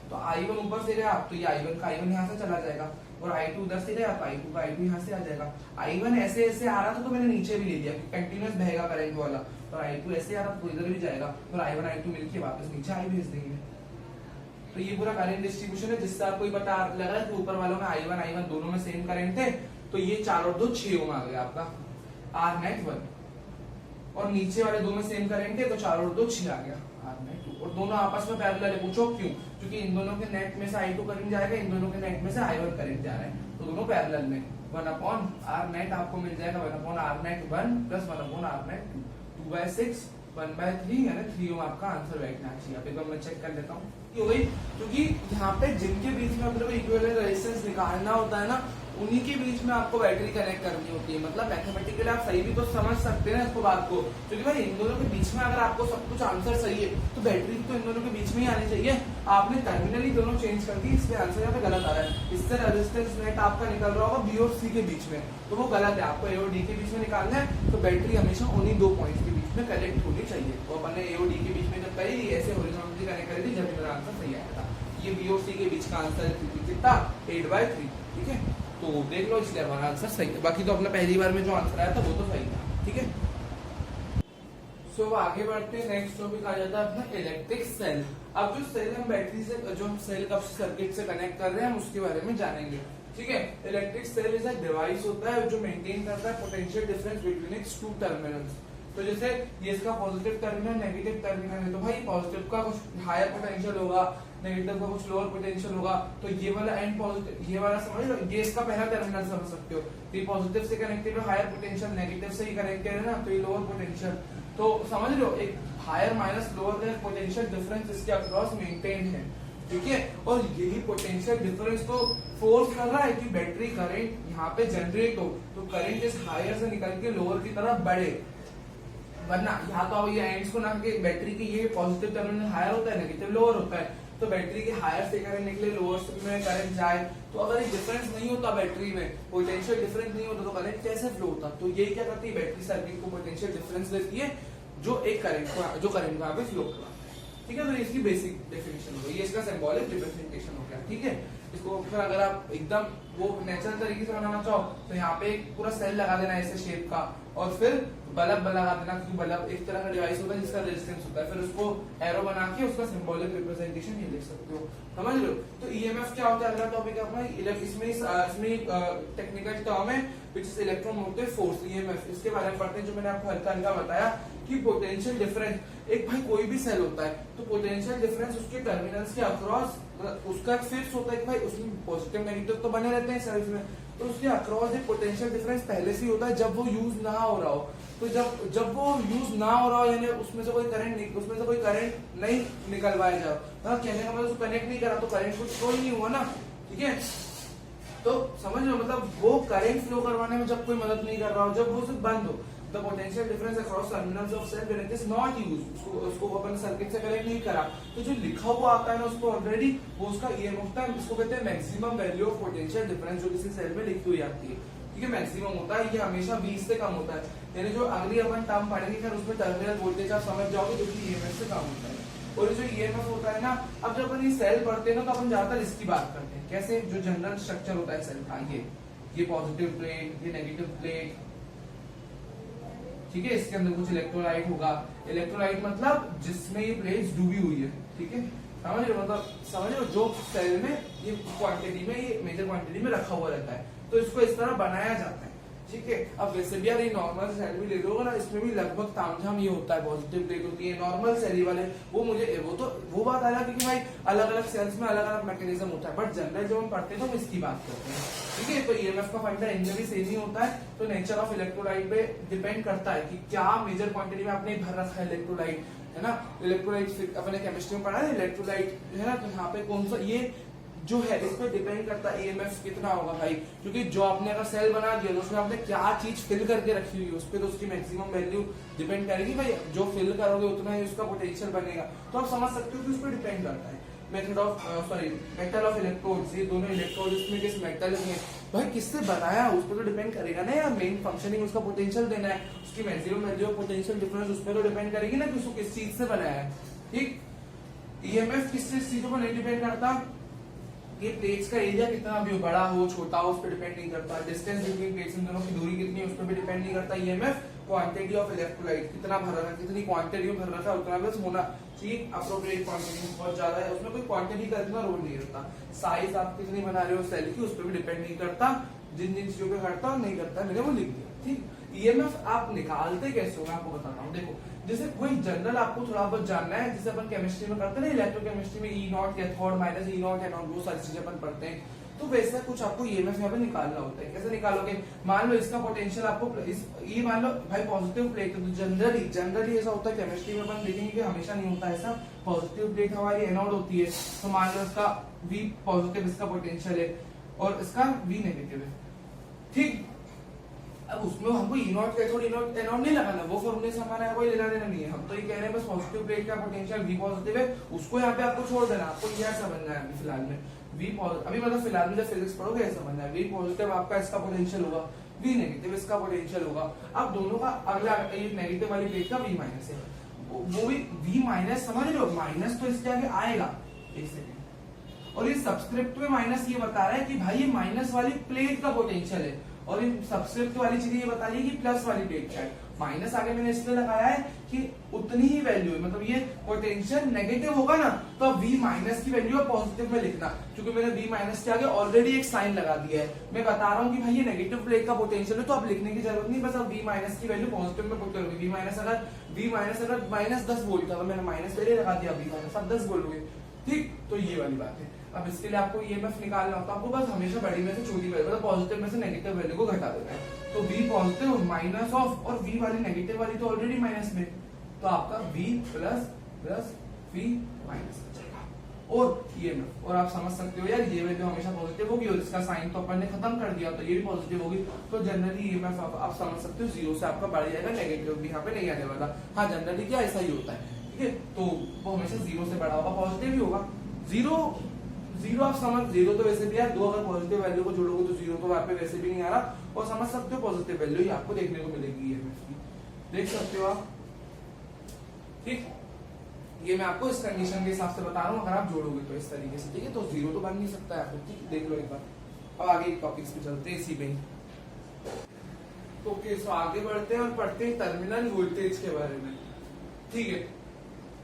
तो I1 ऊपर से गया, तो ये I1 का I1 यहाँ से चला जाएगा, और I2 उधर से गया तो I2 का I2 यहाँ से आ जाएगा। I1 ऐसे ऐसे आ रहा था तो मैंने नीचे भी ले लिया, कंटिन्यूअस बहेगा करंट वाला, और I2 ऐसे आ रहा तो इधर भी जाएगा, और I1 I2 मिलके वापस नीचे आई भेज देंगे। तो ये पूरा करंट डिस्ट्रीब्यूशन है, जिससे आपको पता लगा कि ऊपर वालों में I1 दोनों में सेम करंट थे, तो ये 4 और 2 6 ओम आ गया आपका R नेट 1, और नीचे वाले दो में सेम करंट है तो 4 और 2 6 आ गया R नेट 2, और दोनों आपस में पैरेलल है। पूछो क्यों? क्योंकि इन दोनों के नेट में से I2 करंट जाएगा, इन दोनों के नेट में से I1 करंट जा रहा है, तो दोनों पैरेलल में 1/R नेट आपको मिल जाएगा 1/R net 1 plus 1/R net 2, 2/6 1/3 यानी 3 ओम आपका आंसर बैठना चाहिए। अब एक बार मैं चेक कर लेता हूँ हो गई, क्योंकि यहाँ पे जिनके बीच में अपने को इक्विवेलेंट रेजिस्टेंस निकालना होता है ना, उन्हीं के बीच में आपको बैटरी कनेक्ट करनी होती है। मतलब मैथमेटिकली आप सही भी तो समझ सकते हैं इसको बात को, क्योंकि भाई इन दोनों के बीच में अगर आपको सब कुछ आंसर सही है तो बैटरी तो इन दोनों के बीच में ही आनी चाहिए। आपने टर्मिनली दोनों चेंज कर दी, इसलिए आंसर यहाँ पे गलत आ रहा है। इससे रेजिस्टेंस नेट आपका निकल रहा होगा बी और सी के बीच में, तो वो गलत है। आपको ए और डी के बीच में निकालना है, तो बैटरी हमेशा उन्हीं 2 पॉइंट्स के बीच में कनेक्ट होनी चाहिए। तो अपन ने ए और डी के बीच में जब करी थी ऐसे हॉरिजॉन्टली कनेक्ट करी थी, जब मेरा आंसर सही आया था। ये बी और सी के बीच का आंसर कितना 8/3, ठीक है। तो देख लो, इसलिए हमारा आंसर सही है। बाकी तो अपना पहली बार में जो आंसर आया था वो तो सही था, ठीक है। सो आगे बढ़ते हैं, नेक्स्ट टॉपिक आ जाता है अपना इलेक्ट्रिक सेल। अब जो सेल हम बैटरी से, जो हम सेल का सर्किट से कनेक्ट कर रहे हैं, हम उसके बारे में जानेंगे, ठीक है। इलेक्ट्रिक सेल इज एक डिवाइस होता है जो मेंटेन करता है potential difference between its 2 terminals. तो जैसे ये इसका पॉजिटिव टर्मिनल, नेगेटिव टर्मिनल है, तो भाई पॉजिटिव का कुछ हायर पोटेंशियल होगा, नेगेटिव का कुछ लोअर पोटेंशियल होगा। तो ये वाला एंड पॉजिटिव, ये वाला समझ लो, ये इसका पहला टर्मिनल समझ सकते हो। तो ये पॉजिटिव से कनेक्टेड है हायर पोटेंशियल, नेगेटिव से ही कनेक्टेड है ना, तो ये लोअर पोटेंशियल। तो समझ लो, एक higher minus lower potential difference इसके अक्रॉस मेंटेन है, ठीक है। और यही पोटेंशियल डिफरेंस तो फोर्स कर रहा है कि बैटरी करंट यहाँ पे जनरेट हो, तो करंट इस हायर से निकल के लोअर की तरफ बढ़े। वरना यहाँ तो ये एंड्स को ना कि बैटरी की ये पॉजिटिव टर्मिनल हायर होता है, नेगेटिव लोअर होता है, तो बैटरी के हायर से करंट निकले, लोअर में करंट जाए। तो अगर ये डिफरेंस नहीं होता बैटरी में, पोटेंशियल डिफरेंस नहीं होता, तो करंट कैसे फ्लो होता? तो ये क्या करती है, बैटरी सर्किट को पोटेंशियल डिफरेंस देती है, जो एक करंट को, जो करंट को यहाँ पे फ्लो करवाता है, ठीक है। तो इसकी बेसिक डेफिनेशन हो गई, ये इसका सिंबॉलिक रिप्रेजेंटेशन हो गया, ठीक है। इसको फिर अगर आप एकदम वो नेचुरल तरीके से बनाना चाहो तो यहाँ पे एक पूरा सेल लगा देना ऐसे शेप का, और फिर बल्ब लगा देना, क्योंकि बल्ब एक तरह का डिवाइस होता है जिसका रेजिस्टेंस होता है। फिर उसको एरो बना के उसका सिंबॉलिक रिप्रेजेंटेशन ये लिख सकते हो, समझ लो। तो ईएमएफ क्या होता है, अगला टॉपिक अपना इसमें टेक्निकल टर्म है which is electromotive force, EMF. इसके बारे में पढ़ते हैं, जो मैंने आपको हल्का हल्का बताया कि पोटेंशियल डिफरेंस, एक भाई कोई भी सेल होता है तो पोटेंशियल डिफरेंस उसके टर्मिनल्स के अक्रॉस उसका फिक्स होता है कि भाई उसमें पॉजिटिव नेगेटिव तो बने रहते हैं सेल्स में, तो उसके अक्रॉस एक पोटेंशियल डिफरेंस पहले से ही होता है जब वो यूज ना हो रहा हो। तो जब वो यूज ना हो रहा हो, यानी उसमें से कोई करंट नहीं निकलवाया जाए, कहने का मतलब कनेक्ट नहीं करा तो करंट कुछ फ्लो नहीं हुआ ना, ठीक है। तो समझ लो मतलब वो करंट फ्लो करवाने में जब कोई मदद नहीं कर रहा हो, जब वो सिर्फ बंद हो, the potential difference across terminals of cell when it is not used, उसको अपन सर्किट से कनेक्ट नहीं करा, तो जो लिखा हुआ आता है ना उसको ऑलरेडी वो उसका ईएमएफ होता है, इसको कहते हैं maximum value of potential difference, जो किसी सेल में लिखी हुई आती है, ठीक है, मैक्सिमम होता है, ये हमेशा 20 से कम होता है, यानी जो अगली अपन टर्म पढ़ेंगे फिर उसमें टर्मिनल वोल्टेज आप समझ जाओगे जो कि ईएमएफ से कम होता है। और जो ईएमएफ होता है ना, अब जब अपन ये सेल पढ़ते हैं ना तो अपन ज्यादातर इसकी बात करते हैं, कैसे, जो जनरल स्ट्रक्चर होता है सेल का, ये पॉजिटिव प्लेट, ये नेगेटिव प्लेट, ठीक है, इसके अंदर कुछ इलेक्ट्रोलाइट होगा, इलेक्ट्रोलाइट मतलब जिसमें ये प्लेट्स डूबी हुई है, ठीक है, समझ रहे हो, मतलब समझ रहे हो, जो सेल में ये क्वांटिटी में, ये मेजर क्वांटिटी में रखा हुआ रहता है, तो इसको इस तरह बनाया जाता है, ठीक है। अब वैसे भी यार ये नॉर्मल सेल भी ले लो ना, इसमें भी लगभग तामझाम ये होता है, पॉजिटिव प्लेट होती है, नॉर्मल सेल वाले वो मुझे वो बात अलग है कि भाई अलग अलग सेल्स में अलग अलग मैकेनिज्म होता है, बट जनरल जब हम पढ़ते हैं तो हम इसकी बात करते हैं, ठीक है। तो ईएमएफ का फंडा इनमें भी सेम ही होता है, तो नेचर ऑफ इलेक्ट्रोलाइट पे डिपेंड करता है कि क्या मेजर क्वांटिटी में आपने भर रखा है इलेक्ट्रोलाइट, है ना, इलेक्ट्रोलाइट अपने केमिस्ट्री में पढ़ा है इलेक्ट्रोलाइट, है ना, तो यहाँ पे कौन सा ये जो है इस पे डिपेंड करता है ईएमएफ कितना होगा भाई, क्योंकि जो आपने अगर सेल बना दिया तो उसमें आपने क्या चीज फिल करके रखी हुई है उस पर तो उसकी मैक्सिमम वैल्यू डिपेंड करेगी भाई, जो फिल करोगे उतना ही उसका पोटेंशियल बनेगा, तो आप समझ सकते हो कि उस पर डिपेंड करता है। मेटल ऑफ इलेक्ट्रोड्स, ये दोनों इलेक्ट्रोड इसमें किस मेटल में भाई किससे बनाया उस पर तो डिपेंड करेगा ना यार, मेन फंक्शनिंग उसका पोटेंशियल देना है, उसकी maximum value of potential difference उस पर तो डिपेंड करेगी ना कि उसको किस चीज से बनाया है, ठीक। ईएमएफ किससे चीजों पर नहीं डिपेंड करता, ये प्लेट्स का एरिया कितना भी हो, बड़ा हो छोटा हो, उस पर डिपेंड नहीं करता, डिस्टेंस बिटवीन प्लेट्स इन दोनों की दूरी कितनी है उस पर भी डिपेंड नहीं करता, ईएमएफ क्वांटिटी ऑफ इलेक्ट्रोलाइट कितना भर रखा है, कितनी क्वांटिटी में भर रखा है उतना बस होना चाहिए, अप्रोप्रिएट क्वांटिटी बहुत ज्यादा है उसमें कोई क्वांटिटी का इतना रोल नहीं रहता, साइज आप कितनी बना रहे हो सेल की उस पर भी डिपेंड नहीं करता, जिन जिन चीजों पे करता और नहीं करता मैंने वो लिख दिया, ठीक। ईएमएफ आप निकालते कैसे हो मैं आपको बताता हूँ, देखो जैसे कोई जनरल आपको थोड़ा बहुत जानना है, जैसे अपन केमिस्ट्री में करते हैं ना, इलेक्ट्रोकेमिस्ट्री में E naught cathode minus E naught anode वो सारी चीजें अपन पढ़ते हैं, तो वैसा कुछ आपको ईएमएफ यहाँ पे निकालना होता है, कैसे निकालोगे, मान लो इसका पोटेंशियल आपको ये मान लो भाई पॉजिटिव प्लेट है, तो जनरली ऐसा होता है केमिस्ट्री में अपन देखेंगे कि हमेशा नहीं होता ऐसा, पॉजिटिव प्लेट हमारी एनोड होती है, तो मान लो इसका V पॉजिटिव इसका पोटेंशियल है और इसका V नेगेटिव है, ठीक। अब उसमें हमको इनॉट कैथोड इनॉट एनोड नहीं लगाना, वो फॉर्मूले से हमारा कोई लेना देना नहीं है, हम तो ये कह रहे हैं बस पॉजिटिव प्लेट का पोटेंशियल V पॉजिटिव है उसको यहाँ पे आपको छोड़ देना, आपको यह समझना है अभी फिलहाल में V पॉजिटिव, अभी मतलब फिलहाल में जब फिजिक्स पढ़ोगे यह समझना है, V पॉजिटिव आपका इसका पोटेंशियल होगा, V नेगेटिव इसका पोटेंशियल होगा, अब दोनों का अगला ये नेगेटिव वाली प्लेट का V माइनस है, वो भी V माइनस, समझ रहे हो, माइनस तो इसके आगे आएगा, एक सेकेंड, और ये सब्सक्रिप्ट में माइनस ये बता रहा है कि भाई ये माइनस वाली प्लेट का पोटेंशियल है, और ये सब्सक्रिप्ट वाली चीज ये बता रही है कि प्लस वाली प्लेट का है, माइनस आगे मैंने इसलिए लगाया है कि उतनी ही वैल्यू है, मतलब ये पोटेंशियल नेगेटिव होगा ना तो V माइनस की वैल्यू पॉजिटिव में लिखना, क्योंकि मैंने V माइनस के आगे ऑलरेडी एक साइन लगा दिया है, मैं बता रहा हूँ कि भाई ये नेगेटिव प्लेट का पोटेंशियल है तो अब लिखने की जरूरत नहीं, बस अब V माइनस की वैल्यू पॉजिटिव में पुट करोगे, V माइनस अगर माइनस 10 वोल्ट था तो मैंने माइनस पहले लगा दिया, V माइनस अब 10 बोलोगे, ठीक। तो ये वाली बात है, अब इसके लिए आपको ईएमएफ निकालना होता है, आपको बस हमेशा बड़ी में से छोटी वैल्यू, मतलब पॉजिटिव में से नेगेटिव वैल्यू को घटा देना है, तो V पॉजिटिव माइनस ऑफ और V वाली नेगेटिव वाली तो ऑलरेडी माइनस में, तो आपका V plus plus V minus बचेगा, और ईएमएफ, और आप समझ सकते हो यार ये वैल्यू हमेशा पॉजिटिव होगी और इसका साइन तो अपन ने खत्म कर दिया तो ये भी पॉजिटिव होगी, तो जनरली ईएमएफ आप समझ सकते हो जीरो से आपका बढ़ जाएगा, नेगेटिव भी यहाँ पे नहीं आने वाला, हाँ जनरली क्या ऐसा ही होता है, ठीक है, तो वो हमेशा जीरो से बड़ा होगा, पॉजिटिव ही होगा, जीरो आप समझ, जीरो तो वैसे भी यार दो अगर पॉजिटिव वैल्यू को जोड़ोगे तो जीरो तो वहां पे वैसे भी नहीं आ रहा, और समझ सकते हो पॉजिटिव वैल्यू ही आपको देखने को मिलेगी ईएमएफ की, देख सकते हो आप, ठीक। ये मैं आपको इस कंडीशन के हिसाब से बता रहा हूँ, अगर आप जोड़ोगे तो इस तरीके से, ठीक है, तो जीरो तो बन नहीं सकता है, ठीक, देख लो एक बार। अब आगे टॉपिक्स पे चलते हैं इसी में, ओके, सो आगे बढ़ते हैं और पढ़ते हैं टर्मिनल वोल्टेज के बारे में, ठीक है।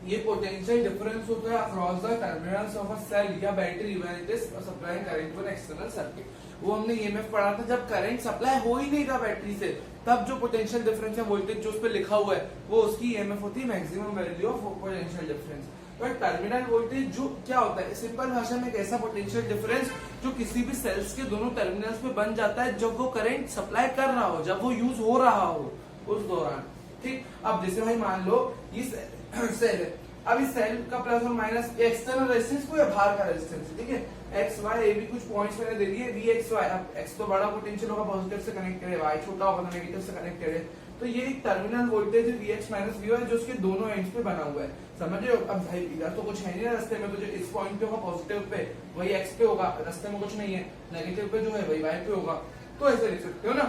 ये पोटेंशियल डिफरेंस होता है across the terminals of a cell या battery when it is supplying current to an external circuit, वो हमने ईएमएफ पढ़ा था, जब करंट सप्लाई हो ही नहीं था बैटरी से तब जो पोटेंशियल डिफरेंस है वोल्टेज जो उस पर लिखा हुआ है वो उसकी ईएमएफ होती है maximum value of potential difference. But terminal voltage जो क्या होता है, सिंपल भाषा में एक ऐसा पोटेंशियल डिफरेंस जो किसी भी सेल्स के दोनों टर्मिनल्स पे बन जाता है जब वो करंट सप्लाई कर रहा हो, जब वो यूज हो रहा हो उस दौरान, ठीक। अब जैसे भाई मान लो ये सेल है, अब इस सेल का प्लस और माइनस एक्सटर्नल रेजिस्टेंस को या बाहर का रेजिस्टेंस, ठीक है, एक्स वाई ए भी कुछ पॉइंट्स मैंने दे दिए वी एक्स वाई। अब एक्स तो बड़ा पोटेंशियल होगा पॉजिटिव से कनेक्टेड है, वाई छोटा होगा तो नेगेटिव से कनेक्टेड है। तो ये एक टर्मिनल वोल्टेज है V X minus V Y जो उसके दोनों एंड्स पे बना हुआ है, समझ रहे हो। अब भाई इधर तो कुछ है नहीं ना रास्ते में, तो जो इस पॉइंट पे होगा पॉजिटिव पे वही एक्स पे होगा, रास्ते में कुछ नहीं है, नेगेटिव पे जो है वही वाई पे होगा। तो ऐसे लिख सकते हो ना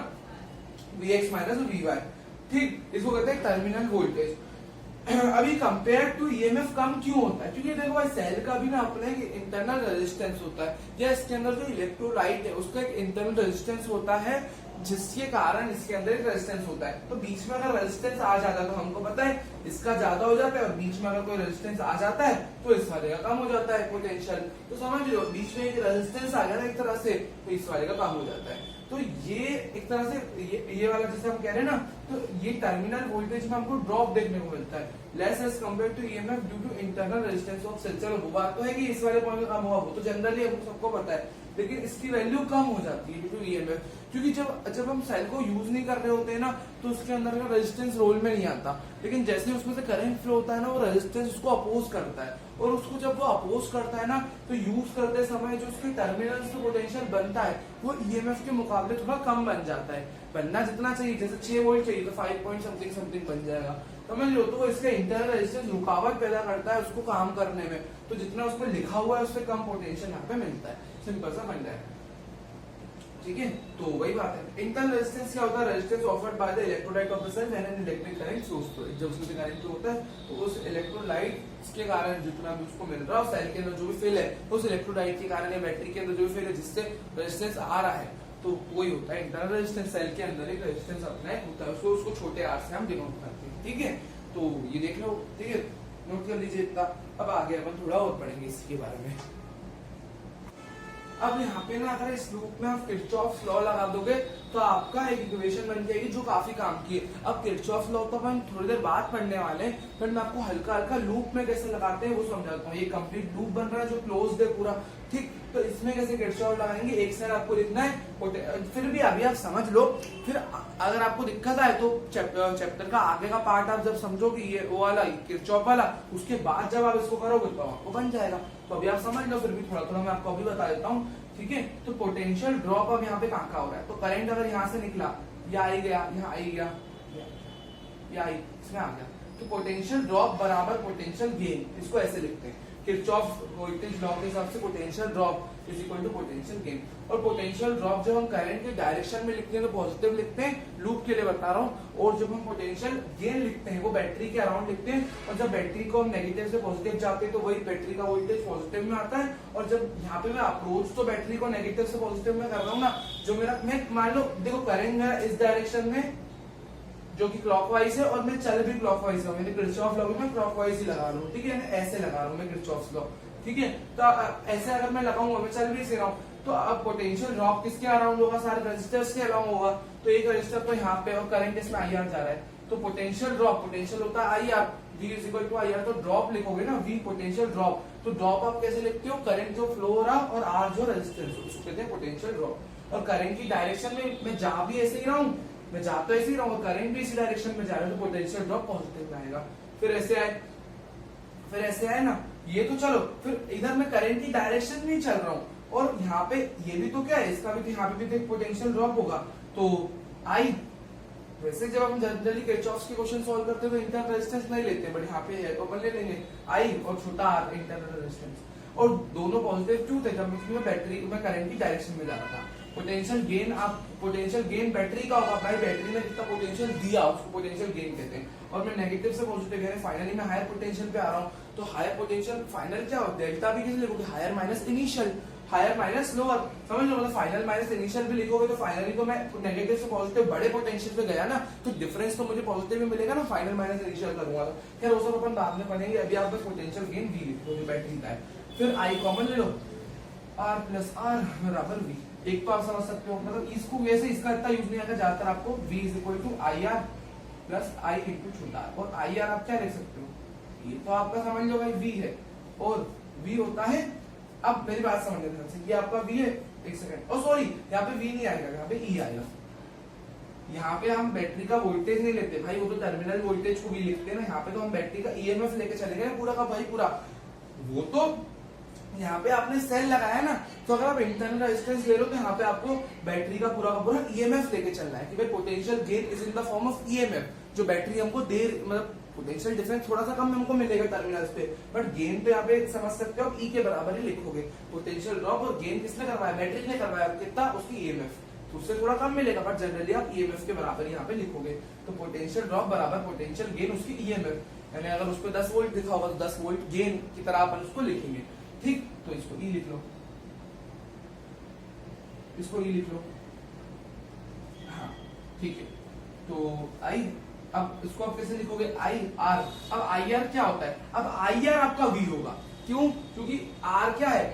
V X minus V Y, ठीक। इसको कहते हैं टर्मिनल वोल्टेज। अभी कंपेयर टू ईएमएफ कम क्यों होता है, क्योंकि देखो भाई सेल का भी ना अपना एक इंटरनल रेजिस्टेंस होता है, या इसके अंदर जो इलेक्ट्रोलाइट है उसका एक इंटरनल रेजिस्टेंस होता है, जिसके कारण इसके अंदर एक रेजिस्टेंस होता है। तो बीच में अगर रेजिस्टेंस आ जाता है तो हमको पता है इसका ज्यादा हो जाता है, और बीच में अगर कोई रेजिस्टेंस आ जाता है तो इस वाले का कम हो जाता है पोटेंशियल। तो समझ लो बीच में एक रेजिस्टेंस आ गया ना एक तरह से, तो इस वाले का कम हो जाता है। तो ये एक तरह से ये वाला जैसे हम कह रहे हैं ना, तो ये टर्मिनल वोल्टेज में हमको ड्रॉप देखने को मिलता है, less as compare to EMF due to internal resistance of cell. चलो वो बात तो है कि इस वाले पॉइंट में कम हुआ, वो तो जनरली हमको सबको पता है, लेकिन इसकी वैल्यू कम हो जाती है ड्यू टू ईएमएफ, क्योंकि जब हम सेल को यूज नहीं कर रहे होते हैं ना तो उसके अंदर का रेजिस्टेंस रोल में नहीं आता, लेकिन जैसे उसमें से करंट फ्लो होता है ना वो रेजिस्टेंस उसको अपोज करता है, और उसको जब वो अपोज करता है ना तो यूज करते समय जो उसके टर्मिनल से पोटेंशियल बनता है वो ईएमएफ के मुकाबले थोड़ा कम बन जाता है। बनना जितना चाहिए, जैसे 6 वोल्ट चाहिए तो 5 पॉइंट समथिंग समथिंग बन जाएगा, समझ लो। तो इसका इंटरनल रेजिस्टेंस रुकावट पैदा करता है उसको काम करने में, तो जितना उसमें लिखा हुआ है उससे कम पोटेंशियल यहाँ पे मिलता है, सिंपल सा बन जाएगा, ठीक है। तो वही बात है। इंटरनल रेजिस्टेंस क्या होता है, resistance offered by the electrolyte of the cell when an electric current flows through. जब उसमें करंट होता है तो उस इलेक्ट्रोलाइट के कारण जितना भी उसको मिल रहा है सेल के अंदर जो भी फिल है उस इलेक्ट्रोलाइट के कारण या बैटरी के अंदर जो भी फिल है जिससे रेजिस्टेंस आ रहा है, तो वही होता है इंटरनल रेजिस्टेंस। सेल के अंदर एक रेजिस्टेंस अपना होता है, उसको छोटे आर से हम डिनोट करते हैं, ठीक है। तो ये देख लो, ठीक है, नोट कर लीजिए इतना। अब आगे अपन थोड़ा और पढ़ेंगे इसके बारे में। अब यहाँ पे ना अगर इस लूप में आप किरचॉफ्स लॉ लगा दोगे तो आपका एक इक्वेशन बन जाएगी जो काफी काम की है। अब किरचॉफ्स लॉ तो अपन थोड़ी देर बाद पढ़ने वाले हैं, पर मैं आपको हल्का हल्का लूप में कैसे लगाते हैं वो समझाता हूँ। ये कंप्लीट लूप बन रहा है जो क्लोज्ड है पूरा, ठीक। तो इसमें कैसे किरचॉफ लगाएंगे, एक साइड आपको लिखना है, फिर भी अभी आप समझ लो, फिर अगर आपको दिक्कत आए तो चैप्टर का आगे का पार्ट आप जब समझोगे ये वो वाला किरचॉफ वाला, उसके बाद जब आप इसको करोगे तो आपको बन जाएगा। तो अभी आप समझ लो, फिर भी थोड़ा थोड़ा मैं आपको अभी बता देता हूँ, ठीक है। तो पोटेंशियल ड्रॉप अब यहाँ पे कहाँ हो रहा है, तो करंट अगर यहाँ से निकला, या आई गया, यहाँ आई गया, या आई इसमें आ गया, तो पोटेंशियल ड्रॉप बराबर पोटेंशियल गेन, इसको ऐसे लिखते हैं किरचॉफ वोल्टेज लॉ के हिसाब से potential drop is equal to potential gain. और पोटेंशियल ड्रॉप जब हम करंट के डायरेक्शन में लिखते हैं तो पॉजिटिव लिखते हैं, लूप के लिए बता रहा हूँ, और जब हम पोटेंशियल गेन लिखते हैं वो बैटरी के अराउंड लिखते हैं, और जब बैटरी को हम नेगेटिव से पॉजिटिव जाते हैं तो वही बैटरी का वोल्टेज पॉजिटिव में आता है। और जब यहाँ पे मैं अप्रोच तो बैटरी को नेगेटिव से पॉजिटिव में कर रहा हूँ ना, जो मेरा मैं मान लो देखो करंट मेरा इस डायरेक्शन में जो कि क्लॉकवाइज है और मैं चल भी क्लॉकवाइज हूँ, मैंने किरचॉफ लॉ में क्लॉकवाइज ही लगा रहा हूँ, ठीक है, ऐसे लगा रहा हूँ मैं किरचॉफ लॉ, ठीक है। तो ऐसे अगर मैं लगाऊंगा, मैं चल भी इसे रहा हूँ, तो अब पोटेंशियल ड्रॉप किसके अराउंड होगा, सारे रेजिस्टर्स के अराउंड होगा। तो एक रजिस्टर तो यहाँ पे और करंट इसमें IR जा रहा है, तो पोटेंशियल ड्रॉप, पोटेंशियल होता है IR, V is equal to IR, तो ड्रॉप लिखोगे ना V पोटेंशियल ड्रॉप, तो ड्रॉप आप कैसे लिखते हो, करंट जो फ्लो हो रहा और R जो रेजिस्टेंस, उसको कहते हैं पोटेंशियल ड्रॉप। और करंट की डायरेक्शन में मैं जा भी ऐसे ही रहा हूँ, मैं जा तो ऐसे ही रहा हूँ, करंट भी इसी डायरेक्शन में जा रहा है, तो पोटेंशियल ड्रॉप पॉजिटिव में आएगा। फिर ऐसे आए ना, ये तो चलो, फिर इधर मैं करंट की डायरेक्शन में चल रहा हूँ, और यहाँ पे ये भी तो क्या है, इसका भी यहाँ पे भी तो पोटेंशियल ड्रॉप होगा, तो आई। वैसे जब हम जनरली किरचॉफ के क्वेश्चन सॉल्व करते हैं तो इंटरनल रेजिस्टेंस नहीं लेते, बट यहाँ पे है तो अपन ले लेंगे आई और छोटा आर इंटरनल रेजिस्टेंस, और दोनों पॉजिटिव क्यों थे, जब मैं बैटरी में करंट की डायरेक्शन में जा रहा था। पोटेंशियल गेन, आप पोटेंशियल गेन बैटरी का होगा, भाई बैटरी ने जितना पोटेंशियल दिया उसको पोटेंशियल गेन कहते हैं, और मैं नेगेटिव से पॉजिटिव यानी फाइनली मैं हायर पोटेंशियल पे आ रहा हूँ, तो हायर पोटेंशियल फाइनल क्या होता है, डेल्टा भी कैसे लिखोगे, higher minus initial, higher minus lower, समझ लो, मतलब फाइनल माइनस इनिशियल भी लिखोगे तो फाइनली तो मैं नेगेटिव से पॉजिटिव बड़े पोटेंशियल पे गया ना, तो डिफरेंस तो मुझे पॉजिटिव में मिलेगा ना, फाइनल माइनस इनिशियल करूंगा तो खैर वो सब अपन बाद में पढ़ेंगे। अभी आप बस पोटेंशियल गेन V लिखो जो बैटरी का है, फिर आई कॉमन ले लो, R प्लस R बराबर V। एक तो आप समझ सकते हो, मतलब इसको वैसे इसका इतना यूज नहीं आएगा ज्यादातर आपको, V is equal to IR plus I into छोटा, और IR आप क्या लिख सकते हो, ये तो आपका समझ लो भाई V है, और V होता है, अब मेरी बात समझ ध्यान से, ये आपका V है, एक सेकंड, और सॉरी यहाँ पे V नहीं आएगा, यहाँ पे E आएगा। यहाँ पे हम बैटरी का वोल्टेज नहीं लेते भाई, वो तो टर्मिनल वोल्टेज को भी लिखते हैं ना, यहाँ पे तो हम बैटरी का EMF लेके चले गए पूरा का भाई पूरा, वो तो यहाँ पे आपने सेल लगाया ना, तो अगर आप इंटरनल रेजिस्टेंस ले लो तो यहाँ पे आपको बैटरी का पूरा ईएमएफ लेके चलना है कि भाई potential gain is in the form of EMF, जो बैटरी हमको देर मतलब पोटेंशियल डिफरेंस थोड़ा सा कम हमको मिलेगा टर्मिनल्स पे, बट गेन तो यहाँ पे समझ सकते हो आप ई के बराबर ही लिखोगे। पोटेंशियल ड्रॉप और गेन किसने करवाया, बैटरी ने करवाया, कितना, उसकी ईएमएफ, तो उससे थोड़ा कम मिलेगा, बट जनरली आप ईएमएफ के बराबर यहाँ पे लिखोगे। तो पोटेंशियल ड्रॉप बराबर पोटेंशियल गेन उसकी ईएमएफ, यानी अगर उस पर 10 वोल्ट लिखा होगा तो 10 वोल्ट गेन की तरह अपन उसको लिखेंगे। ठीक, तो इसको ई लिख लो, इसको ई लिख लो। हाँ ठीक है, तो आई, अब इसको आप कैसे लिखोगे, आई आर। अब आई आर क्या होता है, अब आई आर आपका वी होगा, क्यों, क्योंकि आर क्या है,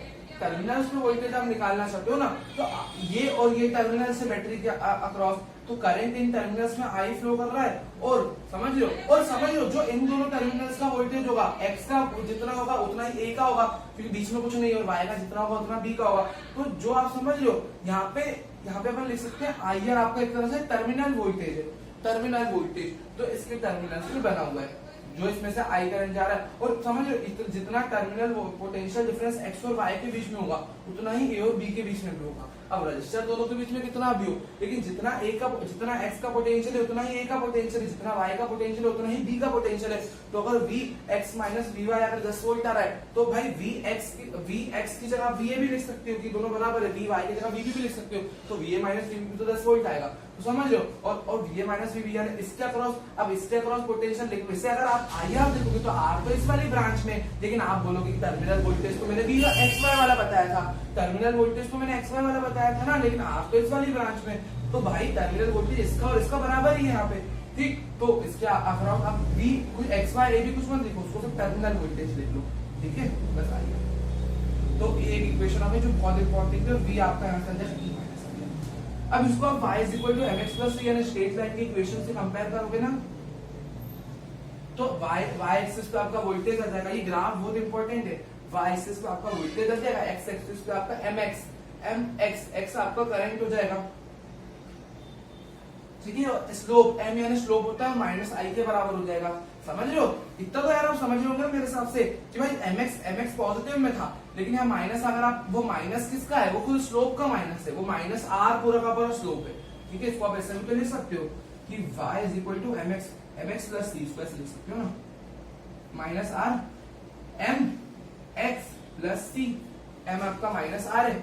टर्मिनल पे वोल्टेज आप निकालना चाहते हो ना, तो ये और ये टर्मिनल से बैटरी के अक्रॉस, तो करंट इन टर्मिनल्स में आई फ्लो कर रहा है, और समझ लो जो इन दोनों टर्मिनल्स का वोल्टेज होगा, एक्स का जितना होगा उतना ही ए का होगा, क्योंकि बीच में कुछ नहीं, और वाई का जितना होगा उतना बी का होगा। तो जो आप समझ लो यहाँ पे अपन लिख सकते हैं आई आर आपका एक तरह से टर्मिनल वोल्टेज है, टर्मिनल वोल्टेज तो इसके टर्मिनल से बना हुआ है, जो इसमें से आई करंट जा रहा है। और समझ लो जितना टर्मिनल पोटेंशियल डिफरेंस एक्स और वाई के बीच में होगा उतना ही ए और बी के बीच में भी होगा। अब रजिस्टर दोनों के बीच में कितना भी हो, लेकिन जितना एक्स का पोटेंशियल है उतना ही ए का पोटेंशियल है, जितना वाई का पोटेंशियल है उतना ही बी का पोटेंशियल है। तो अगर V X minus V Y अगर 10 वोल्ट आ रहा है, तो भाई वी एक्स की जगह वी ए भी लिख सकते हो कि दोनों बराबर है, वी वाई की जगह वी भी लिख सकते हो, तो V A minus V B तो 10 वोल्ट आएगा, तो समझ लो। और V A minus V B यानी इसके अक्रॉस, अब इसके अक्रॉस पोटेंशियल लिखो, इससे अगर आप आई आर देखोगे तो आर तो इस वाली ब्रांच में, लेकिन आप बोलोगे कि टर्मिनल वोल्टेज तो मैंने वी एक्स वाई वाला बताया था, टर्मिनल वोल्टेज तो मैंने एक्स वाई वाला बताया था ना, लेकिन आप तो इस वाली ब्रांच में, तो भाई टर्मिनल वोल्टेज इसका और इसका बराबर ही है यहाँ पे। ठीक, तो इसके अक्रॉस अब वी कुछ एक्स वाई ए भी कुछ मत लिखो, उसको सिर्फ टर्मिनल वोल्टेज लिख लो, ठीक है, बस आइए। तो एक इक्वेशन हमें जो बहुत इंपॉर्टेंट है, वी आपका यहाँ से ई माइनस आ गया। अब इसको आप y is equal to mx plus c यानी स्ट्रेट लाइन की इक्वेशन से कंपेयर करोगे ना, तो y एक्सिस पे आपका वोल्टेज आ जाएगा, ये ग्राफ बहुत इंपॉर्टेंट है, y एक्सिस पे आपका वोल्टेज आ जाएगा, x एक्सिस पे आपका mx आपका करंट हो जाएगा, ठीक है। स्लोप m यानी स्लोप होता है माइनस आई के बराबर हो जाएगा, समझ रहे हो। इतना तो यार आप समझ रहे होंगे मेरे हिसाब से कि भाई mx पॉजिटिव में था, लेकिन यहाँ माइनस, अगर आप वो माइनस किसका है, वो खुद स्लोप का माइनस है, वो माइनस आर पूरा का पूरा स्लोप है, ठीक है। इसको आप ऐसे भी लिख सकते हो कि y is equal to mx plus c, इसको ऐसे लिख सकते हो ना, minus R m x plus c, m आपका माइनस आर है,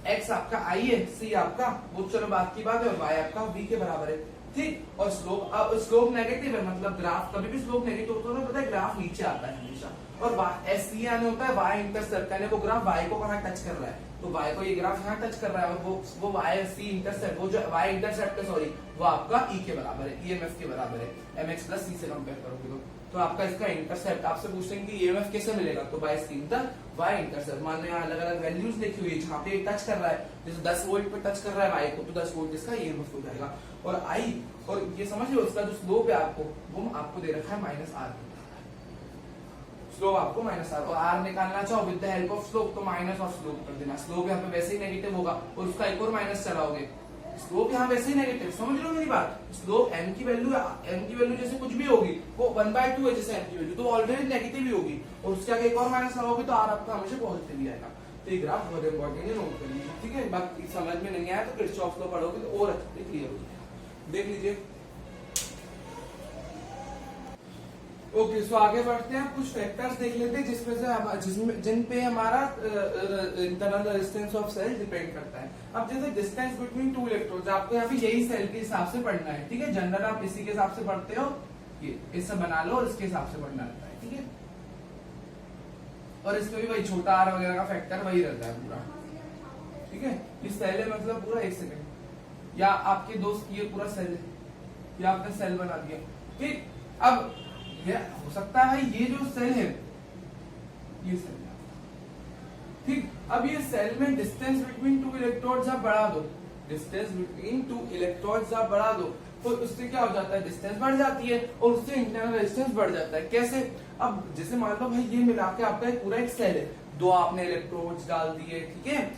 x आपका i है, c आपका वो चलो बात की बात है, और y आपका v के बराबर है, ठीक। और स्लोप नेगेटिव है, मतलब ग्राफ कभी भी स्लोप नेगेटिव होता है, पता है ग्राफ नीचे आता है हमेशा, और एस सी आने होता है y इंटरसेप्ट, यानी वो ग्राफ y को कहाँ टच कर रहा है, तो y को ये ग्राफ यहाँ टच कर रहा है, और वो y c इंटरसेप्ट, वो जो y इंटरसेप्ट है सॉरी, वो आपका e के बराबर है, ईएमएफ के बराबर है, mx प्लस c से कंपेयर करोगे तो आपका इसका इंटरसेप्ट, आपसे पूछेंगे कि ईएमएफ कैसे मिलेगा, तो बाय स्क्रीन तक y इंटरसेप्ट, मान लो यहाँ अलग अलग वैल्यूज लिखी हुई है, जहाँ पे टच कर रहा है, जैसे 10 वोल्ट पे टच कर रहा है y को, तो 10 वोल्ट इसका ईएमएफ हो जाएगा। और i, और ये समझ लो इसका जो स्लोप है आपको, वो आपको दे रखा है माइनस आर, स्लोप आपको माइनस आर, और आर निकालना चाहो with the help of slope, तो माइनस ऑफ स्लोप कर देना, स्लोप यहाँ पे वैसे ही नेगेटिव होगा, और उसका एक और माइनस चलाओगे, स्लोप यहाँ वैसे ही नेगेटिव, समझ लो मेरी बात, स्लोप m की वैल्यू जैसे कुछ भी होगी, वो 1/2 है जैसे m की वैल्यू, तो ऑलरेडी नेगेटिव ही होगी, और उसके आगे एक और माइनस लगाओगे तो r आपका हमेशा पॉजिटिव ही आएगा। तो ये ग्राफ बहुत इंपॉर्टेंट है, नोट कर लीजिए, ठीक है। बाकी समझ में नहीं आया तो किरचॉफ लॉ पढ़ोगे तो और अच्छे से क्लियर हो जाएगा, देख लीजिए। ओके, सो आगे बढ़ते हैं, कुछ फैक्टर्स देख लेते हैं जिसमें जिन पे हमारा internal resistance of cell depend करता है। अब जैसे डिस्टेंस बिटवीन टू इलेक्ट्रोड्स, आपको यहाँ पे यही सेल के हिसाब से पढ़ना है, ठीक है। जनरल आप इसी के हिसाब से पढ़ते हो, ये इससे बना लो, और इसके हिसाब से पढ़ना रहता है, ठीक है। और इसमें भी वही छोटा आर वगैरह का फैक्टर वही रहता है पूरा, ठीक है। ये सेल है, मतलब पूरा 1 सेकेंड, या आपके दोस्त ये पूरा सेल है, ये आपने सेल बना दिया, ठीक। अब ये हो सकता है ये जो सेल है, ये सेल, ठीक। अब ये सेल में डिस्टेंस बिटवीन टू इलेक्ट्रोड्स आप बढ़ा दो, डिस्टेंस बिटवीन टू इलेक्ट्रोड्स आप बढ़ा दो, तो उससे क्या हो जाता है, डिस्टेंस बढ़ जाती है, और उससे इंटरनल रेजिस्टेंस बढ़ जाता है। कैसे, अब जैसे मान लो भाई ये मिला के आपका पूरा एक सेल है, दो आपने इलेक्ट्रोड्स डाल दिए, ठीक है,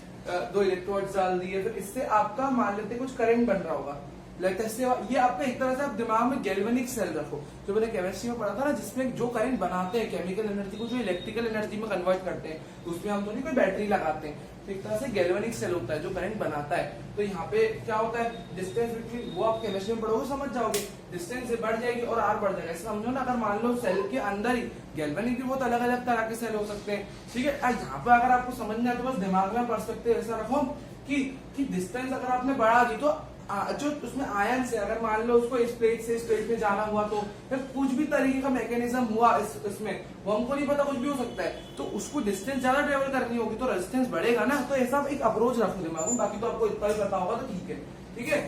2 इलेक्ट्रोड्स डाल दिए, फिर इससे आपका मान लेते कुछ करंट बन रहा होगा, लेटेस्ट ये आपका एक तरह से आप दिमाग में गैल्वेनिक सेल रखो, जो मैंने केमिस्ट्री में पढ़ा था ना, जिसमें जो करंट बनाते हैं केमिकल एनर्जी को जो इलेक्ट्रिकल एनर्जी में कन्वर्ट करते हैं, तो उसमें हम तो नहीं कोई बैटरी लगाते हैं, तो एक तरह से गैल्वेनिक सेल होता है जो करंट बनाता है। तो यहाँ पे क्या होता है, डिस्टेंस बिटवीन, वो आप केमिस्ट्री में पढ़ोगे समझ जाओगे, डिस्टेंस से बढ़ जाएगी और आर बढ़ जाएगा। समझो ना, अगर मान लो सेल के अंदर ही गैल्वेनिक भी बहुत अलग अलग तरह के सेल हो सकते हैं, ठीक है। यहाँ पे अगर आपको समझना है तो बस दिमाग में पर्सपेक्टिव ऐसा रखो कि डिस्टेंस अगर आपने बढ़ा दी तो जो उसमें आयन से, अगर मान लो उसको इस प्लेट से इस प्लेट पे जाना हुआ, तो फिर कुछ भी तरीके का मैकेनिज्म हुआ इसमें, वो हमको नहीं पता, कुछ भी हो सकता है, तो उसको डिस्टेंस ज्यादा ट्रेवल करनी होगी तो रेजिस्टेंस बढ़ेगा ना। तो ऐसा एक अप्रोच रखो दिमाग में, बाकी तो आपको इतना ही पता होगा तो ठीक है, ठीक है।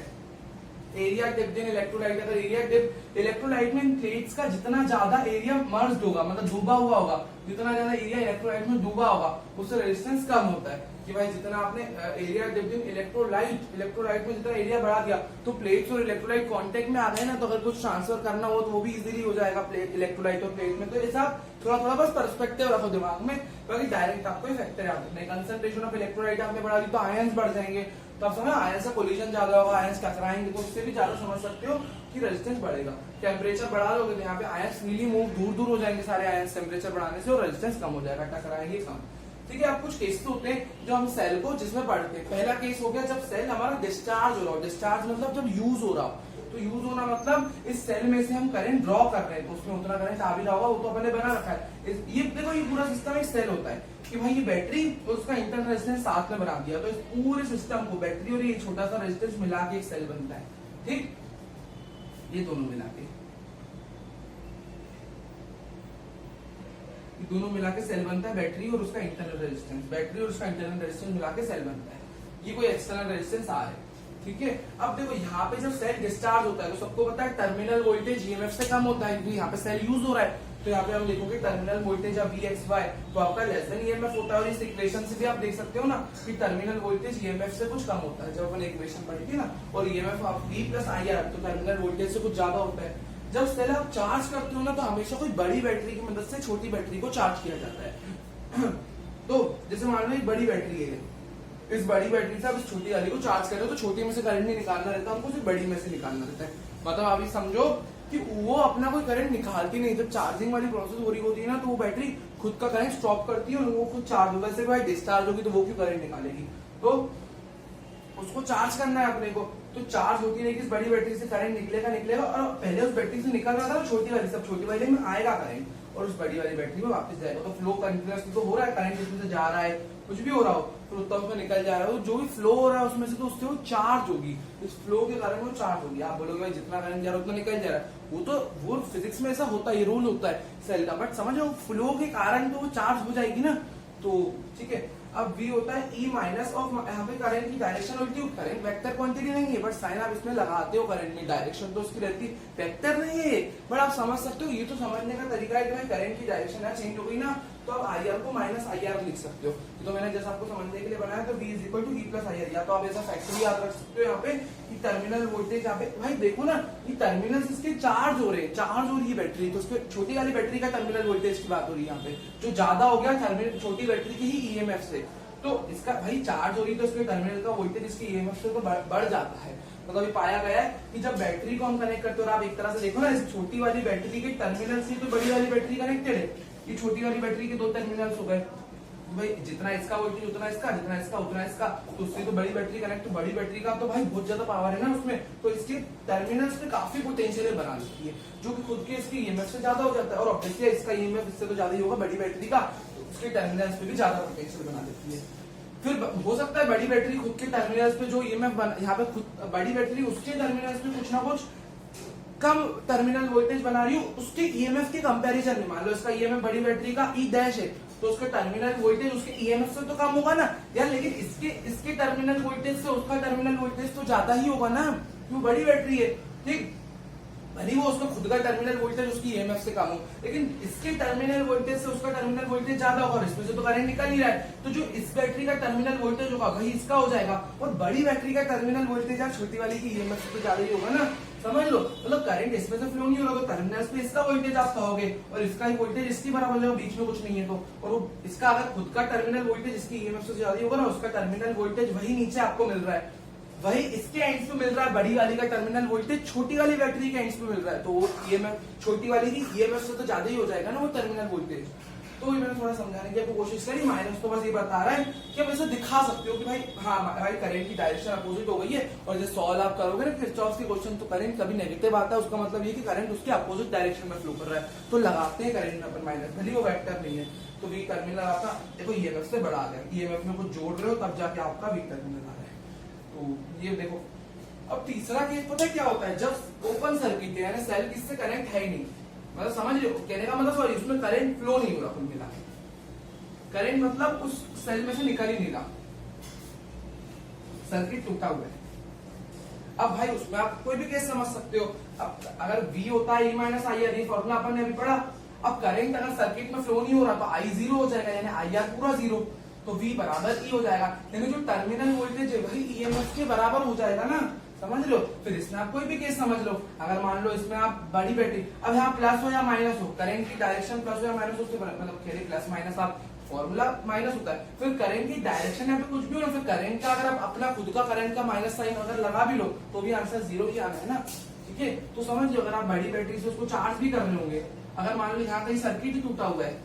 एरिया डिप्ड इन इलेक्ट्रोलाइट, अगर एरिया डिप्ड इलेक्ट्रोलाइट में प्लेट्स का जितना ज्यादा एरिया मर्ज्ड होगा, मतलब डूबा हुआ होगा, जितना ज्यादा एरिया इलेक्ट्रोलाइट में डूबा होगा उससे रेजिस्टेंस कम होता है। कि भाई जितना आपने एरिया डिप्ड इन इलेक्ट्रोलाइट में जितना एरिया बढ़ा दिया तो प्लेट्स और इलेक्ट्रोलाइट कांटेक्ट में आ गए ना, तो अगर कुछ ट्रांसफर करना हो तो वो भी इजीली हो जाएगा प्लेट इलेक्ट्रोलाइट और प्लेट में। तो ऐसा थोड़ा थोड़ा बस पर्सपेक्टिव रखो दिमाग में, बाकी डायरेक्ट आपको फैक्टर याद रखना है। कंसंट्रेशन ऑफ इलेक्ट्रोलाइट आपने बढ़ा दी तो आयंस बढ़ जाएंगे, तो आप समझ आयंस का कोलिजन ज्यादा होगा, आयंस टकराएंगे, तो उससे भी ज्यादा समझ सकते हो कि रेजिस्टेंस बढ़ेगा। टेम्परेचर बढ़ा लोगे तो यहाँ पे आयंस नीली मूव दूर दूर हो जाएंगे सारे आयंस टेम्परेचर बढ़ाने से, और रेजिस्टेंस कम हो जाएगा, टकराएंगे कम, ठीक है। अब कुछ केसेस होते हैं जो हम सेल को जिसमें पढ़ते हैं। पहला केस हो गया जब सेल हमारा डिस्चार्ज हो रहा हो, डिस्चार्ज मतलब जब यूज हो रहा हो, तो यूज होना मतलब इस सेल में से हम करंट ड्रॉ कर रहे हैं, तो उसमें उतना करंट आ भी रहा होगा, वो तो अपने बना रखा है। ये देखो, ये पूरा सिस्टम एक सेल होता है कि भाई ये बैटरी और उसका इंटरनल रेजिस्टेंस साथ में बना दिया, तो इस पूरे सिस्टम को बैटरी और ये छोटा सा रेजिस्टेंस मिला के एक सेल बनता है, ठीक। ये दोनों मिला के दोनों मिला के सेल बनता है, बैटरी और उसका इंटरनल रेजिस्टेंस, बैटरी और उसका इंटरनल रेजिस्टेंस मिला के सेल बनता है। ये कोई एक्सटर्नल रेजिस्टेंस आ है, ठीक है। अब देखो यहाँ पे जब सेल डिस्चार्ज होता है तो सबको पता है टर्मिनल वोल्टेज ईएमएफ से कम होता है, क्योंकि यहाँ पे सेल यूज हो रहा है, तो यहाँ पे हम लिखोगे टर्मिनल वोल्टेज अब VXY, तो आपका लेस देन ईएमएफ होता है। और इस इक्वेशन से भी आप देख सकते हो ना कि टर्मिनल वोल्टेज ईएमएफ से कुछ कम होता है, जब अपन इक्वेशन पढ़ी थी ना, और ईएमएफ आप V प्लस IR, तो टर्मिनल वोल्टेज से कुछ ज्यादा होता है। जब सेल आप चार्ज करते हो ना, तो हमेशा कोई बड़ी बैटरी की मदद से छोटी बैटरी को चार्ज किया जाता है। तो जैसे मान लो एक बड़ी बैटरी है, इस बड़ी बैटरी से आप इस छोटी वाली को चार्ज कर रहे हो, तो छोटी में से करंट नहीं निकालना रहता, हमको सिर्फ बड़ी में से निकालना रहता है। मतलब आप ये समझो कि वो अपना कोई करंट निकालती नहीं, जब चार्जिंग वाली प्रोसेस हो रही होती है ना, तो वो बैटरी खुद का करंट स्टॉप करती है और वो खुद चार्ज होगा। जैसे भाई डिस्चार्ज होगी तो वो क्यों करंट निकालेगी, तो उसको चार्ज करना है अपने को, तो चार्ज होती रहेगी, इस बड़ी बैटरी से करंट निकलेगा और पहले उस बैटरी से निकल रहा था ना छोटी वाली, सब छोटी वाली में आएगा करंट और उस बड़ी वाली बैटरी में वापस जाएगा। तो फ्लो कंटिन्यूअसली तो हो रहा है, करंट इसमें से जा रहा है, कुछ भी हो रहा हो तो उतना उसमें निकल जा रहा है, जो भी फ्लो हो रहा है उसमें से तो उससे वो चार्ज होगी, इस फ्लो के कारण वो चार्ज होगी। आप बोलोगे भाई जितना करंट जा रहा है उतना निकल जा रहा है, वो फिजिक्स में ऐसा होता है, ये रूल होता है सेल का, बट समझो फ्लो के कारण तो वो चार्ज हो जाएगी ना, तो ठीक है। अब V होता है E माइनस ऑफ, यहाँ पे करंट की डायरेक्शन उल्टी, करंट वेक्टर क्वांटिटी नहीं है, बट साइन आप इसमें लगाते हो करंट में, डायरेक्शन तो उसकी रहती है, वेक्टर नहीं है, बट आप समझ सकते हो। ये तो समझने का तरीका है कि भाई करंट की डायरेक्शन है चेंज हो गई ना, तो आप IR को माइनस IR लिख सकते हो। तो मैंने जैसा आपको समझने के लिए बनाया, तो V is equal to V plus IR, या तो आप ऐसा फैक्टर याद रख सकते हो यहाँ पे कि टर्मिनल वोल्टेज, यहाँ पे भाई देखो ना ये टर्मिनल इसके चार्ज हो रहे हैं, चार्ज हो रही है बैटरी, तो उसके छोटी वाली बैटरी का टर्मिनल वोल्टेज की बात हो रही है यहाँ पे, जो ज्यादा हो गया टर्मिनल छोटी बैटरी की ही EMF से, तो इसका भाई चार्ज हो रही है तो इसके टर्मिनल का वोल्टेज इसके EMF से तो बढ़ जाता है। तो कभी पाया गया है कि जब बैटरी को हम कनेक्ट करते हो, और आप एक तरह से देखो ना, इस छोटी वाली बैटरी के टर्मिनल से तो बड़ी वाली बैटरी कनेक्टेड है, ये छोटी वाली बैटरी के दो टर्मिनल्स हो गए, भाई जितना इसका वोल्टेज उतना इसका, जितना इसका उतना इसका, तो उससे तो बड़ी बैटरी कनेक्ट, तो बड़ी बैटरी का तो भाई बहुत ज्यादा पावर है ना उसमें, तो इसके टर्मिनल्स में काफी पोटेंशियल बना देती है, जो कि खुद के इसकी EMF से ज्यादा हो जाता है, और ऑब्वियसली इसका EMF इससे तो ज्यादा ही होगा बड़ी बैटरी का, उसके टर्मिनल्स पे भी ज्यादा पोटेंशियल बना देती है। फिर हो सकता है बड़ी बैटरी खुद के टर्मिनल्स पे जो EMF यहाँ पे खुद बड़ी बैटरी उसके टर्मिनल्स पे कुछ ना कुछ कम टर्मिनल वोल्टेज बना रही हूँ, उसके EMF के कंपैरिजन में, मान लो इसका EMF बड़ी बैटरी का E डैश है, तो उसके टर्मिनल वोल्टेज उसके EMF से तो कम होगा ना यार, लेकिन इसके टर्मिनल वोल्टेज से उसका टर्मिनल वोल्टेज तो ज्यादा ही होगा ना, क्यों बड़ी बैटरी है, ठीक। भले वो उसका खुद का टर्मिनल वोल्टेज उसकी EMF से कम हो, लेकिन इसके टर्मिनल वोल्टेज से उसका टर्मिनल वोल्टेज ज्यादा होगा, और इसमें से तो करंट निकल नहीं रहा है, तो जो इस बैटरी का टर्मिनल वोल्टेज होगा वही इसका हो जाएगा, और बड़ी बैटरी का टर्मिनल वोल्टेज यार छोटी वाली की EMF से तो ज्यादा ही होगा ना, समझ लो। मतलब करंट इसमें से फ्लो नहीं हो रहा, तो टर्मिनल्स पे इसका वोल्टेज आप कहोगे और इसका ही वोल्टेज इसकी बराबर है, बीच में कुछ नहीं है, तो और वो इसका अगर खुद का टर्मिनल वोल्टेज इसकी EMF से ज्यादा होगा ना, उसका टर्मिनल वोल्टेज वही नीचे आपको मिल रहा है, वही इसके एंड्स पे मिल रहा है बड़ी वाली का टर्मिनल वोल्टेज छोटी वाली बैटरी के एंड्स पे मिल रहा है, तो वो ईएमएफ छोटी वाली की ईएमएफ से तो ज्यादा ही हो जाएगा ना वो टर्मिनल वोल्टेज। तो मैंने थोड़ा समझाने की आपको कोशिश करी। माइनस तो बस ये बता रहा है कि आप ऐसे दिखा सकते हो कि भाई हाँ भाई करंट की डायरेक्शन अपोजिट हो गई है, और जब सॉल्व आप करोगे ना किरचॉफ की क्वेश्चन तो करंट कभी नेगेटिव आता है, उसका मतलब ये कि करंट उसके अपोजिट डायरेक्शन में फ्लो कर रहा है, तो लगाते हैं करंट में अपन माइनस, भले वो वेक्टर नहीं है। तो वी टर्मिनल आपका देखो ईएमएफ से बड़ा आ गया, ईएमएफ में कुछ जोड़ रहे हो तब जाके आपका वी टर्मिनल आ रहा है। तो ये देखो। अब तीसरा केस पता है क्या होता है, जब ओपन सर्किट है यानी सेल किससे कनेक्ट है ही नहीं, मतलब समझ रहे हो कहने का मतलब, सॉरी उसमें करंट फ्लो नहीं हो रहा कुल मिला, करंट मतलब उस सेल में से निकल ही नहीं रहा, सर्किट टूटा हुआ है। अब भाई उसमें आप कोई भी केस समझ सकते हो। अब अगर V होता है E माइनस आई आर, ये फॉर्मूला अपन ने अभी पढ़ा। अब करंट अगर सर्किट में फ्लो नहीं हो रहा तो I जीरो हो जाएगा, यानी आई आर पूरा जीरो, तो V बराबर E हो जाएगा, यानी जो टर्मिनल वोल्टेज है वही ईएमएफ के बराबर हो जाएगा ना, समझ लो। फिर इसमें आप कोई भी केस समझ लो, अगर मान लो इसमें आप बड़ी बैटरी, अब यहाँ प्लस हो या माइनस हो, करंट की डायरेक्शन प्लस हो या माइनस हो, मतलब खेले प्लस माइनस आप फॉर्मूला माइनस होता है, फिर करंट की डायरेक्शन यहाँ पे कुछ भी हो ना, फिर करंट का अगर आप अपना खुद का करंट का माइनस साइन अगर लगा भी लो तो भी आंसर जीरो ही आना है ना, ठीक है। तो समझ लो अगर आप बड़ी बैटरी से उसको चार्ज भी कर रहे होंगे, अगर मान लो यहाँ कहीं सर्किट ही टूटा हुआ है,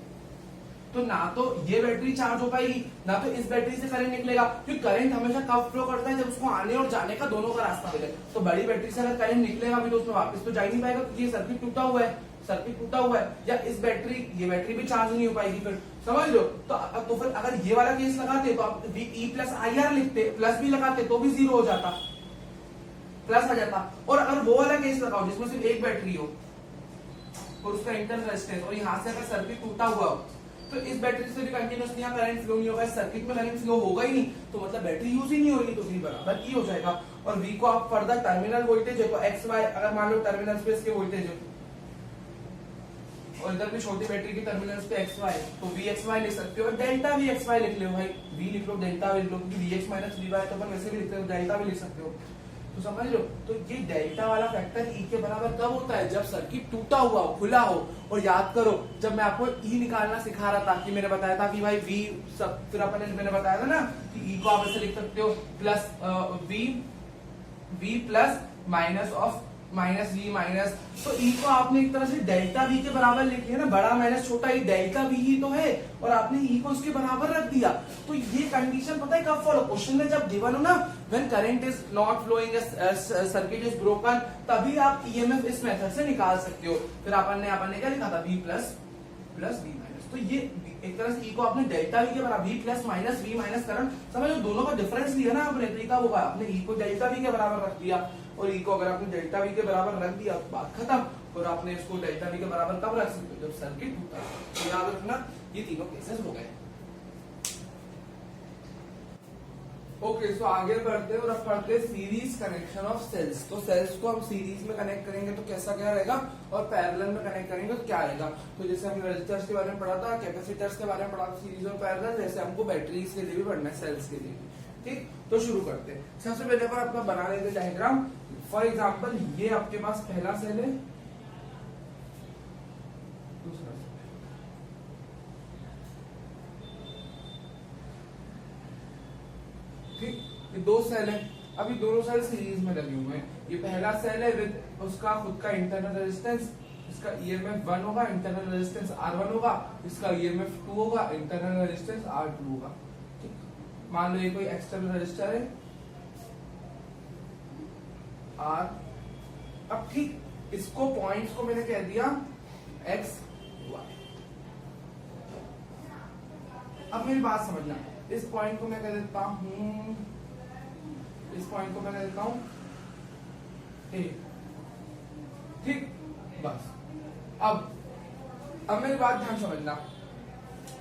तो ना तो ये बैटरी चार्ज हो पाएगी ना तो इस बैटरी से करंट निकलेगा, क्योंकि करंट हमेशा कब फ्लो करता है, जब उसको आने और जाने का दोनों का रास्ता मिले। तो बड़ी बैटरी से अगर करंट निकलेगा भी तो उसमें वापस तो जा ही नहीं पाएगा, क्योंकि ये सर्किट टूटा हुआ है, सर्किट टूटा हुआ है। या इस बैटरी, ये बैटरी भी चार्ज नहीं हो पाएगी, फिर समझ लो। तो फिर अगर ये वाला केस लगाते तो आप E प्लस आई आर लिखते, प्लस भी लगाते तो भी जीरो हो जाता, प्लस आ जाता। और अगर वो वाला केस लगाओ जिसमें सिर्फ एक बैटरी हो और उसका इंटरनल रेजिस्टेंस, और यहाँ से अगर सर्किट टूटा हुआ हो, तो इस बैटरी से भी कंटिन्यूअसली यहाँ करंट फ्लो नहीं होगा, सर्किट में करंट फ्लो होगा ही नहीं, तो मतलब बैटरी यूज ही नहीं होगी, तो V बराबर E हो जाएगा। और V को आप फर्दर टर्मिनल वोल्टेज है तो एक्स वाई, अगर मान लो टर्मिनल पे इसके वोल्टेज है और इधर भी छोटी बैटरी की टर्मिनल्स पे एक्स वाई, तो वी एक्स वाई लिख सकते हो, डेल्टा वी एक्स वाई लिख लो भाई, V लिख लो डेल्टा वी लिख लो, क्योंकि V X minus V Y तो अपन वैसे भी लिखते हो, डेल्टा भी लिख सकते हो, तो समझ लो। तो ये डेल्टा वाला फैक्टर E के बराबर कब होता है, जब सर्किट टूटा हुआ हो, खुला हो। और याद करो जब मैं आपको E निकालना सिखा रहा था कि मैंने बताया था कि भाई V सब, फिर अपन मैंने बताया था ना कि E को आप ऐसे लिख सकते हो plus V plus minus of minus V minus, तो E को आपने एक तरह से डेल्टा V के बराबर लिख लिया ना, बड़ा माइनस छोटा ही डेल्टा V ही तो है, और आपने E को इसके बराबर रख दिया। तो ये कंडीशन पता है कब फॉलो, क्वेश्चन में जब गिवन हो ना, when current is not flowing, circuit is broken, तभी आप ईएमएफ इस मेथड से निकाल सकते हो। फिर अपन ने क्या लिखा था, V प्लस V माइनस, तो ये एक तरह से E को आपने डेल्टा V के बराबर, V plus minus V minus current, समझ लो दोनों का डिफरेंस लिया ना आपने, तो क्या होगा, आपने E को डेल्टा V के बराबर रख दिया, और E को अगर आपने डेल्टा V के बराबर रख दिया तो बात खत्म। और आपने इसको डेल्टा V के बराबर कब रख सकते हो, जब सर्किट टूटा है। तो याद रखना ये तीनों केसेस हो गए। ओके, सो आगे बढ़ते हैं और अब पढ़ते हैं सीरीज कनेक्शन ऑफ सेल्स। तो सेल्स को हम सीरीज में कनेक्ट करेंगे तो कैसा क्या रहेगा, और पैरेलल में कनेक्ट करेंगे तो क्या रहेगा। तो जैसे हमने रेजिस्टर्स के बारे में पढ़ा था, कैपेसिटर्स के बारे में पढ़ा था, सीरीज और पैरेलल, जैसे हमको बैटरीज के लिए भी पढ़ना है, सेल्स के लिए भी। ठीक, तो शुरू करते हैं। सबसे पहले पर आपका बना लेते डायग्राम। फॉर एग्जाम्पल ये आपके पास पहला सेल है, दूसरा सेल, ठीक, ये दो सेल है। अभी दोनों सेल सीरीज में लगे हुए हैं। ये पहला सेल है विद उसका खुद का इंटरनल रेजिस्टेंस, इसका ईएमएफ 1 होगा, इंटरनल रेजिस्टेंस R1 होगा, इसका ईएमएफ 2 होगा, इंटरनल रेजिस्टेंस R2 होगा। ठीक, मान लो ये कोई एक्सटर्नल रजिस्टर है R। अब ठीक, इसको पॉइंट्स को मैंने कह दिया X Y। अब मेरी बात समझना, इस पॉइंट को मैं कह देता हूं, इस पॉइंट को मैं कह देता हूं A। ठीक, बस। अब मेरी बात ध्यान समझना,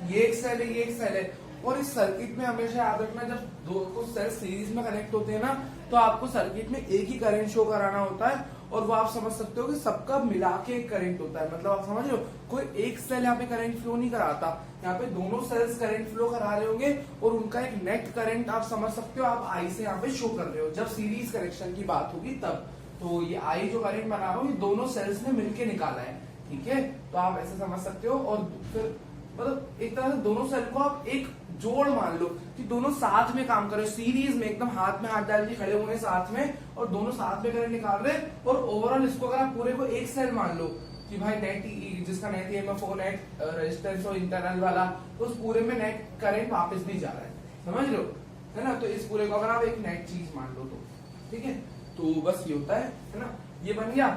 ये एक सेल है, ये एक सेल है, और इस सर्किट में हमेशा याद रखना जब दो को सेल सीरीज में कनेक्ट होते हैं ना, तो आपको सर्किट में एक ही करंट शो कराना होता है, और वो आप समझ सकते हो कि सबका मिला के एक करंट होता है। मतलब आप समझ रहे हो, कोई एक सेल यहाँ पे करंट फ्लो नहीं कराता, यहाँ पे दोनों सेल्स करंट फ्लो करा रहे होंगे, और उनका एक नेट करंट आप समझ सकते हो, आप आई से यहाँ पे शो कर रहे हो। जब सीरीज कनेक्शन की बात होगी तब, तो ये आई जो करंट बना रहा हूँ, ये दोनों सेल्स ने मिलके निकाला है, ठीक है। तो आप ऐसे समझ सकते हो। और फिर मतलब एक तरह से दोनों सेल को आप एक जोड़ मान लो कि दोनों साथ में काम कर रहे हो, सीरीज में एकदम हाथ में हाथ डाल के खड़े हुए साथ में, और दोनों साथ में करंट निकाल रहे हैं। और ओवरऑल इसको अगर आप पूरे को एक सेल मान लो कि भाई नेट जिसका नेट ईएमएफ हो, नेट रेजिस्टेंस हो इंटरनल वाला, तो उस पूरे में नेट करंट वापस भी जा रहा है, समझ लो, है ना। तो इस पूरे को अगर आप एक नेट चीज मान लो तो ठीक है, तो बस ये होता है ना, ये बन गया।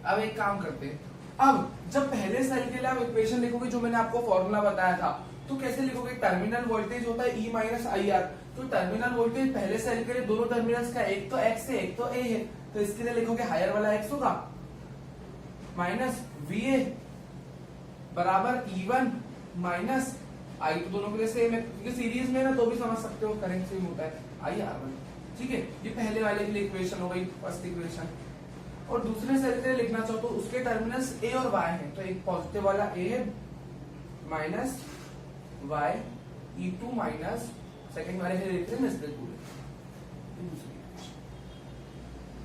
अब एक काम करते हैं, अब जब पहले सेल के लिए आप इक्वेशन लिखोगे, जो मैंने आपको फॉर्मूला बताया था, तो कैसे लिखोगे? टर्मिनल वोल्टेज होता है E माइनस आई आर। तो टर्मिनल वोल्टेज पहले सेल के लिए दोनों टर्मिनल्स का एक तो X है एक तो A है, तो इसके लिए लिखोगे हायर वाला X होगा माइनस VA बराबर E1 माइनस I। तो दोनों के लिए सेम है क्योंकि सीरीज में ना, तो भी समझ सकते हो करंट सेम होता है IR1, ठीक है। ये पहले वाले के लिए इक्वेशन हो गई, फर्स्ट इक्वेशन। और दूसरे सेल के लिए लिखना चाहो तो उसके टर्मिनल्स A और Y हैं, तो एक पॉजिटिव वाला A है minus Y E2 minus second वाले से लिखते हैं इसलिए पूरे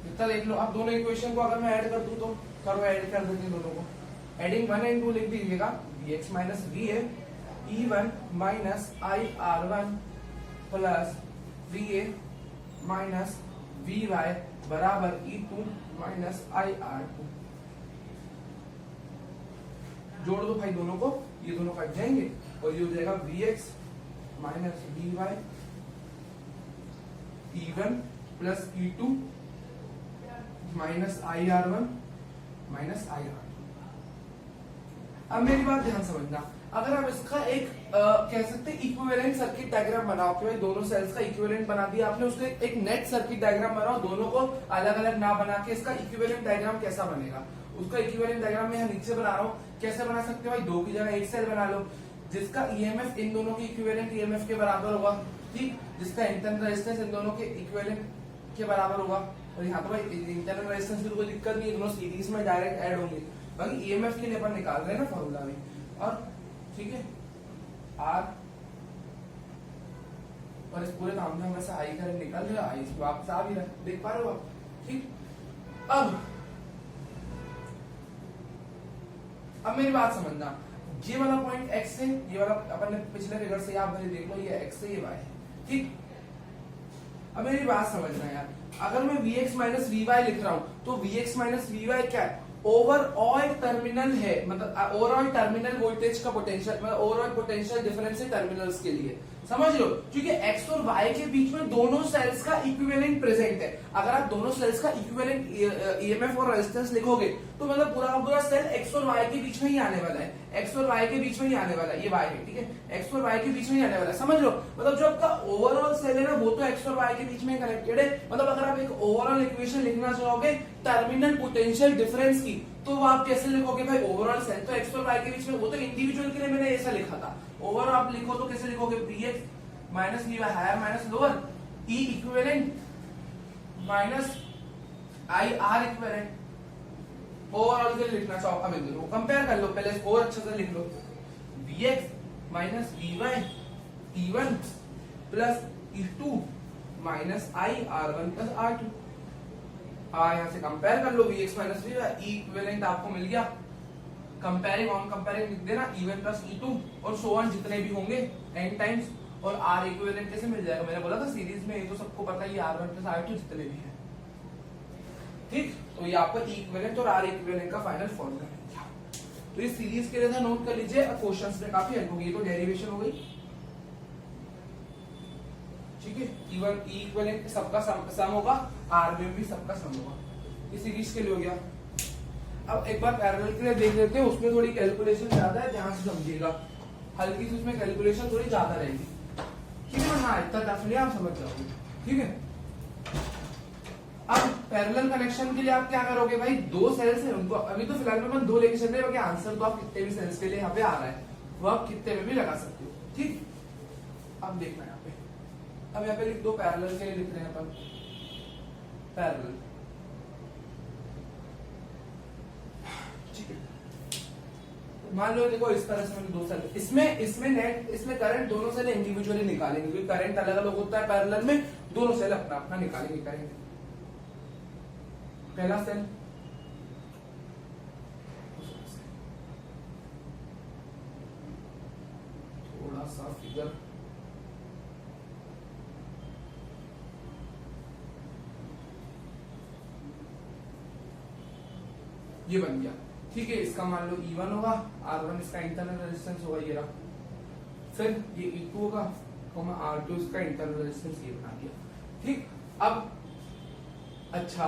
इतना देख लो। अब दोनों इक्वेशन को अगर मैं ऐड कर दूं तो करो, ऐड कर देते हैं दोनों को। एडिंग 1 एंड 2 लिख दीजिएगा, Vx minus VA E1 minus IR1 plus VA minus VY बराबर E2 माइनस IR2। जोड़ दो भाई दोनों को, ये दोनों कट जाएंगे और ये हो जाएगा Vx माइनस VY E1 plus E2 minus IR1 minus IR2। अब मेरी बात ध्यान समझना, अगर आप इसका एक कह सकते हैं इक्विवेलेंट सर्किट डायग्राम बनाओ कि भाई दोनों सेल्स का इक्विवेलेंट बना दिया आपने, उसका एक नेट सर्किट डायग्राम बनाओ, दोनों को अलग अलग ना बना के इसका इक्विवेलेंट डायग्राम कैसा बनेगा, उसका इक्विवेलेंट डायग्राम में यहाँ नीचे बना रहा हूँ। कैसे बना सकते हो भाई? दो की जगह एक सेल बना लो जिसका ईएमएफ इन दोनों की इक्विवेलेंट ईएमएफ के बराबर होगा, ठीक, जिसका इंटरनल रेजिस्टेंस इन दोनों के इक्विवेलेंट के बराबर होगा। और यहाँ तो भाई इंटरनल रेजिस्टेंस की कोई दिक्कत नहीं है, दोनों सीरीज में डायरेक्ट ऐड होंगे, बाकी ईएमएफ के लिए अपन निकाल रहे हैं ना फॉर्मूला में। और ठीक है आर, और इस पूरे काम में हमें से आई करंट निकल रहा है, आई वापस आ भी रहा है, देख पा रहे हो आप, ठीक। अब मेरी बात समझना, ये वाला पॉइंट x है, ये वाला अपन ने पिछले फिगर से आप भले देख लो, ये x है ये y है, ठीक। अब मेरी बात समझना यार, अगर मैं Vx माइनस Vy लिख रहा हूं तो Vx माइनस Vy क्या है? ओवरऑल टर्मिनल है, मतलब ओवरऑल टर्मिनल वोल्टेज का पोटेंशियल, मतलब ओवरऑल पोटेंशियल डिफरेंस है टर्मिनल्स के लिए, समझ लो। क्योंकि x और y के बीच में दोनों सेल्स का इक्विवेलेंट प्रेजेंट है। अगर आप दोनों सेल्स का इक्विवेलेंट ईएमएफ और रेजिस्टेंस लिखोगे तो मतलब पूरा का पूरा सेल x और y के बीच में ही आने वाला है, x और y के बीच में ही आने वाला है, ये y है, ठीक है, x और y के बीच में ही आने वाला है, समझ लो। मतलब जो आपका ओवरऑल सेल है ना, वो तो x और y के बीच में कनेक्टेड है। मतलब अगर आप एक ओवरऑल इक्वेशन लिखना चाहोगे टर्मिनल पोटेंशियल डिफरेंस की, तो वो आप कैसे लिखोगे भाई? ओवरऑल सेल तो x और y के बीच में, वो तो इंडिविजुअल के लिए मैंने ऐसा लिखा था। ओवरऑल आप लिखो तो कैसे लिखोगे? Vx माइनस Vy higher minus lower, E equivalent minus IR equivalent. Overall के लिए लिखना चाहो, अब इन दोनों को कंपेयर कर लो, पहले और अच्छे से लिख लो, Vx माइनस Vy E1 plus E2 minus IR1 plus R2। यहाँ से कंपेयर कर लो, Vx माइनस Vy, E इक्विवेलेंट आपको मिल गया, कंपेयरिंग ऑन कंपेयरिंग लिख देना, E1 प्लस E2 और सो ऑन जितने भी होंगे n टाइम्स। और R इक्विवेलेंट कैसे मिल जाएगा? मैंने बोला था सीरीज में, ये तो सबको पता है, R1 प्लस R2 जितने भी हैं, ठीक। तो ये आपका E इक्विवेलेंट और R इक्विवेलेंट का फाइनल फॉर्मूला है। तो ये सीरीज के लिए था, नोट कर लीजिए, क्वेश्चंस में काफी हेल्प होगी। ये तो डेरिवेशन हो गई, ठीक है। E1 E इक्विवेलेंट सबका सम होगा, R में भी सबका सम होगा, ये सीरीज के लिए हो गया। अब एक बार पैरेलल के लिए देख लेते हैं, उसमें थोड़ी कैलकुलेशन ज्यादा है, ध्यान से समझिएगा, हल्की सी उसमें कैलकुलेशन थोड़ी ज्यादा रहेगी, ठीक है। हाँ इतना टफ नहीं, आप समझ जाओगे, ठीक है। अब पैरेलल कनेक्शन के लिए आप क्या करोगे भाई? दो सेल्स हैं, उनको अभी तो फिलहाल में दो लेके चल रहे हैं, आंसर तो आप कितने भी सेल्स के लिए यहाँ पे आ रहा है, वो आप कितने में भी लगा सकते हो, ठीक। अब देखना यहाँ पे, अब यहाँ पे लिख दो, पैरेलल के लिए लिख रहे हैं अपन पैरेलल, ठीक है। मान लो देखो इस तरह से मैंने दो सेल, इसमें नेट, इसमें करंट दोनों सेल इंडिविजुअली निकालेंगे, क्योंकि करंट अलग अलग होता है पैरेलल में, दोनों सेल अपना अपना निकालेंगे करंट। पहला सेल फिगर। ये बन गया, ठीक है। इसका मान लो E1 होगा, R1 इसका इंटरनल रेजिस्टेंस होगा, ये रहा। फिर ये E2 होगा, R2 इसका इंटरनल रेजिस्टेंस, ये बना दिया, ठीक। अब अच्छा,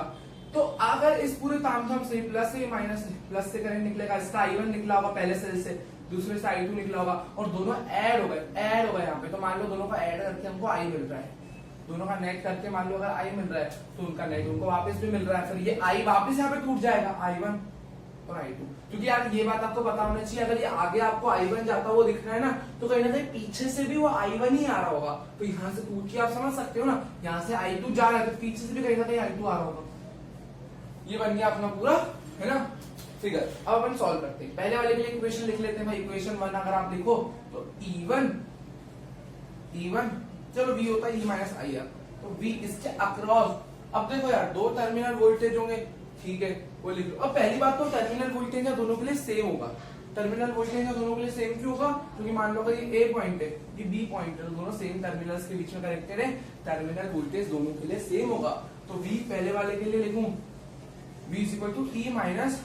तो अगर इस पूरे तामझाम से प्लस से माइनस प्लस से करंट निकलेगा, इसका I1 निकला होगा पहले सेल से, दूसरे से I2 निकला होगा, और दोनों ऐड हो गए यहाँ पे। तो मान लो दोनों का ऐड करके हमको I मिल रहा है, दोनों का नेट करके मान लो अगर I मिल रहा है तो उनका नेट उनको वापस भी मिल रहा है। फिर ये I वापस यहाँ पे टूट जाएगा, I1 और I2। क्योंकि यार ये बात आपको पता होना चाहिए, अगर ये आगे आपको I1 जाता हुआ दिख रहा है ना, तो कहीं ना कहीं पीछे से भी वो I1 ही आ रहा होगा। तो यहाँ से टूट के आप समझ सकते हो ना, यहाँ से I2 जा रहा है तो पीछे से भी कहीं ना कहीं I2 आ रहा होगा। ये बन गया अपना पूरा, है ना, फिगर। अब अपन सॉल्व करते हैं। पहले वाले के लिए इक्वेशन लिख लेते हैं भाई। इक्वेशन 1 अगर आप लिखो तो E1 चलो V होता है E माइनस आई आर, तो V इसके अक्रॉस। अब देखो यार, दो टर्मिनल वोल्टेज होंगे, ठीक है, वो लिख लो। अब पहली बात तो टर्मिनल वोल्टेज दोनों के लिए सेम होगा। टर्मिनल वोल्टेज दोनों के लिए सेम क्यों होगा? क्योंकि मान लो अगर ये A पॉइंट है, ये B पॉइंट है, दोनों सेम टर्मिनल्स के बीच में कनेक्टेड है, टर्मिनल वोल्टेज दोनों के लिए सेम होगा। तो V पहले वाले के लिए लिखूं V is equal to E minus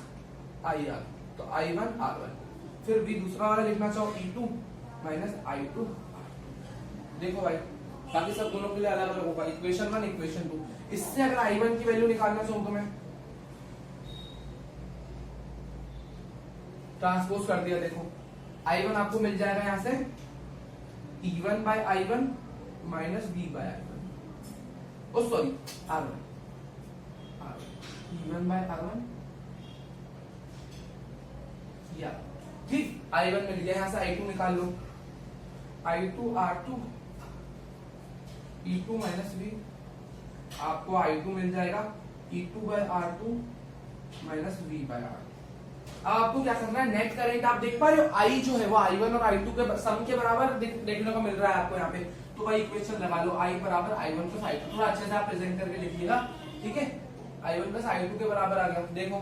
I R, तो I1 R1। फिर V दूसरा वाला लिखना चाहो E2 माइनस I2 R2। देखो भाई, बाकी सब दोनों के लिए अलग अलग होगा। इक्वेशन 1 इक्वेशन 2, इससे अगर I1 की वैल्यू निकालना चाहूं तो मैं ट्रांसपोज कर दिया। देखो I1 आपको मिल जाएगा यहां से E1 by I1 minus B by I1, oh sorry R1, E1 by R1, या ठीक। I1 मिल गया, यहां से I2 निकाल लो, I2 R2 E2 minus B, आपको I2 मिल जाएगा E2 by R2 minus V by R2। आपको क्या करना है, नेट करंट आप देख पा रहे हो, I जो है वो I1 और I2 के सम के बराबर देखने को मिल रहा है आपको यहाँ पे। तो भाई इक्वेशन लगा लो, I बराबर I1 प्लस I2। थोड़ा अच्छे से आप प्रेजेंट करके लिखिएगा, ठीक है। I1 प्लस I2 के बराबर आ गया। देखो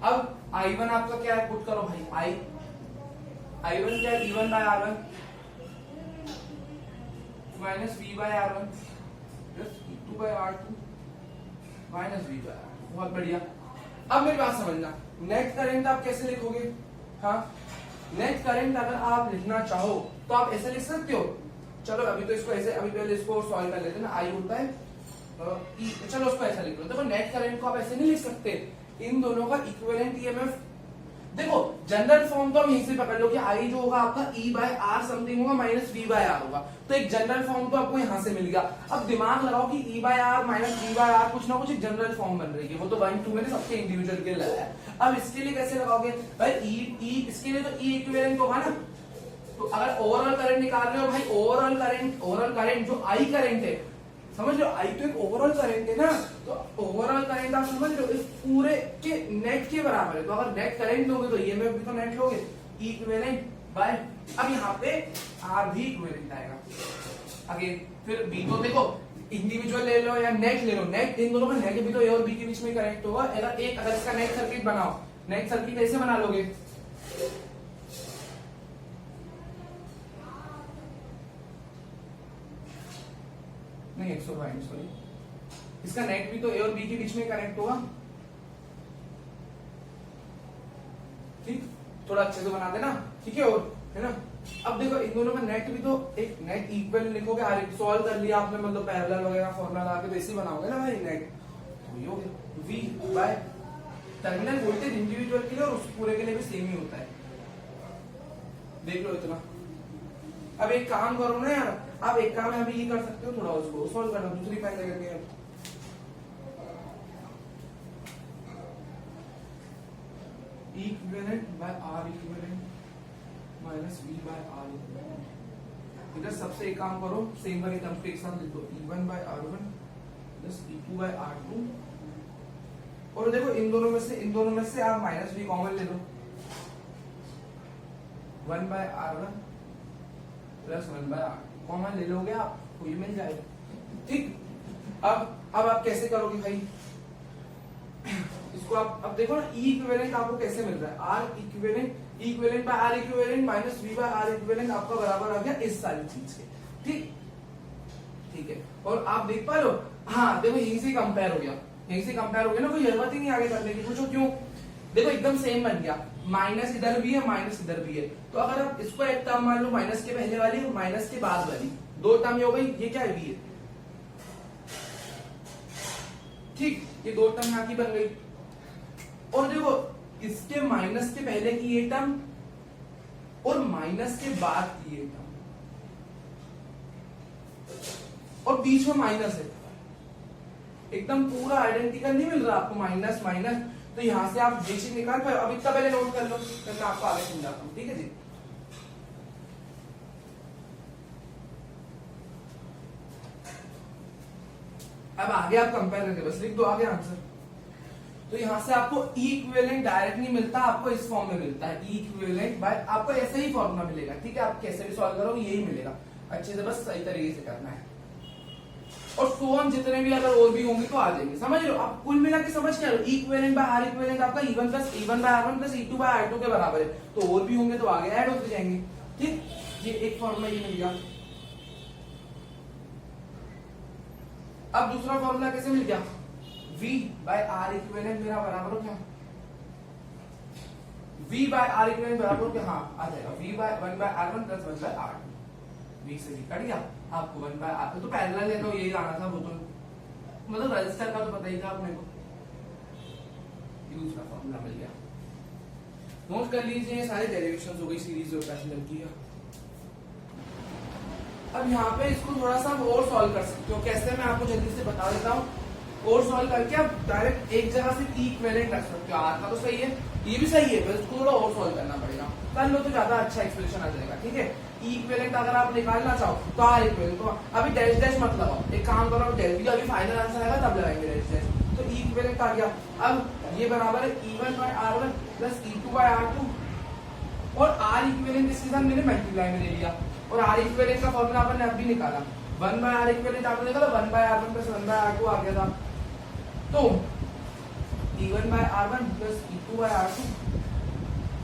अब I1 आपका क्या है, पुट करो भाई, I1 क्या है, E1 by R1 minus V by R1 plus E2 by R2 minus V by R2। बहुत बढ़िया। अब मेरी बात समझना, नेट करंट आप कैसे लिखोगे? हाँ, नेट करंट अगर आप लिखना चाहो तो आप ऐसे लिख सकते हो। चलो अभी तो इसको ऐसे, अभी पहले इसको सॉल्व कर लेते हैं ना। I होता है चलो उसको ऐसा लिख लो। देखो नेट करंट को आप ऐसे नहीं लिख सकते, इन दोनों का इक्विवेलेंट ईएमएफ। देखो जनरल फॉर्म तो हम यहीं से पकड़ लो कि I जो होगा आपका E बाय R समथिंग होगा माइनस V बाय R होगा। तो एक जनरल फॉर्म तो आपको यहां से मिल गया। अब दिमाग लगाओ कि E by R minus V by R कुछ ना कुछ एक जनरल फॉर्म बन रही है, वो तो 1 2 मैंने सबके इंडिविजुअल के लगाया है। अब इसके लिए कैसे लगाओगे भाई? E इसके लिए तो E इक्विवेलेंट होगा ना। तो अगर ओवरऑल करंट निकाल रहे हो भाई, ओवरऑल करंट जो I करंट है, समझ लो I तो एक ओवरऑल करंट है ना, तो ओवरऑल करंट आप समझ लो इस पूरे के नेट के बराबर है। तो अगर नेट करंट लोगे तो ईएमएफ भी तो नेट लोगे, E इक्विवेलेंट बाय, अब यहाँ पे R भी इक्विवेलेंट आएगा। अगेन फिर B तो देखो इंडिविजुअल ले लो या नेट ले लो, नेट इन दोनों का नेट भी तो A और B के बीच में कनेक्ट होगा। अगर इसका नेट सर्किट बनाओ, नेट सर्किट कैसे बना लोगे? नहीं 122 सॉरी, इसका नेट भी तो A और B के बीच में कनेक्ट होगा, ठीक। थोड़ा अच्छे से बना देना, ठीक है, और है ना। अब देखो इन दोनों का नेट भी तो एक नेट इक्वल लिखोगे, सॉल्व कर लिया आपने, मतलब पैरेलल वगैरह फॉर्मूला लगा के तो ऐसे बनाओगे ना भाई नेट। तो ये हो गया V by terminal voltage individual के लिए और उस पूरे के लिए भी सेम ही होता है। देख लो इतना। अब एक काम करो ना यार, आप एक काम अभी ये कर सकते हो, थोड़ा उसको सॉल्व करना दूसरी पहले करके है। Equivalent by R equivalent minus V by R equivalent. इधर सबसे एक काम करो, सेम वाले टर्म्स एक साथ लिख दो, E1 by R1 plus E2 by R2। और देखो इन दोनों में से आप माइनस V कॉमन ले लो, 1 by R1 plus 1 by R2 common ले लोगे आप, तो ये मिल जाएगा, ठीक। अब आप कैसे करोगे भाई? इसको आप अब देखो ना, ई इक्विवेलेंट आपको कैसे मिल रहा है, R equivalent by R equivalent minus V by R equivalent आपका बराबर आ गया इस सारी चीज के। ठीक है, और आप देख पा रहे हो, हाँ देखो यहीं से कंपेयर हो गया, ना, कोई जरूरत ही नहीं आगे करने की। पूछो क्यों, देखो एकदम सेम बन गया, माइनस इधर भी है माइनस इधर भी है, तो अगर आप इसको एक टर्म मान लो माइनस के पहले वाली और माइनस के बाद वाली, दो टर्म ये हो गई, ये क्या है वी है, ठीक, ये दो टर्म यहाँ की बन गई। और देखो इसके माइनस के पहले की ये टर्म और माइनस के बाद की ये टर्म, और बीच में माइनस है, एकदम पूरा आइडेंटिकल नहीं मिल रहा आपको, माइनस माइनस, तो यहां से आप ये चीज निकाल पाए। अब इतना पहले नोट कर लो, तो मैं आपको आगे समझाता हूं, ठीक है जी। अब आगे आप कंपेयर करके बस लिख दो आगे आंसर। तो यहां से आपको ई इक्विवेलेंट डायरेक्ट नहीं मिलता, आपको इस फॉर्म में मिलता है, ई इक्विवेलेंट बाय, आपको ऐसे ही फॉर्मूला मिलेगा, ठीक है, आप कैसे भी सॉल्व करो यही मिलेगा, अच्छे से बस सही तरीके से करना है। और सोन जितने भी अगर और भी होंगे तो आ जाएंगे, समझ रहे हो आप, कुल मिला के समझ क्या लो, इक्विवेलेंट बाय आर इक्विवेलेंट आपका E1 plus E1 by R1 plus E2 by R2 के बराबर है, तो और भी होंगे तो आगे ऐड होते जाएंगे, ठीक, ये एक फॉर्मूला ये मिल गया। अब दूसरा फॉर्मूला कैसे मिल गया, V बाय R इक्विवेलेंट मेरा बराबर हो क्या, V बाय R इक्विवेलेंट बराबर हो क्या, हाँ आ जाएगा, V by 1 by R1 plus 1 by R2, V से V कट गया, आपको 1 बाय R तो पैरेलल है, तो यही आना था, वो तो मतलब रजिस्टर का तो पता ही था अपने को, दूसरा फॉर्मूला मिल गया। नोट कर लीजिए, ये सारे डेरिवेशंस हो गई सीरीज और पैरेलल की। अब यहाँ पे इसको थोड़ा सा और सॉल्व कर सकते हो, कैसे मैं आपको जल्दी से बता देता हूँ। और सॉल्व करके आप डायरेक्ट एक जगह से इक्विवेलेंट रख सकते हो, आर का तो सही है, ये भी सही है, बस इसको थोड़ा और सॉल्व करना पड़ेगा, कर लो तो ज्यादा अच्छा एक्सप्रेशन आ जाएगा, ठीक है। इक्विवेलेंट अगर आप निकालना चाहो तो आर इक्विवेलेंट, तो अभी डैश डैश मत लगाओ, एक काम करो, डेल अभी फाइनल आंसर आएगा तब लगाएंगे डैश डैश, तो इक्विवेलेंट आ गया। अब ये बराबर है E1 by R1 plus E2 by R2, और आर इक्विवेलेंट इसके साथ मैंने मल्टीप्लाई में ले लिया, और आर इक्विवेलेंट का फॉर्मूला अपन ने अभी निकाला, 1 बाय आर इक्विवेलेंट आपने निकाला, 1 by R1 plus 1 by R2 आ गया था, तो E1 by R1 plus E2 by R2,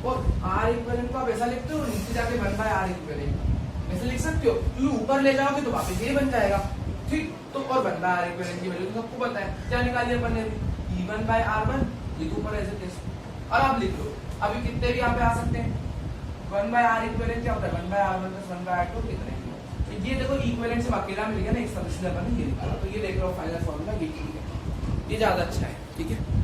और आर इक्विवेलेंट को आप ऐसा लिखते हो, नीचे जाके 1 बाय आर इक्विवेलेंट ऐसे लिख सकते हो, क्योंकि ऊपर ले जाओगे तो वापस ये बन जाएगा, ठीक, तो और 1 बाय आर इक्विवेलेंट की वैल्यू सबको पता है, क्या निकाली अपन ने, E1 बाय R1, ये तो ऊपर ऐसे टेस्ट, और आप लिख लो, अभी कितने भी यहाँ पे आ सकते हैं, 1 बाय आर इक्विवेलेंट क्या होता है, 1 by R1 plus 1 by R2 कितने, तो ये देखो इक्विवेलेंट से अकेला मिल गया ना एक सदस्य, अपन ने ये निकाला, तो ये देख लो फाइनल फॉर्मूला ये ठीक है, ये ज्यादा अच्छा है, ठीक है।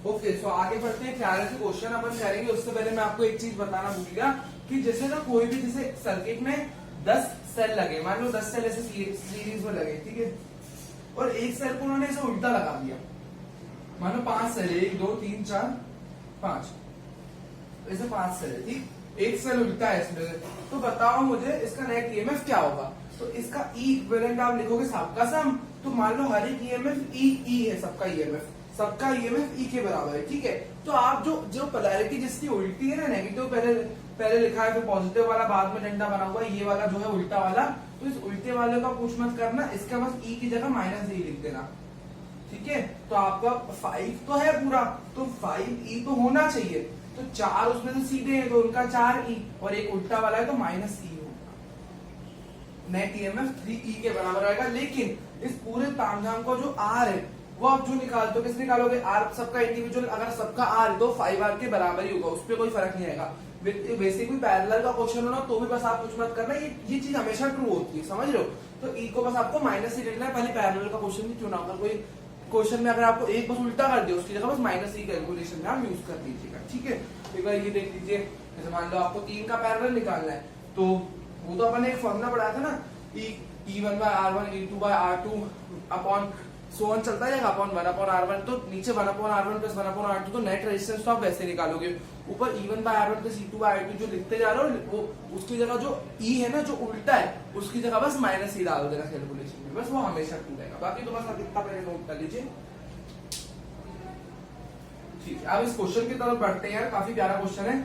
ओके, सो आगे बढ़ते हैं, क्लियर से क्वेश्चन अपन करेंगे, उससे पहले मैं आपको एक चीज बताना भूल गया कि जैसे ना कोई भी जैसे सर्किट में 10 सेल लगे, मान लो 10 सेल ऐसे सीरीज में लगे, ठीक है, और एक सेल को उन्होंने ऐसे उल्टा लगा दिया, मानो 5 सेल, 1 2 3 4 5, ऐसे 5 सेल है, ठीक, एक सेल उल्टा है इसमें, तो बताओ मुझे इसका नेट ईएमएफ क्या होगा। तो इसका ई इक्विवेलेंट आप लिखोगे सबका सम, तो मान लो हर एक ईएमएफ ई है, सबका ईएमएफ ई के बराबर है, ठीक है। तो आप जो पोलैरिटी जिसकी उल्टी है ना, नेगेटिव पहले लिखा है, फिर पॉजिटिव वाला बाद में डंडा बना हुआ है, ये वाला जो है उल्टा वाला, तो इस उल्टे वाले का कुछ मत करना, इसका बस ई की जगह माइनस ई लिख देना, ठीक है। तो आपका 5 तो है पूरा, तो 5e तो होना चाहिए, तो 4 उसमें से सीधे है, तो उनका 4e, और एक उल्टा वाला है तो माइनस ई होगा, नेट ईएमएफ 3e के बराबर आएगा। लेकिन इस पूरे तामझाम को जो आर है वो आप जो निकालते हो, किस निकालोगे, आर सबका इंडिविजुअल, अगर सबका आर है तो 5r के बराबर ही होगा, उस पर कोई फर्क नहीं आएगा। वैसे कोई पैरेलल का क्वेश्चन हो ना तो भी बस आप कुछ मत करना, ये चीज हमेशा ट्रू होती है, समझ रहे हो। तो ई को बस आपको माइनस ही लिखना है, पहले पैरेलल का क्वेश्चन भी चुना, अगर कोई क्वेश्चन में अगर आपको एक बस उल्टा कर दिया, उसकी जगह बस माइनस ई कैलकुलेशन में आप यूज कर लीजिएगा, ठीक है। एक बार ये देख लीजिए, जैसे मान लो आपको 3 का पैरेलल निकालना है, तो वो तो अपन ने एक फॉर्मूला पढ़ा था ना, E1 by R1 E2 by R2 upon so on चलता रहेगा, अपॉन 1 अपॉन R1, तो नीचे 1 upon R1 plus 1 upon R2, तो नेट रेजिस्टेंस तो आप वैसे निकालोगे, ऊपर E1 by R1 plus E2 by R2 जो लिखते जा रहे हो, वो उसकी जगह जो E है ना, जो उल्टा है, उसकी जगह बस माइनस ई डाल देना कैलकुलेशन में, बस वो हमेशा ट्रू रहेगा। बाकी तो बस आप इतना पहले नोट कर लीजिए, ठीक है। अब इस क्वेश्चन की तरफ बढ़ते हैं यार, काफी प्यारा क्वेश्चन है।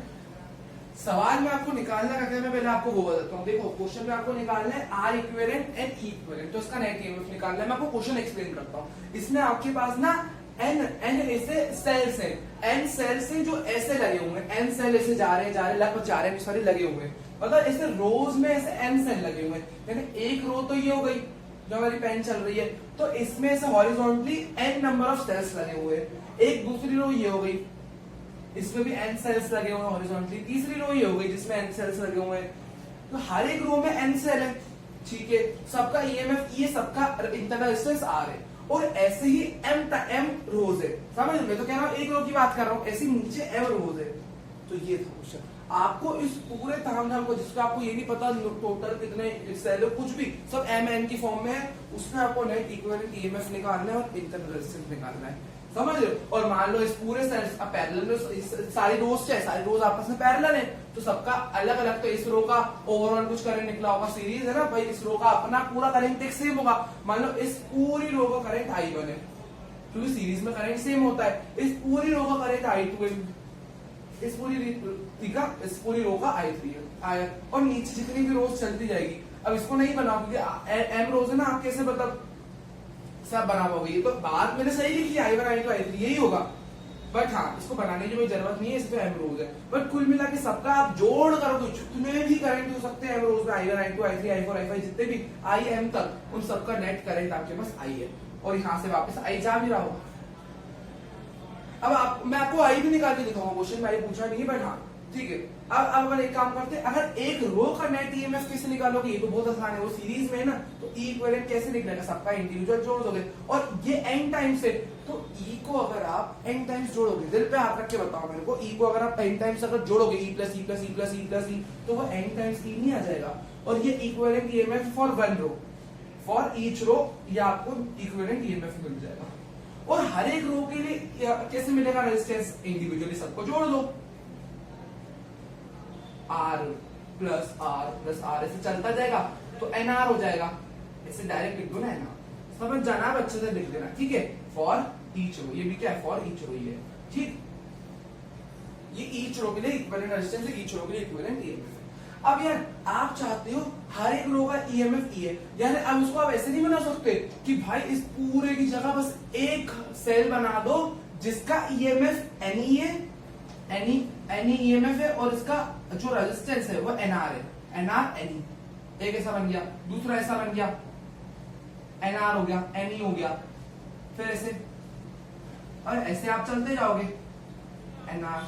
सवाल में आपको निकालना क्या है, मैं पहले आपको वो बताता हूँ। देखो क्वेश्चन में आपको निकालना है R equivalent and E equivalent, तो इसका नेट ईएमएफ निकालना है। मैं आपको क्वेश्चन एक्सप्लेन करता हूँ। इसमें आपके पास ना एन ऐसे सेल्स हैं, एन सेल्स हैं जो ऐसे लगे हुए हैं, एन सेल ऐसे जा रहे हैं लगभग जा रहे हैं, सॉरी लगे हुए हैं, मतलब ऐसे रोज में ऐसे एन सेल लगे हुए हैं, यानी एक रो तो ये हो गई जो हमारी पेन चल रही है, तो इसमें ऐसे horizontally N number of cells लगे हुए हैं। एक दूसरी रो ये हो गई, इसमें भी एन सेल्स लगे हुए हैं हॉरिजॉन्टली, तीसरी रो ये हो गई जिसमें एन सेल्स लगे हुए हैं, तो हर एक रो में एन सेल है, ठीक है, सबका ईएमएफ ये सबका इंटरनल रेजिस्टेंस आर है, और ऐसे ही एम रोज है, समझ में, तो कह रहा हूं एक रो की बात कर रहा हूं, ऐसे नीचे एम रोज है। तो ये था क्वेश्चन, आपको इस पूरे तामझाम को जिसका आपको ये नहीं पता टोटल कितने सेल है कुछ भी, सब एम एन की फॉर्म में है, उसमें आपको नेट इक्विवेलेंट ईएमएफ निकालना है और इंटरनल रेजिस्टेंस निकालना है, समझ रहे हो। और मान लो इस पूरे सेल्स पैरेलल में सारी रोज है, सारी रोज आपस में पैरेलल है, तो सबका अलग अलग, तो इस रो का ओवरऑल कुछ करंट निकला होगा, सीरीज है ना भाई, इस रो का अपना पूरा करंट एक सेम होगा, मान लो इस पूरी रो का करंट I1 है, क्योंकि सीरीज में करंट सेम होता है, इस पूरी रो का करंट I2 है, इस पूरी ठीक है, इस पूरी रो का I3 है, और नीचे जितनी भी रोज चलती जाएगी। अब इसको नहीं बनाओ क्योंकि एम रोज है ना, आप कैसे मतलब सब बना पाओगे, ये तो बात मैंने सही लिखी I1 I2 I3 यही होगा, बट हाँ इसको बनाने की कोई जरूरत नहीं है, इस पे एम रोज है, बट कुल मिला के सबका आप जोड़ करोगे जितने भी करंट हो सकते हैं एम रोज में, I1 I2 I3 I4 I5 जितने भी I M तक, उन सबका नेट करंट आपके पास I है, और यहाँ से वापस I जा भी रहा होगा। अब मैं आपको I भी निकाल के दिखाऊंगा, क्वेश्चन में I पूछा नहीं है, बट हाँ ठीक है। अब अगर एक काम करते हैं, अगर एक रो का नेट ईएमएफ कैसे निकालोगे, ये तो बहुत आसान है, वो सीरीज में है ना, तो ई इक्विवेलेंट कैसे निकलेगा, सबका इंडिविजुअल जोड़ दोगे, और ये एन टाइम्स है, तो ई को अगर आप एन टाइम्स जोड़ोगे, दिल पे हाथ रख के बताओ मेरे को, ई को अगर आप एन टाइम्स अगर जोड़ोगे, E plus E plus E plus E plus E, तो वो एन टाइम्स ई नहीं आ जाएगा, और ये equivalent EMF for one row, for each row, ये आपको इक्विवेलेंट ईएमएफ मिल जाएगा। और हर एक रो के लिए कैसे मिलेगा रेजिस्टेंस, इंडिविजुअली सबको जोड़ दो, R प्लस आर ऐसे चलता जाएगा, तो एनआर हो जाएगा, ऐसे डायरेक्ट लिख दो ना एनआर, समझ जाना, आप अच्छे से लिख देना, ठीक है। फॉर ईच रो, ये भी क्या है, फॉर ईच रो ही है, ठीक, ये ईच रो के लिए इक्विवेलेंट रेजिस्टेंस है, ईच रो के लिए इक्विवेलेंट ईएमएफ है। अब यार आप चाहते हो हर एक रो का ईएमएफ ई है, यानी अब उसको आप ऐसे नहीं बना सकते कि भाई इस पूरे की जगह बस एक सेल बना दो जिसका ईएमएफ एनी है, एनी ईएमएफ है, और इसका जो रेजिस्टेंस है वो एनआर है, एनआर एनी, एक ऐसा बन गया, दूसरा ऐसा बन गया, एनआर हो गया, एनी हो गया, फिर ऐसे, और ऐसे आप चलते जाओगे, एनआर,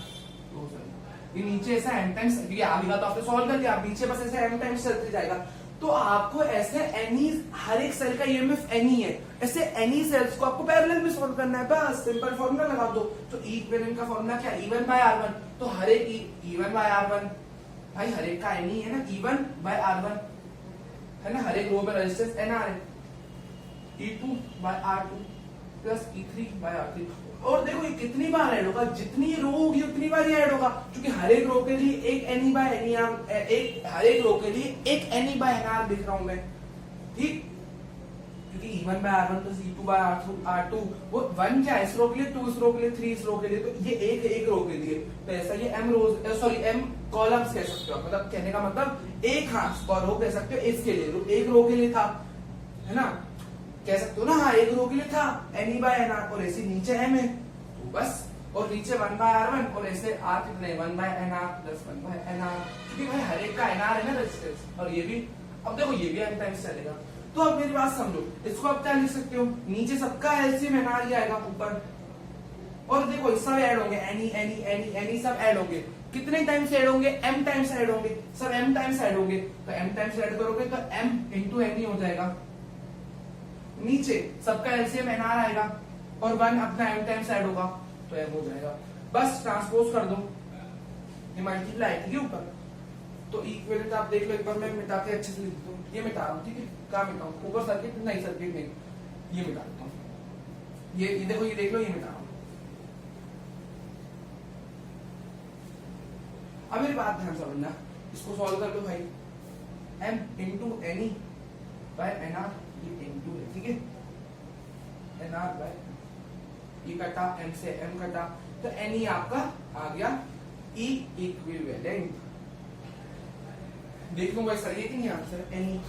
ये नीचे ऐसा एम टाइम्स, क्योंकि आगे का तो आपने सॉल्व कर दिया, आप नीचे बस ऐसे एम टाइम्स चलते जाएगा, तो आपको ऐसे एनी, हर एक सेल का ईएमएफ एनी है, ऐसे एनी सेल्स को आपको पैरेलल में सॉल्व करना है, बस सिंपल फॉर्मूला लगा दो। तो इक्विवेलेंट का फॉर्मूला क्या, E1 बाय R1, तो हर एक E1 बाय R1, भाई हर एक का एनी है ना, E1 बाय R1 है ना, हर एक रो में रेजिस्टेंस एनआर है, E2 by R2 plus E3 bye R3, और देखो ये कितनी बार ऐड होगा, जितनी रो होगी उतनी बार ही ऐड होगा, क्योंकि हर एक रो के लिए एक एनी बाय एनी, एक हर एक रो के लिए एक एनी बाय एनआर लिख रहा हूं मैं, ठीक, क्योंकि E1 by R1 plus E2 by R2, वो 1 क्या है इस रो के लिए, 2 इस रो के लिए, 3 इस रो के लिए, तो ये एक रो के लिए, तो ऐसा ये M rows, sorry M columns कह सकते हो, मतलब कहने का मतलब एक, हाँ रो कह सकते हो इसके लिए, एक रो के लिए था, है ना, कह सकते हो ना, हाँ एक रो के लिए था एनी बाय एनआर, और ऐसे नीचे एम है, तो बस, और नीचे 1 बाय R1, और ऐसे R कितने 1 by NR plus 1 by NR, क्योंकि भाई हर एक का एनआर है ना रेजिस्टेंस, और ये भी, अब देखो ये भी एन टाइम्स चलेगा, तो अब मेरी बात समझो, इसको आप क्या लिख सकते हो, नीचे सबका एलसीएम एनआर ही आएगा ऊपर, और देखो सब ऐड होंगे, एनी एनी एनी एनी सब ऐड होंगे, कितने टाइम्स ऐड होंगे, एम टाइम्स ऐड होंगे, सब एम टाइम्स ऐड होंगे, तो एम टाइम्स ऐड करोगे तो एम इंटू एनी हो जाएगा, नीचे सबका एलसीएम एनआर आएगा, और 1 अपना एम टाइम्स ऐड होगा, तो एम हो जाएगा, बस ट्रांसपोज कर दो, ये मल्टीप्लाई, ठीक है ऊपर, तो इक्विवेलेंट आप देख लो एक बार, मैं मिटा के अच्छे से लिख दूं, ये मिटा रहा हूं, ठीक है, कहां मिटाऊं, ऊपर सर्किट नहीं, सर्किट नहीं, ये मिटा देता हूं, ये देखो, ये देख लो, ये मिटा रहा हूं। अब मेरी बात ध्यान समझना, इसको सॉल्व कर लो भाई, M into N E by NR, ये इंटू है, ठीक है, एनआर बाय, ये कटा एम से एम कटा, तो एनी आपका आ गया ई इक्विवेलेंट, देख लूंगा सर ये कि नहीं आंसर, एनी,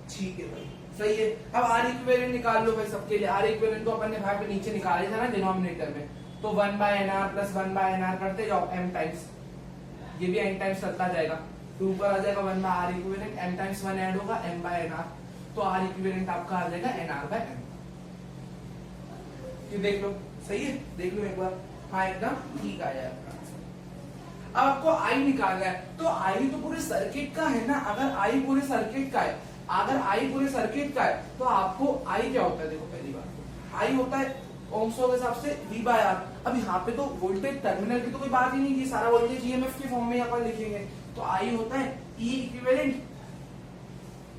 ठीक है भाई, सही है। अब आर इक्विवेलेंट निकाल लो भाई सबके लिए। आर इक्विवेलेंट तो अपन ने भाई पे नीचे निकाले था ना डिनोमिनेटर में, तो 1/nr प्लस 1/nr करते जाओ m टाइम्स, ये भी n टाइम्स चलता जाएगा, तो ऊपर आ जाएगा 1/r equivalent, m times 1 add होगा m/nr, तो r इक्विवेलेंट आपका आ जाएगा nr/m। ये देख लो, सही है, देख लो एक बार, हाँ एकदम ठीक आया आपका। अब आपको आई निकालना है, तो आई तो पूरे सर्किट का है ना, अगर आई पूरे सर्किट का है, अगर आई पूरे सर्किट का है तो आपको आई क्या होता है, देखो पहली बात आई होता है ओम्स लॉ के हिसाब से V/R। अब यहाँ पे तो वोल्टेज टर्मिनल की तो कोई बात ही नहीं, ये सारा वोल्टेज ईएमएफ के फॉर्म में अपन लिखेंगे, तो आई होता है E इक्विवेलेंट,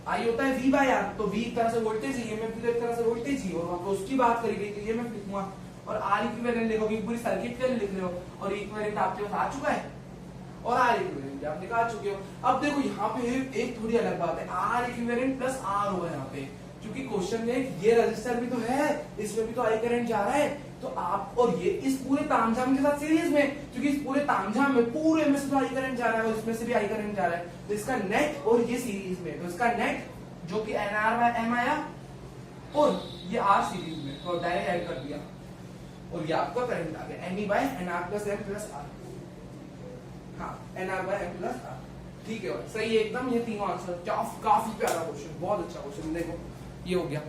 आई होता है V/R, तो V एक तरह से वोल्टेज, ईएमएफ भी तो एक तरह से वोल्टेज ही, और आपको उसकी बात करी गई तो ईएमएफ लिखूंगा, और R इक्विवेलेंट लिखोगे पूरी सर्किट के लिए लिख रहे हो, और इक्विवेलेंट आपके पास आ चुका है, और आर इक्विवेलेंट आप निकाल चुके हो। अब देखो यहाँ पे एक थोड़ी अलग बात है, आर इक्विवेलेंट प्लस आर होगा यहाँ पे, क्योंकि क्वेश्चन में ये रजिस्टर भी तो है, इसमें भी तो आई करंट जा रहा है, तो आप और ये इस पूरे तामझाम के साथ सीरीज में, क्योंकि इस पूरे तामझाम में पूरे में से तो आई करंट जा रहा है और इसमें से भी आई करंट जा रहा है, तो इसका नेट और ये सीरीज में, तो इसका नेट जो कि nr/m आया और ये r सीरीज में, तो डायरेक्ट ऐड कर दिया और ये आपका करंट आ गया NE/nr+m+r, हाँ nr/m+r। ठीक है भाई, सही है एकदम, ये तीनों आंसर, काफी प्यारा क्वेश्चन, बहुत अच्छा क्वेश्चन, देखो ये हो गया।